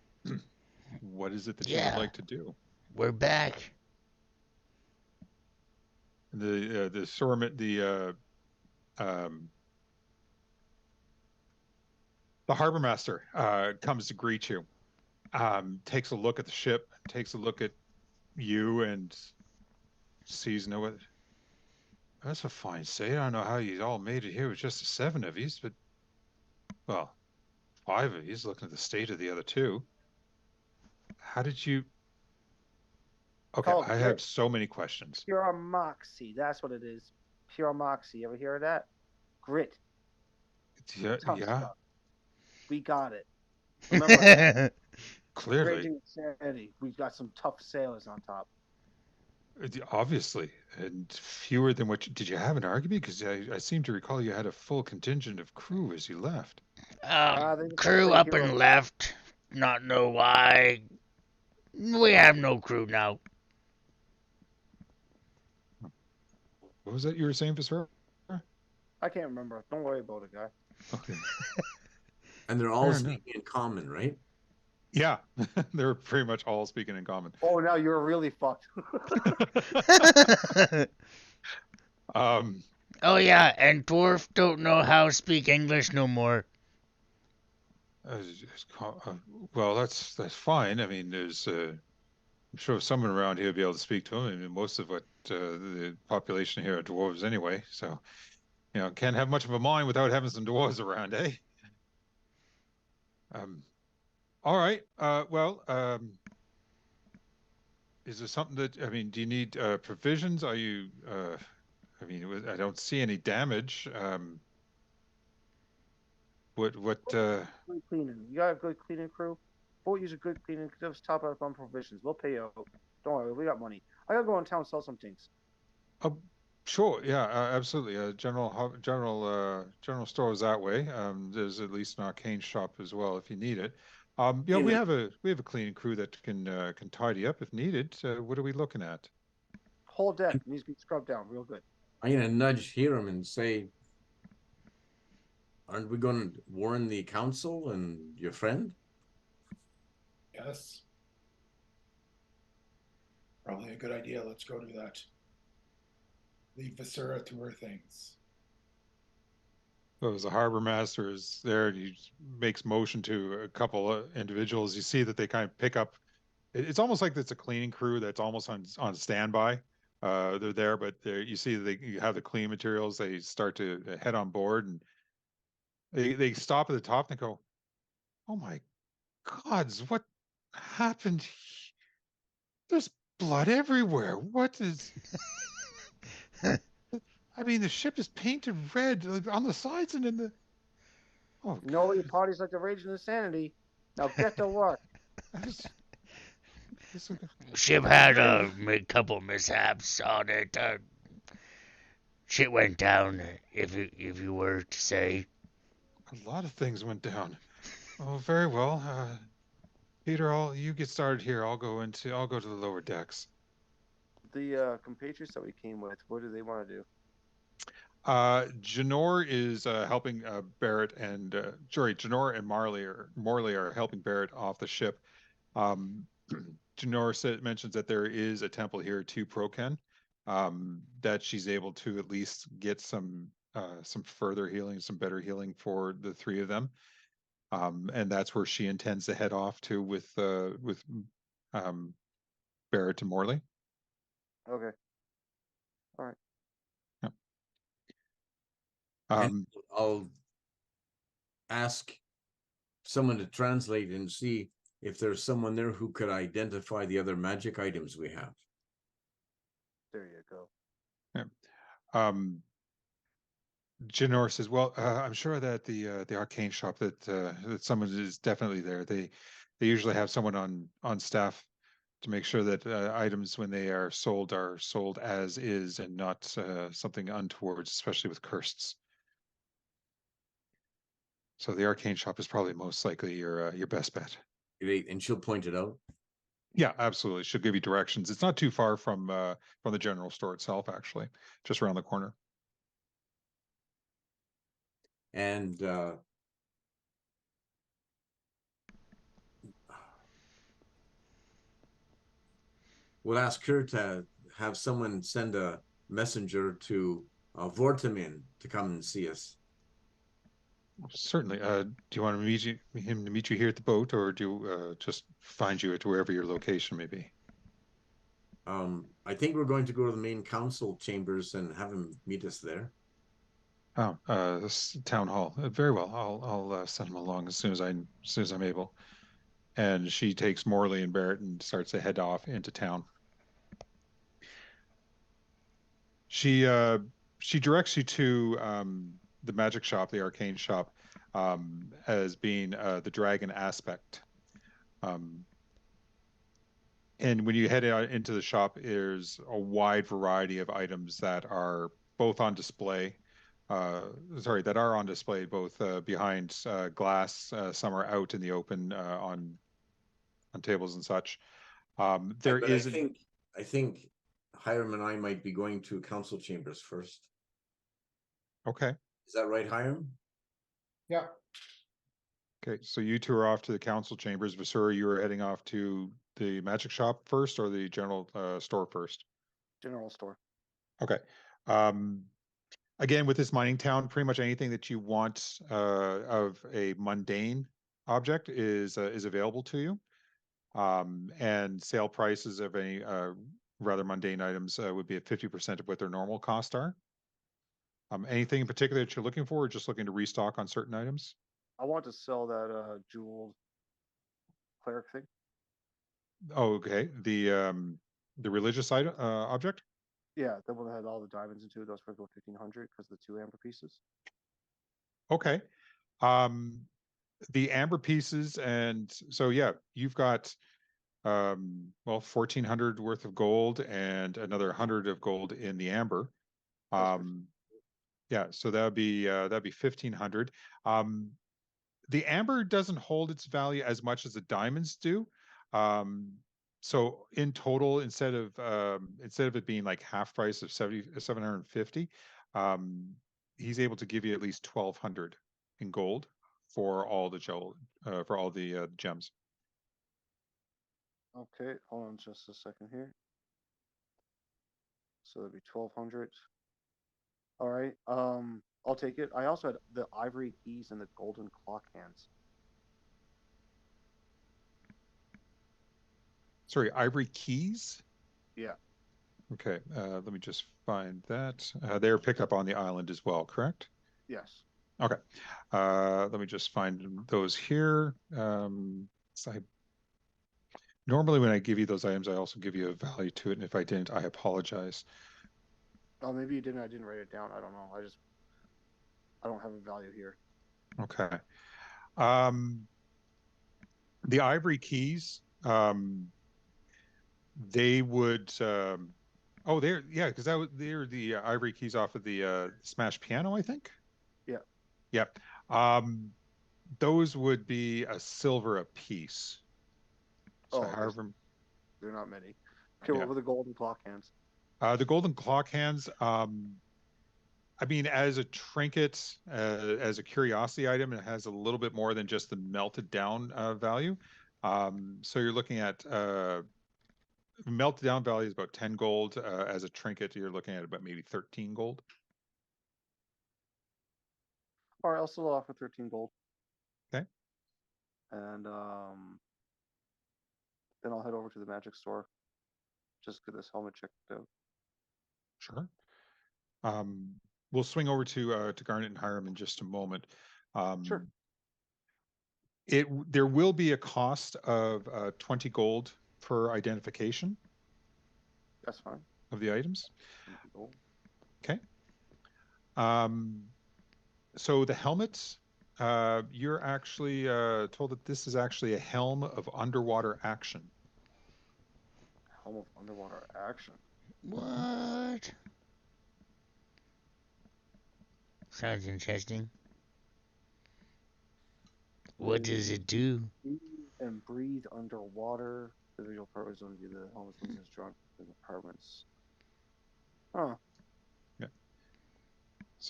what is it that you would Yeah, like to do? we're back. The shoreman, um, the harbor master comes to greet you. Takes a look at the ship, takes a look at you, and sees no. That's a fine sight. I don't know how you all made it here with just the seven of you, but well, five of you. Looking at the state of the other two. How did you? Okay, Called I pure, have so many questions. pure moxie. That's what it is. Pure moxie. Ever hear of that? Grit. Yeah, Tough yeah, stuff. We got it. Remember, clearly, raging insanity. We've got some tough sailors on top. obviously, and fewer than what did you have an argument? Because I seem to recall you had a full contingent of crew as you left. They just Crew play up hero. and left. Not know why. We have no crew now. What was that you were saying, Visera? I can't remember. Don't worry about it, guy. Okay, And they're all fair enough. speaking in common, right? Yeah, they're pretty much all speaking in common. Oh, now you're really fucked. Um, Oh yeah, and dwarf don't know how to speak English no more. well, that's fine. I mean, there's I'm sure someone around here would be able to speak to him. I mean, most of what the population here are dwarves anyway, so can't have much of a mind without having some dwarves around, eh? Um, all right. Well, is there something that I mean? Do you need provisions? Are you? I mean, I don't see any damage. What? Good cleaning. You got a good cleaning crew? We'll use a good cleaning. Just top up on provisions. We'll pay you out. Don't worry, we got money. I gotta go in town and sell some things. Oh, sure. Yeah, absolutely. General store is that way. There's at least an arcane shop as well if you need it. Yeah, In we it, have a cleaning crew that can tidy up if needed. What are we looking at? Whole deck needs to be scrubbed down real good. I'm gonna nudge Hiram and say, aren't we going to warn the council and your friend? Yes. Probably a good idea. Let's go do that. Leave Viscera to her things. So as the harbor master is there, and he makes motion to a couple of individuals. You see that they kind of pick up. It's almost like it's a cleaning crew that's almost on standby. They're there, but you see that you have the cleaning materials. They start to head on board, and they stop at the top and they go, "Oh my gods, what happened? There's blood everywhere. What is?" I mean, the ship is painted red on the sides and in the. Oh You God! know your party's like the rage and insanity. Now get to work. This, this, Ship had a couple mishaps on it. Shit went down, if you were to say. a lot of things went down. Oh, very well. Peter, you get started here. I'll go to the lower decks. The compatriots that we came with, what do they want to do? Janor is helping Barrett and Janor and Morley are helping Barrett off the ship. Janor mentions that there is a temple here to Proken, that she's able to at least get some further healing, some better healing for the three of them. And that's where she intends to head off to with um, Barrett and Morley. Okay. All right. Yep. And I'll ask someone to translate and see if there's someone there who could identify the other magic items we have. There you go. Yeah. Janor says, "Well, I'm sure that the arcane shop that someone is definitely there. They usually have someone on staff to make sure that items when they are sold as is and not something untoward, especially with curses. So the arcane shop is probably most likely your best bet." Great, and she'll point it out. Yeah, absolutely. She'll give you directions. It's not too far from the general store itself, actually, just around the corner. And we'll ask her to have someone send a messenger to Vortimin to come and see us. Certainly. Do you want him to meet you here at the boat, or do you just find you at wherever your location may be? I think we're going to go to the main council chambers and have him meet us there. Oh, this town hall. Very well. I'll send him along as soon as I'm able. And she takes Morley and Barrett and starts to head off into town. She directs you to the magic shop, the arcane shop, as being the dragon aspect. And when you head out into the shop, there's a wide variety of items that are both on display. That are on display both behind glass. Some are out in the open on tables and such. There But is I think Hiram and I might be going to council chambers first. Okay. Is that right, Hiram? Yeah. Okay, so you two are off to the council chambers. Vasura, you are heading off to the magic shop first or the general store first? General store. Okay. Um, again, with this mining town, pretty much anything that you want of a mundane object is available to you. And sale prices of any rather mundane items would be at 50% of what their normal costs are. Anything in particular that you're looking for, or just looking to restock on certain items? I want to sell that jeweled cleric thing. Oh, okay. The religious item object. Yeah, the one that had all the diamonds into it. Those for 1,500 because the 2 amber pieces. Okay. Um, the amber pieces, and so yeah, you've got well, 1,400 worth of gold and another 100 of gold in the amber. Yeah, so that'd be 1,500. The amber doesn't hold its value as much as the diamonds do. So in total, instead of it being like half price of 750, he's able to give you at least 1,200 in gold for all the gems. Okay, hold on just a second here. So that'd be 1,200. All right. I'll take it. I also had the ivory keys and the golden clock hands. Sorry, ivory keys? Yeah. Okay, let me just find that. They're picked up on the island as well, correct? Yes. Okay. Let me just find those here. So normally when I give you those items, I also give you a value to it, and if I didn't, I apologize. Oh, maybe you didn't. I didn't write it down. I don't know. I don't have a value here. Okay. Um, the ivory keys, they would. Oh, yeah, because they're the ivory keys off of the Smash Piano, I think. Yeah. Yep. Those would be a silver a piece. So Oh, okay. however, They're not many. Okay, yeah. what were the golden clock hands? The golden clock hands, I mean, as a trinket, as a curiosity item, it has a little bit more than just the melted down value. So you're looking at melted down value is about 10 gold. As a trinket, you're looking at about maybe 13 gold. All right, I'll still offer 13 gold. Okay. And then I'll head over to the magic store. Just get this helmet checked out. Sure. We'll swing over to Garnet and Hiram in just a moment. Sure. There will be a cost of 20 gold per identification That's fine. of the items. 20 gold. Okay. So the helmet, you're actually told that this is actually a helm of underwater action. Helm of underwater action. What? Sounds interesting. What does it do? And breathe underwater. The visual part was only the helmet is drunk in apartments. Huh. Yeah. Holy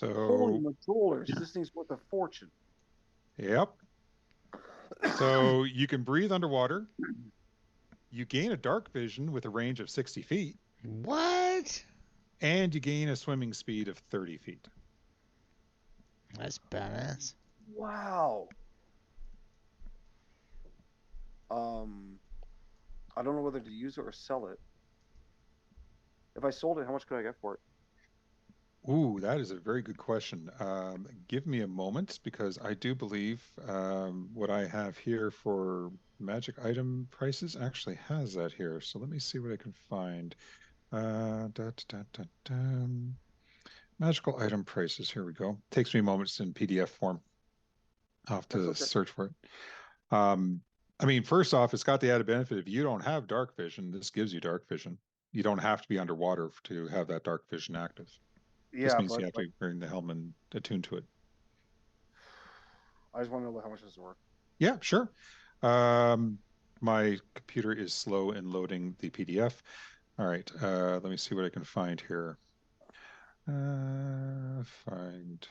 So, majolers, this thing's worth a fortune. yep. So you can breathe underwater. You gain a dark vision with a range of 60 feet. What? And you gain a swimming speed of 30 feet. That's badass. Wow. I don't know whether to use it or sell it. If I sold it, how much could I get for it? Ooh, that is a very good question. Give me a moment because I do believe what I have here for magic item prices actually has that here. So let me see what I can find. Magical item prices. Here we go. Takes me moments in PDF form. I'll have That's to okay. search for it. I mean, first off, it's got the added benefit if you don't have dark vision, this gives you dark vision. You don't have to be underwater to have that dark vision active. Just Yeah, means you but have to be wearing the helmet and attuned to it. I just want to know how much this is worth. Yeah, sure. Um, my computer is slow in loading the PDF. All right, let me see what I can find here. Find.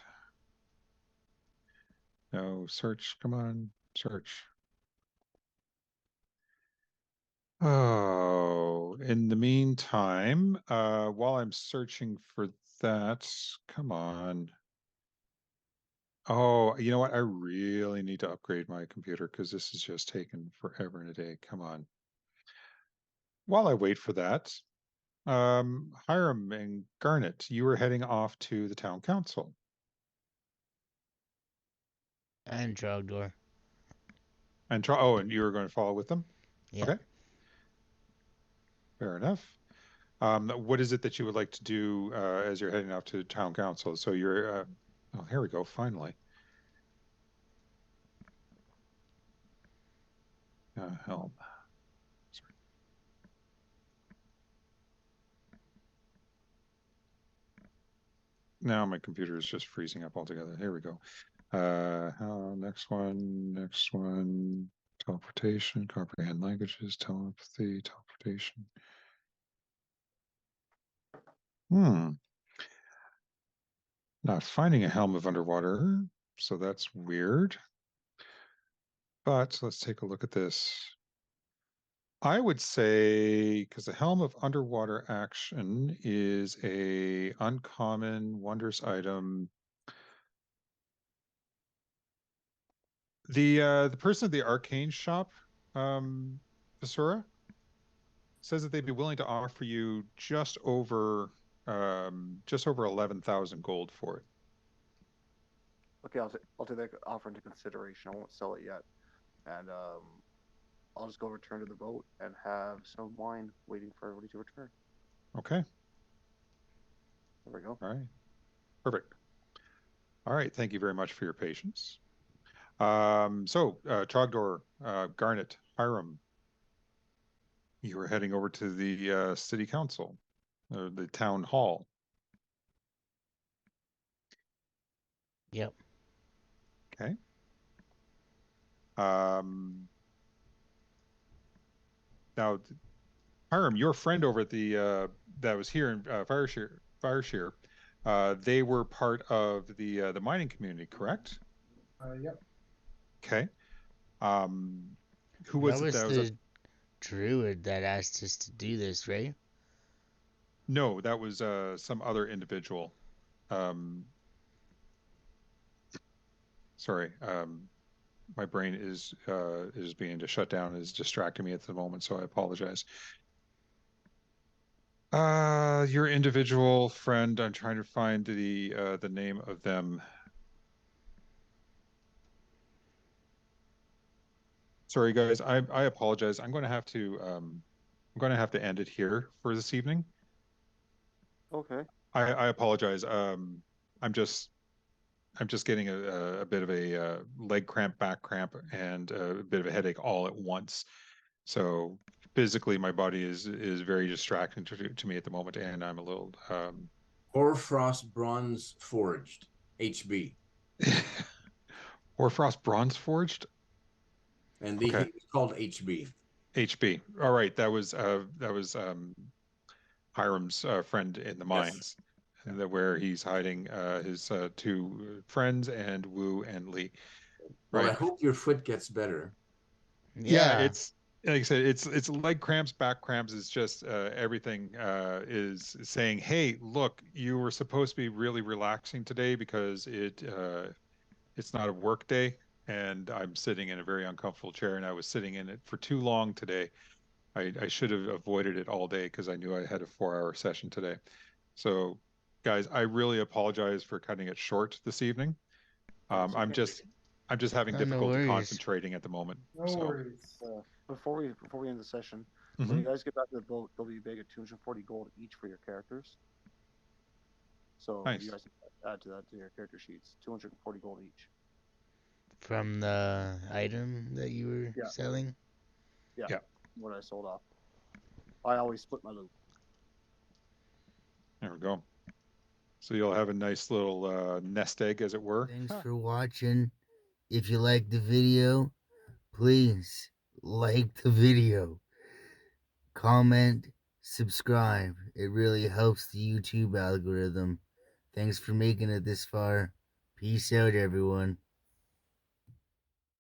No, search, come on. Search. Oh, in the meantime, while I'm searching for that, come on. Oh, you know what? I really need to upgrade my computer because this is just taking forever and a day. Come on. While I wait for that, Hiram and Garnet, you were heading off to the town council. And Trogdor. And and you were going to follow with them? Yeah. Okay. Fair enough. What is it that you would like to do as you're heading off to town council? So you're, oh, here we go, finally. Helm. Sorry. Now my computer is just freezing up altogether. Here we go. Next one. Teleportation, comprehend languages, telepathy, teleportation. Not finding a helm of underwater, so that's weird. But let's take a look at this. I would say, because the helm of underwater action is a uncommon wondrous item. The person at the arcane shop, Basura, says that they'd be willing to offer you just over 11,000 gold for it. Okay, I'll take that offer into consideration. I won't sell it yet, and I'll just go return to the boat and have some wine waiting for everybody to return. Okay. There we go. All right. Perfect. All right. Thank you very much for your patience. Trogdor, Garnet, Hiram, you were heading over to the city council, the town hall. Yep. Okay. Now, Hiram, your friend over at the that was here in Fireshare, they were part of the mining community, correct? Yep. Okay. Who That was it was that was at? the druid that asked us to do this, right? No, that was some other individual. Sorry. My brain is being to shut down, is distracting me at the moment, so I apologize. Your individual friend, I'm trying to find the name of them. Sorry, guys, I apologize. I'm going to have to end it here for this evening. Okay. I apologize. I'm just getting a bit of a leg cramp, back cramp, and a bit of a headache all at once. So physically, my body is very distracting to me at the moment, and I'm a little Hoarfrost Bronze Forged, HB. Hoarfrost Bronze Forged. And Okay, he's called HB. HB. All right, that was Hiram's friend in the mines, where he's hiding his two friends and Wu and Lee. Well, I Right. hope your foot gets better. Yeah, Yeah. it's like I said, it's leg cramps, back cramps. It's just everything is saying, "Hey, look, you were supposed to be really relaxing today because it's not a work day." And I'm sitting in a very uncomfortable chair, and I was sitting in it for too long today. I should have avoided it all day because I knew I had a 4-hour session today. So, guys, I really apologize for cutting it short this evening. That's I'm okay. just having Oh, no difficulty worries. concentrating at the moment. No So, worries. Before we end the session, when mhm. you guys get back to the boat, there'll be a bag of 240 gold each for your characters. So you Nice. guys can add to that to your character sheets. 240 gold each. From the item that you were Yeah. selling? Yeah. Yeah. What I sold off. I always split my loot. There we go. So you'll have a nice little nest egg, as it were. Thanks for watching. If you liked the video, please like the video, comment, subscribe. It really helps the YouTube algorithm. Thanks for making it this far. Peace out, everyone.